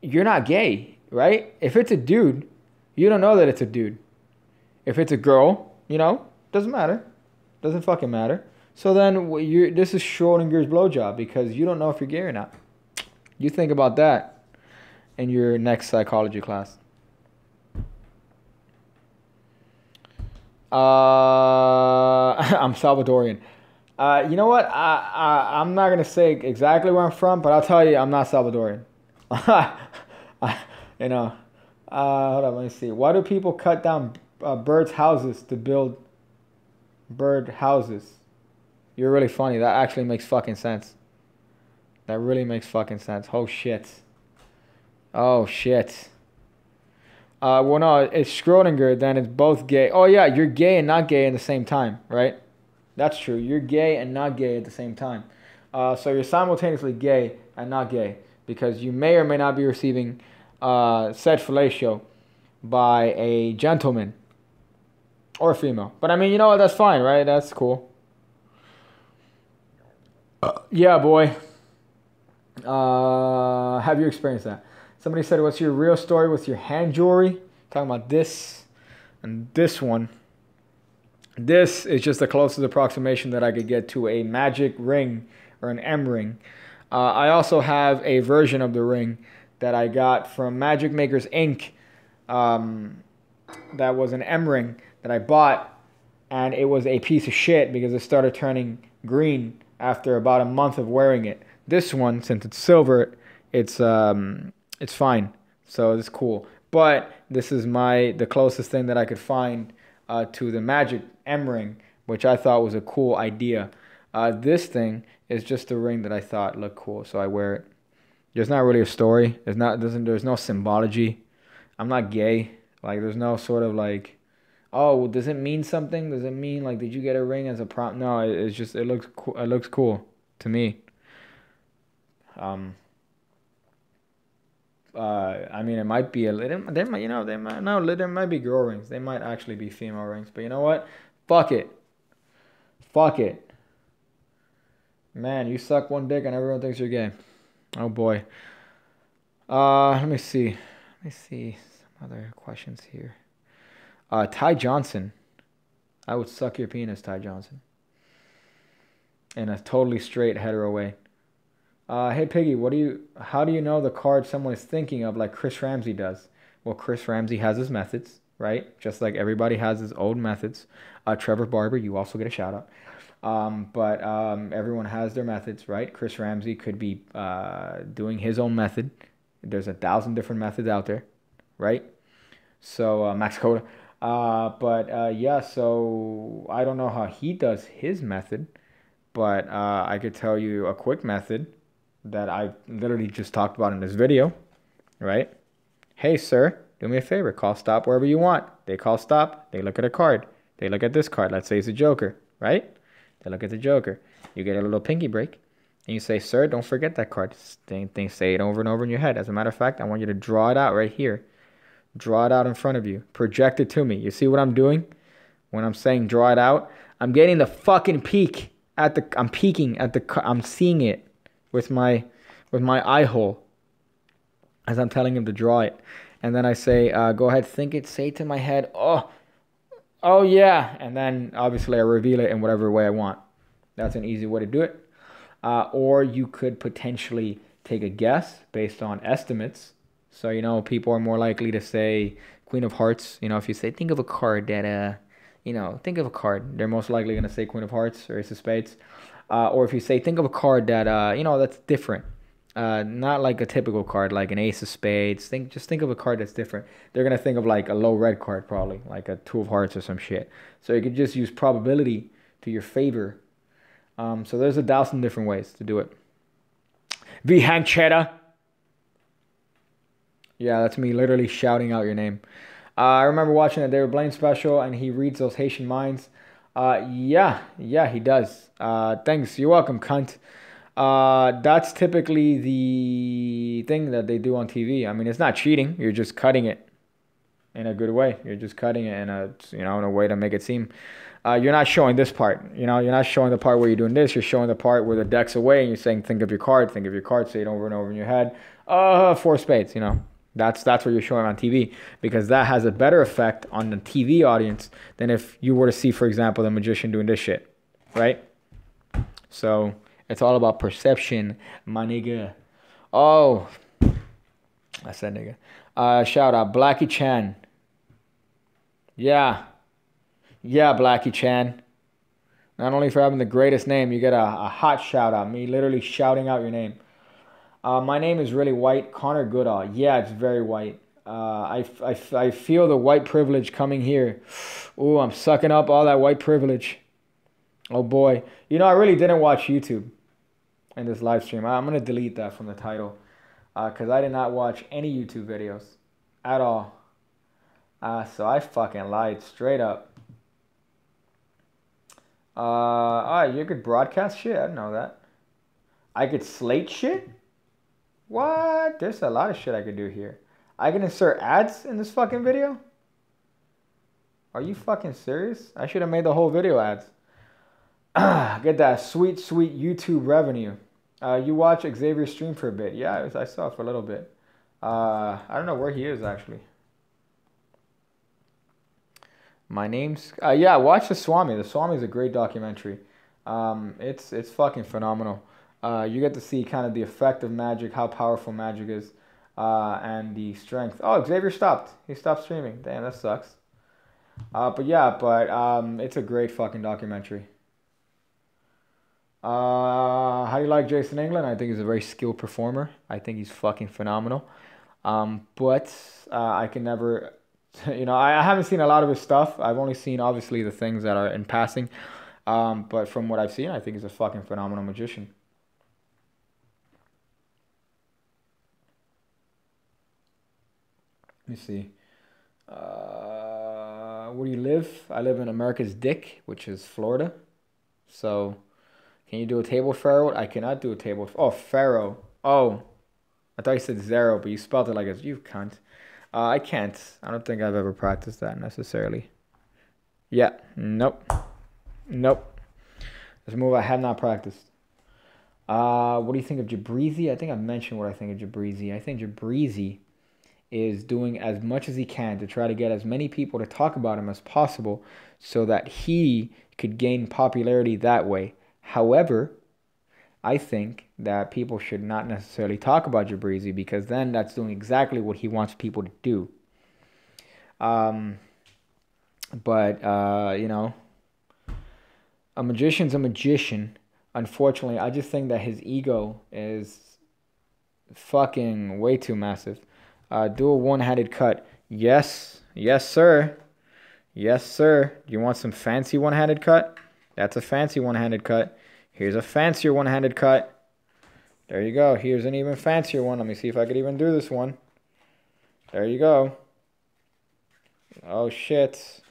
you're not gay, right? If it's a dude, you don't know that it's a dude. If it's a girl, you know, doesn't matter. Doesn't fucking matter. So then this is Schrodinger's blowjob because you don't know if you're gay or not. You think about that in your next psychology class. I'm Salvadorian. You know what? I'm not going to say exactly where I'm from, but I'll tell you I'm not Salvadorian. You know. Hold on, let me see. Why do people cut down birds' houses to build bird houses? You're really funny. That actually makes fucking sense. That really makes fucking sense. Oh, shit. Oh, shit. Well, no, it's Schrodinger, then it's both gay. Oh, yeah, you're gay and not gay at the same time, right? That's true. You're gay and not gay at the same time. So you're simultaneously gay and not gay because you may or may not be receiving said fellatio by a gentleman or a female. But, I mean, you know what? That's fine, right? That's cool. Yeah, boy. Have you experienced that? Somebody said, what's your real story with your hand jewelry? Talking about this and this one. This is just the closest approximation that I could get to a magic ring or an M ring. I also have a version of the ring that I got from Magic Makers Inc. that was an M ring that I bought, and it was a piece of shit because it started turning green after about a month of wearing it. This one, since it's silver, it's fine. So it's cool. But this is the closest thing that I could find to the Magic M ring, which I thought was a cool idea. This thing is just a ring that I thought looked cool, so I wear it. There's not really a story. There's no symbology. I'm not gay. Like, there's no sort of like, oh, well, does it mean something? Does it mean like, did you get a ring as a prompt? No, it's just, it looks cool. It looks cool to me. I mean, it might be there might be girl rings. They might actually be female rings. But you know what? Fuck it. Fuck it. Man, you suck one dick and everyone thinks you're gay. Oh boy. Let me see some other questions here. Ty Johnson. I would suck your penis, Ty Johnson. In a totally straight hetero way. Hey Piggy, how do you know the card someone is thinking of like Chris Ramsey does? Well, Chris Ramsey has his methods, right? Just like everybody has his old methods. Trevor Barber, you also get a shout out. But everyone has their methods, right? Chris Ramsey could be doing his own method. There's 1,000 different methods out there, right? So Max Coda. Yeah, so I don't know how he does his method, but I could tell you a quick method that I literally just talked about in this video, right? Hey, sir, do me a favor. Call stop wherever you want. They call stop. They look at a card. They look at this card. Let's say it's a Joker, right? They look at the Joker. You get a little pinky break. And you say, sir, don't forget that card. They say it over and over in your head. As a matter of fact, I want you to draw it out right here. Draw it out in front of you. Project it to me. You see what I'm doing? When I'm saying draw it out, I'm getting the fucking peek. I'm peeking at I'm seeing it with my eye hole as I'm telling him to draw it. And then I say, go ahead, think it, say it to my head. Oh yeah. And then obviously I reveal it in whatever way I want. That's an easy way to do it. Or you could potentially take a guess based on estimates. So, people are more likely to say Queen of Hearts. If you say, think of a card that, think of a card. They're most likely going to say Queen of Hearts or Ace of Spades. Or if you say, think of a card that, that's different. Not like a typical card, like an Ace of Spades. Just think of a card that's different. They're going to think of like a low red card probably, like a Two of Hearts or some shit. So you could just use probability to your favor. So there's 1,000 different ways to do it. V. Hank Cheddar. Yeah, that's me literally shouting out your name. I remember watching a David Blaine special, and he reads those Haitian minds. Yeah, he does. Thanks. You're welcome, cunt. That's typically the thing that they do on TV. I mean, it's not cheating. You're just cutting it in a good way. You're just cutting it in a way to make it seem. You're not showing this part. You're not showing the part where you're doing this. You're showing the part where the deck's away, and you're saying, think of your card, say it over and over in your head. 4 spades, That's what you're showing on TV, because that has a better effect on the TV audience than if you were to see, for example, the magician doing this shit, right? So it's all about perception, my nigga. Oh, I said nigga. Shout out Blackie Chan. Yeah, Blackie Chan. Not only for having the greatest name, you get a hot shout out. Me literally shouting out your name. My name is really white. Connor Goodall. Yeah, it's very white. I feel the white privilege coming here. Ooh, I'm sucking up all that white privilege. Oh boy. I really didn't watch YouTube in this live stream. I'm going to delete that from the title. Because I did not watch any YouTube videos at all. So I fucking lied straight up. You could broadcast shit? I didn't know that. I could slate shit? What? There's a lot of shit I could do here. I can insert ads in this fucking video? Are you fucking serious? I should have made the whole video ads. Get that sweet YouTube revenue. You watch Xavier stream for a bit. Yeah, I saw it for a little bit. I don't know where he is actually. My name's... yeah, watch The Swami. The Swami is a great documentary. It's fucking phenomenal. You get to see kind of the effect of magic, how powerful magic is. and the strength. Oh, Xavier stopped. He stopped streaming. Damn, that sucks. But it's a great fucking documentary. How do you like Jason England? I think he's a very skilled performer. I think he's fucking phenomenal. But I can never, I haven't seen a lot of his stuff. I've only seen obviously the things that are in passing. But from what I've seen, I think he's a fucking phenomenal magician. Let me see. Where do you live? I live in America's Dick, which is Florida. So, can you do a table pharaoh? I cannot do a table. Oh, pharaoh. Oh, I thought you said zero, but you spelled it like as you cunt. I can't. I don't think I've ever practiced that necessarily. Yeah. Nope. This move I have not practiced. What do you think of Jabrizi? I think I mentioned what I think of Jabrizi. I think Jabrizi is doing as much as he can to try to get as many people to talk about him as possible so that he could gain popularity that way. However, I think that people should not necessarily talk about Jabrizi because then that's doing exactly what he wants people to do. A magician's a magician. Unfortunately, I just think that his ego is fucking way too massive. Do a one-handed cut. Yes, sir. Yes, sir. Do you want some fancy one-handed cut? That's a fancy one-handed cut. Here's a fancier one-handed cut. There you go. Here's an even fancier one. Let me see if I could even do this one. There you go. Oh, shit.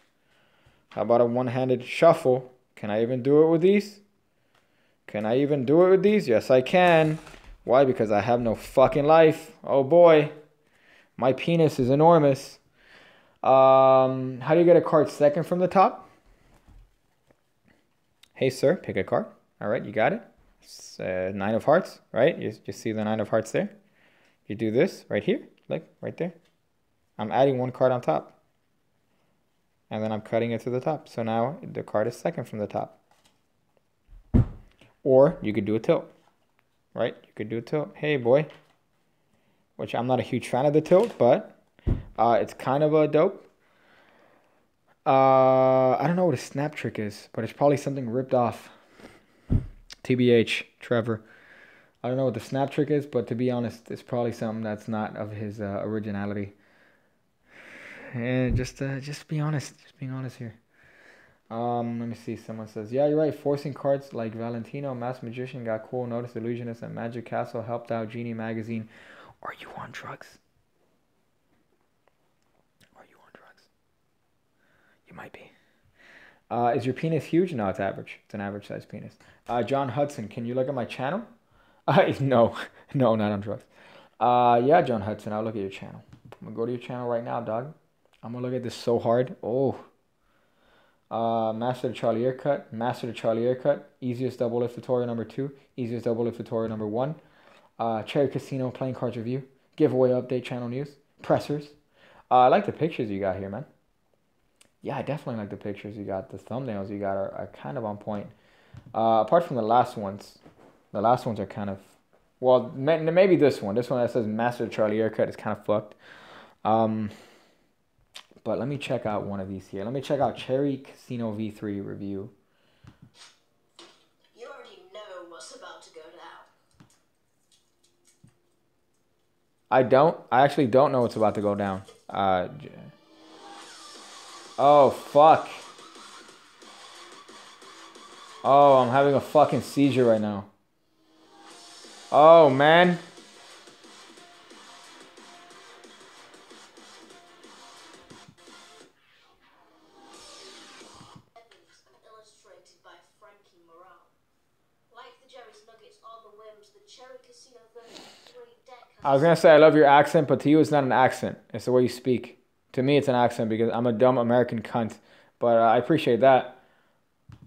How about a one-handed shuffle? Can I even do it with these? Yes, I can. Why? Because I have no fucking life. Oh, boy. My penis is enormous. How do you get a card second from the top? Hey, sir, pick a card. All right, you got it. It's, 9 of hearts, right? You see the 9 of hearts there? You do this right here. Look, right there. I'm adding 1 card on top. And then I'm cutting it to the top. So now the card is second from the top. Or you could do a tilt, right? You could do a tilt. Hey, boy. Which I'm not a huge fan of the tilt, but it's kind of a dope. I don't know what a snap trick is, but it's probably something ripped off. TBH, Trevor. I don't know what the snap trick is, but to be honest, it's probably something that's not of his originality. And just be honest. Just being honest here. Let me see. Someone says, yeah, you're right. Forcing cards like Valentino, Masked Magician, got cool. Notice Illusionist and Magic Castle helped out. Genie Magazine. Are you on drugs? You might be. Is your penis huge? No, it's average. It's an average size penis. John Hudson, can you look at my channel? No, not on drugs. Yeah, John Hudson, I'll look at your channel. I'm going to go to your channel right now, dog. I'm going to look at this so hard. Oh. Master the Charlie haircut. Master the Charlie haircut. Easiest double lift tutorial number 2. Easiest double lift tutorial number 1. Cherry Casino playing cards review. Giveaway update, channel news. Pressers. I like the pictures you got here, man. Yeah, I definitely like the pictures you got. The thumbnails you got are kind of on point. Apart from the last ones. The last ones are kind of... Well, maybe this one. This one that says Master Charlie haircut is kind of fucked. But let me check out one of these here. Let me check out Cherry Casino V3 review. You already know what's about to go down. I don't. I actually don't know what's about to go down. Oh, fuck. Oh, I'm having a fucking seizure right now. Oh, man. Illustrated by Frankie Moran. Like the Jerry's Nuggets or the Wims, the Cherry Casino 33 deck. I was going to say I love your accent, but to you it's not an accent. It's the way you speak. To me it's an accent because I'm a dumb American cunt. But I appreciate that.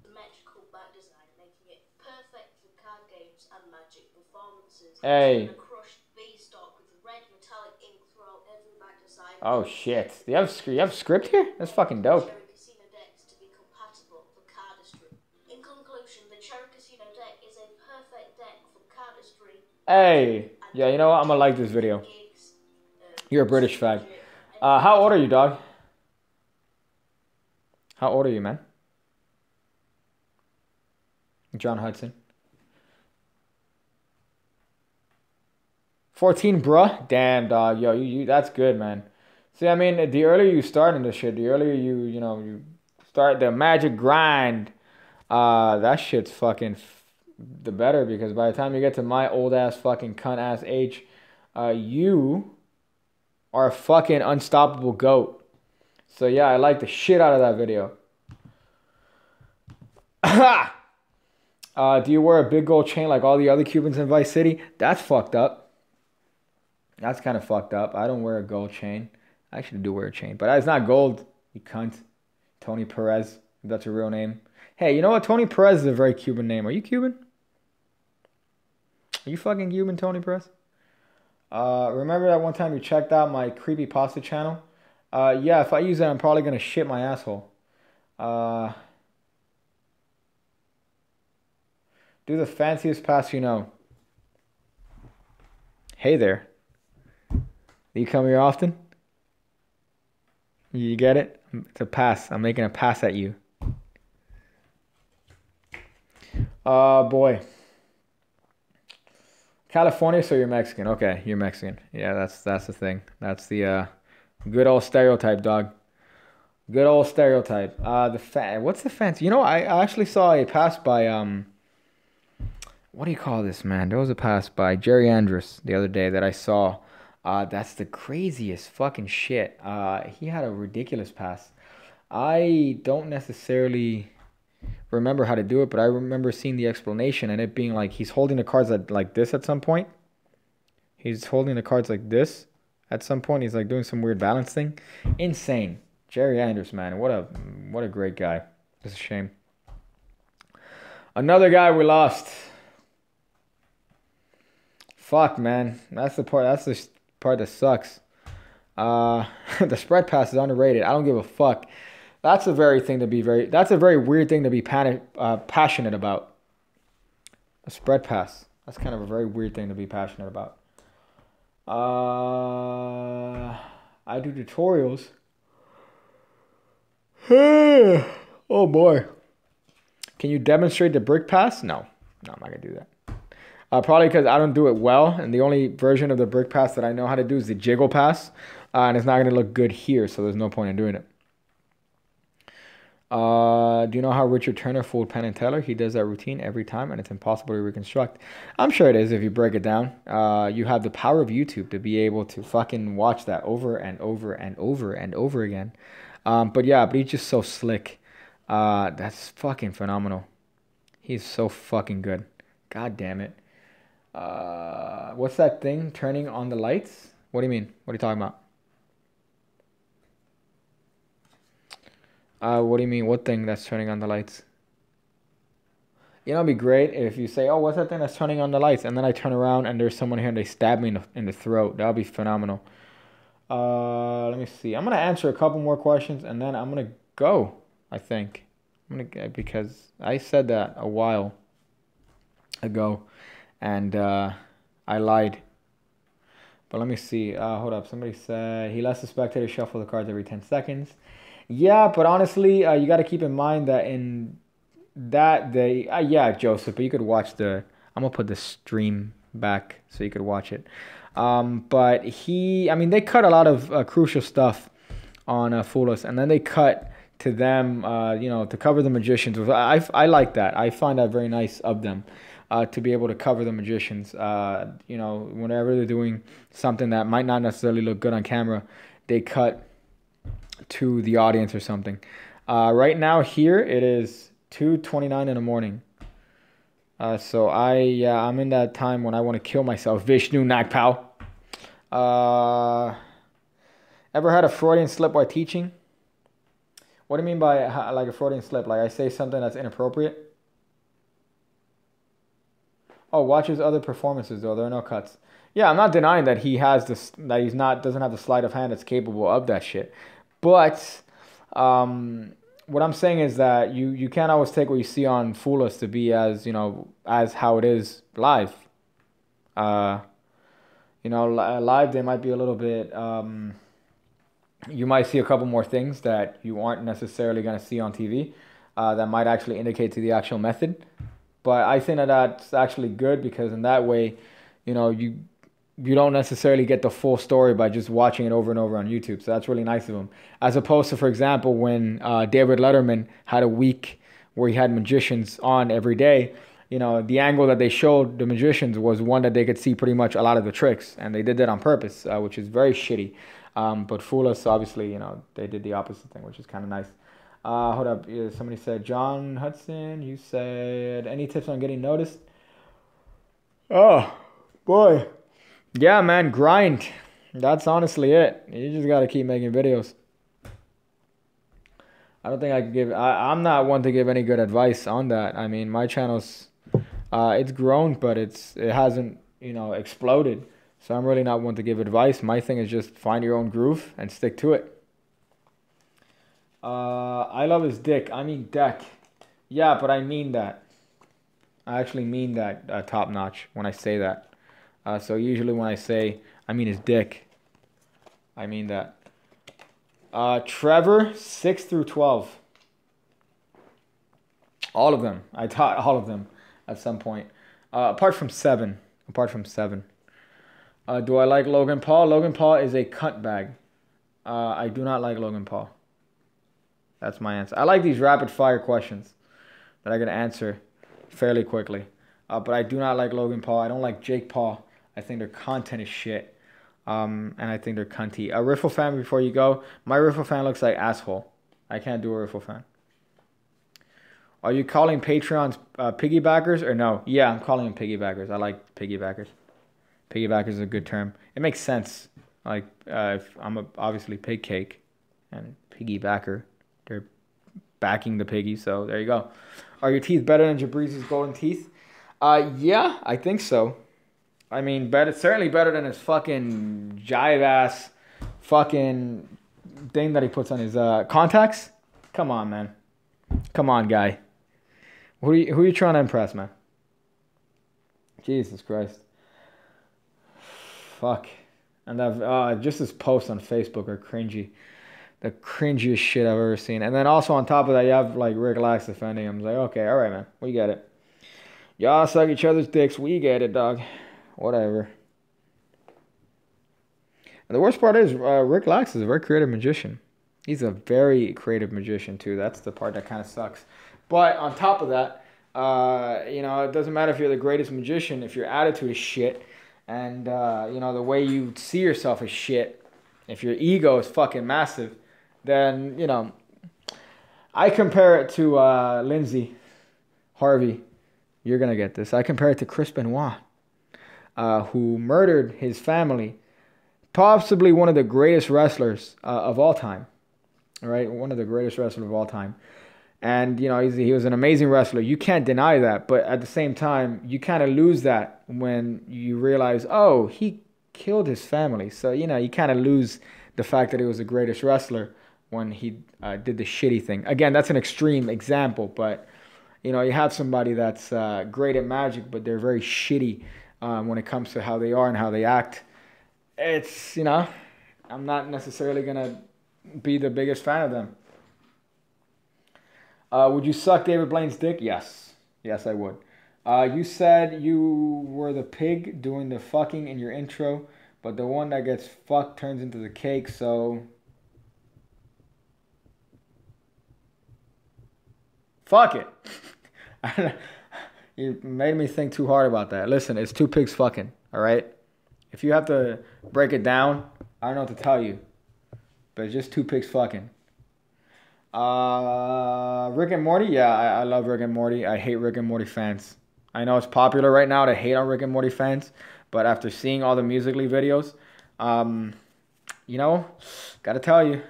Symmetrical back design, making it perfect for card games and magic performances. Hey. And a crushed B-stock with red metallic ink throughout every back design. Oh shit. Do you have script here? That's fucking dope. Cherry Casino decks to be compatible for cardistry. In conclusion, the Cherry Casino deck is a perfect deck for cardistry. Hey. Yeah, you know what? I'm gonna like this video. Gigs, You're a British fag. How old are you, dog? How old are you, man? John Hudson. 14, bruh? Damn, dog. Yo, you that's good, man. See, I mean, the earlier you start in this shit, the earlier you start the magic grind, that shit's fucking the better, because by the time you get to my old ass fucking cunt ass age, you are a fucking unstoppable goat. So yeah, I like the shit out of that video. Do you wear a big gold chain like all the other Cubans in Vice City? That's fucked up. That's kind of fucked up. I don't wear a gold chain. I actually do wear a chain, but it's not gold, you cunt. Tony Perez, if that's a real name. Hey, you know what? Tony Perez is a very Cuban name. Are you Cuban? Are you fucking Cuban, Tony Perez? Remember that one time you checked out my creepy pasta channel? Yeah, if I use that, I'm probably going to shit my asshole. Do the fanciest pass you know. Hey there. Do you come here often? You get it? It's a pass. I'm making a pass at you. Boy. California, so you're Mexican. Okay, you're Mexican. Yeah, that's the thing. That's the good old stereotype, dog. Good old stereotype. What's the fancy? You know, I actually saw a pass by what do you call this, man? There was a pass by Jerry Andrus the other day that I saw. That's the craziest fucking shit. He had a ridiculous pass. I don't necessarily remember how to do it, but I remember seeing the explanation and it being like he's holding the cards like this at some point. He's holding the cards like this at some point. He's like doing some weird balance thing. Insane. Jerry Andrus, man. What a great guy. It's a shame. Another guy we lost. Fuck, man. That's the part that sucks. The spread pass is underrated. I don't give a fuck. That's a very weird thing to be passionate about. A spread pass. That's kind of a very weird thing to be passionate about. I do tutorials. Oh boy. Can you demonstrate the brick pass? No, I'm not gonna do that. Probably because I don't do it well, and the only version of the brick pass that I know how to do is the jiggle pass, and it's not gonna look good here, so there's no point in doing it. Do you know how Richard Turner fooled Penn and Teller? He does that routine every time, and it's impossible to reconstruct. I'm sure it is if you break it down. You have the power of YouTube to be able to fucking watch that over and over and over and over again. But he's just so slick. That's fucking phenomenal. He's so fucking good. God damn it. What's that thing? Turning on the lights? What do you mean? What are you talking about? What do you mean? What thing that's turning on the lights? You know, it'd be great if you say, oh, what's that thing that's turning on the lights? And then I turn around and there's someone here and they stab me in the throat. That would be phenomenal. Let me see. I'm going to answer a couple more questions and then I'm going to go, I think. Because I said that a while ago and I lied. But let me see. Hold up. Somebody said he lets the spectator shuffle the cards every 10 seconds. Yeah, but honestly, you got to keep in mind that in that day, yeah, Joseph, but you could watch I'm going to put the stream back so you could watch it. But they cut a lot of crucial stuff on Fool Us, and then they cut to them, to cover the magicians. I like that. I find that very nice of them to be able to cover the magicians. Whenever they're doing something that might not necessarily look good on camera, they cut to the audience or something. Right now here it is 2:29 in the morning. So I'm in that time when I want to kill myself. Vishnu Nagpal. Ever had a Freudian slip while teaching? What do you mean by like a Freudian slip? Like I say something that's inappropriate? Oh, watch his other performances though. There are no cuts. Yeah, I'm not denying that he has this. That doesn't have the sleight of hand that's capable of that shit. But what I'm saying is that you can't always take what you see on Fool Us to be as how it is live. You know, live they might be a little bit. You might see a couple more things that you aren't necessarily going to see on TV. That might actually indicate to the actual method. But I think that that's actually good because in that way, you know, you don't necessarily get the full story by just watching it over and over on YouTube. So that's really nice of him. As opposed to, for example, when David Letterman had a week where he had magicians on every day, you know, the angle that they showed the magicians was one that they could see pretty much a lot of the tricks. And they did that on purpose, which is very shitty. But Fool Us, obviously, you know, they did the opposite thing, which is kind of nice. Hold up. Somebody said, John Hudson, you said, any tips on getting noticed? Oh, boy. Yeah, man, grind. That's honestly it. You just got to keep making videos. I don't think I could give... I'm not one to give any good advice on that. I mean, my channel's... it's grown, but it hasn't, you know, exploded. So I'm really not one to give advice. My thing is just find your own groove and stick to it. I love his dick. I mean deck. Yeah, but I mean that. I actually mean that top notch when I say that. So usually when I say I mean his dick, I mean that. Trevor, 6 through 12. All of them. I taught all of them at some point. Apart from 7. Do I like Logan Paul? Logan Paul is a cunt bag. I do not like Logan Paul. That's my answer. I like these rapid fire questions that I can answer fairly quickly. But I do not like Logan Paul. I don't like Jake Paul. I think their content is shit. And I think they're cunty. A Riffle fan before you go. My Riffle fan looks like asshole. I can't do a Riffle fan. Are you calling Patreons piggybackers or no? Yeah, I'm calling them piggybackers. I like piggybackers. Piggybackers is a good term. It makes sense. Like, if I'm obviously pig cake and piggybacker. They're backing the piggy, so there you go. Are your teeth better than Jabrizi's golden teeth? Yeah, I think so. I mean, certainly better than his fucking jive-ass fucking thing that he puts on his contacts. Come on, man. Come on, guy. Who are you trying to impress, man? Jesus Christ. Fuck. And just his posts on Facebook are cringy. The cringiest shit I've ever seen. And then also on top of that, you have like Rick Lax defending him. It's like, okay, all right, man. We get it. Y'all suck each other's dicks. We get it, dog. Whatever. And the worst part is Rick Lax is a very creative magician. He's a very creative magician, too. That's the part that kind of sucks. But on top of that, you know, it doesn't matter if you're the greatest magician. If your attitude is shit and, you know, the way you see yourself is shit. If your ego is fucking massive, then, you know, I compare it to Lindsay Harvey. You're going to get this. I compare it to Chris Benoit, who murdered his family. Possibly one of the greatest wrestlers of all time. All right? One of the greatest wrestlers of all time. And, you know, he was an amazing wrestler. You can't deny that. But at the same time, you kind of lose that when you realize, oh, he killed his family. So, you know, you kind of lose the fact that he was the greatest wrestler when he did the shitty thing. Again, that's an extreme example, but, you know, you have somebody that's great at magic, but they're very shitty when it comes to how they are and how they act. It's, you know, I'm not necessarily going to be the biggest fan of them. Would you suck David Blaine's dick? Yes. Yes, I would. You said you were the pig doing the fucking in your intro, but the one that gets fucked turns into the cake, so... Fuck it. You made me think too hard about that. Listen, it's two pigs fucking, all right? If you have to break it down, I don't know what to tell you. But it's just two pigs fucking. Rick and Morty? Yeah, I love Rick and Morty. I hate Rick and Morty fans. I know it's popular right now to hate on Rick and Morty fans, but after seeing all the Musical.ly videos, you know, gotta tell you.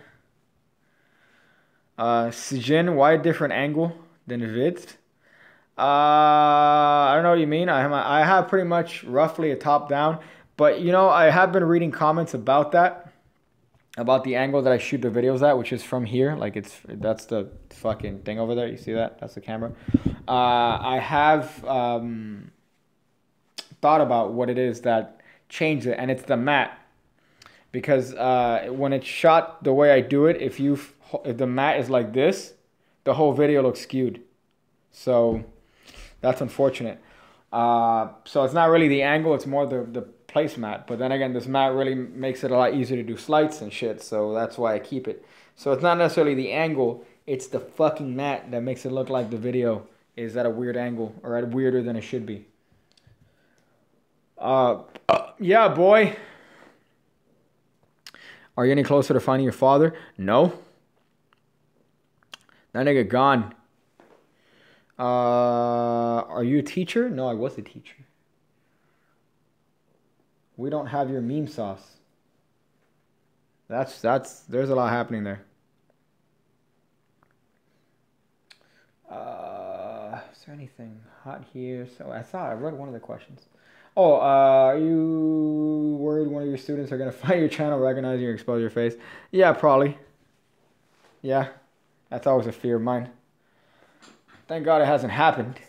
Sijin, why a different angle than Vid? I don't know what you mean. I have pretty much roughly a top down, but you know, I have been reading comments about that, about the angle that I shoot the videos at, which is from here. Like that's the fucking thing over there. You see that? That's the camera. I have thought about what it is that change it, and it's the mat. Because when it's shot the way I do it, if the mat is like this, the whole video looks skewed. So that's unfortunate. So it's not really the angle, it's more the placemat. But then again, this mat really makes it a lot easier to do slides and shit, so that's why I keep it. So it's not necessarily the angle, it's the fucking mat that makes it look like the video is at a weird angle, or at weirder than it should be. Yeah, boy. Are you any closer to finding your father? No. That nigga gone. Are you a teacher? No, I was a teacher. We don't have your meme sauce. There's a lot happening there. Is there anything hot here? So I read one of the questions. Oh, are you worried one of your students are going to find your channel, recognize you, or expose your face? Yeah, probably. Yeah, that's always a fear of mine. Thank God it hasn't happened.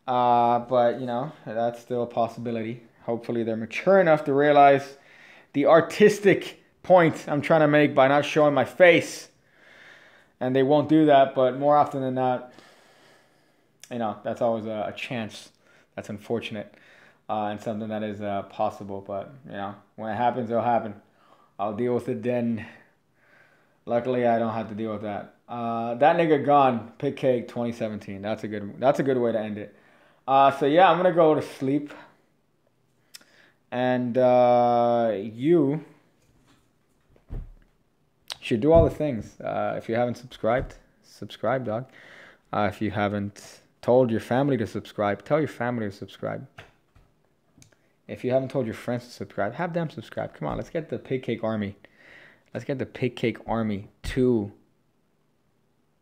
But, you know, that's still a possibility. Hopefully they're mature enough to realize the artistic point I'm trying to make by not showing my face. And they won't do that, but more often than not, you know, that's always a chance. That's unfortunate. And something that is possible, but you know, when it happens, it'll happen. I'll deal with it then. Luckily, I don't have to deal with that. That nigga gone. Pick Cake 2017. That's a good way to end it. So yeah, I'm gonna go to sleep. And you should do all the things. If you haven't subscribed, subscribe, dog. If you haven't told your family to subscribe, tell your family to subscribe. If you haven't told your friends to subscribe, have them subscribe. Come on, let's get the Pig Cake Army. Let's get the Pig Cake Army to...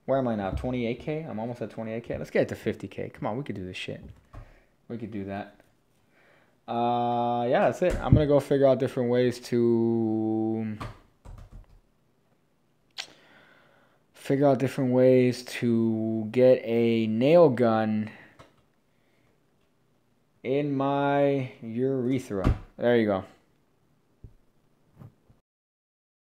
Where am I now? 28K? I'm almost at 28K. Let's get it to 50K. Come on, we could do this shit. We could do that. Yeah, that's it. I'm going to go figure out different ways to... get a nail gun in my urethra. There you go.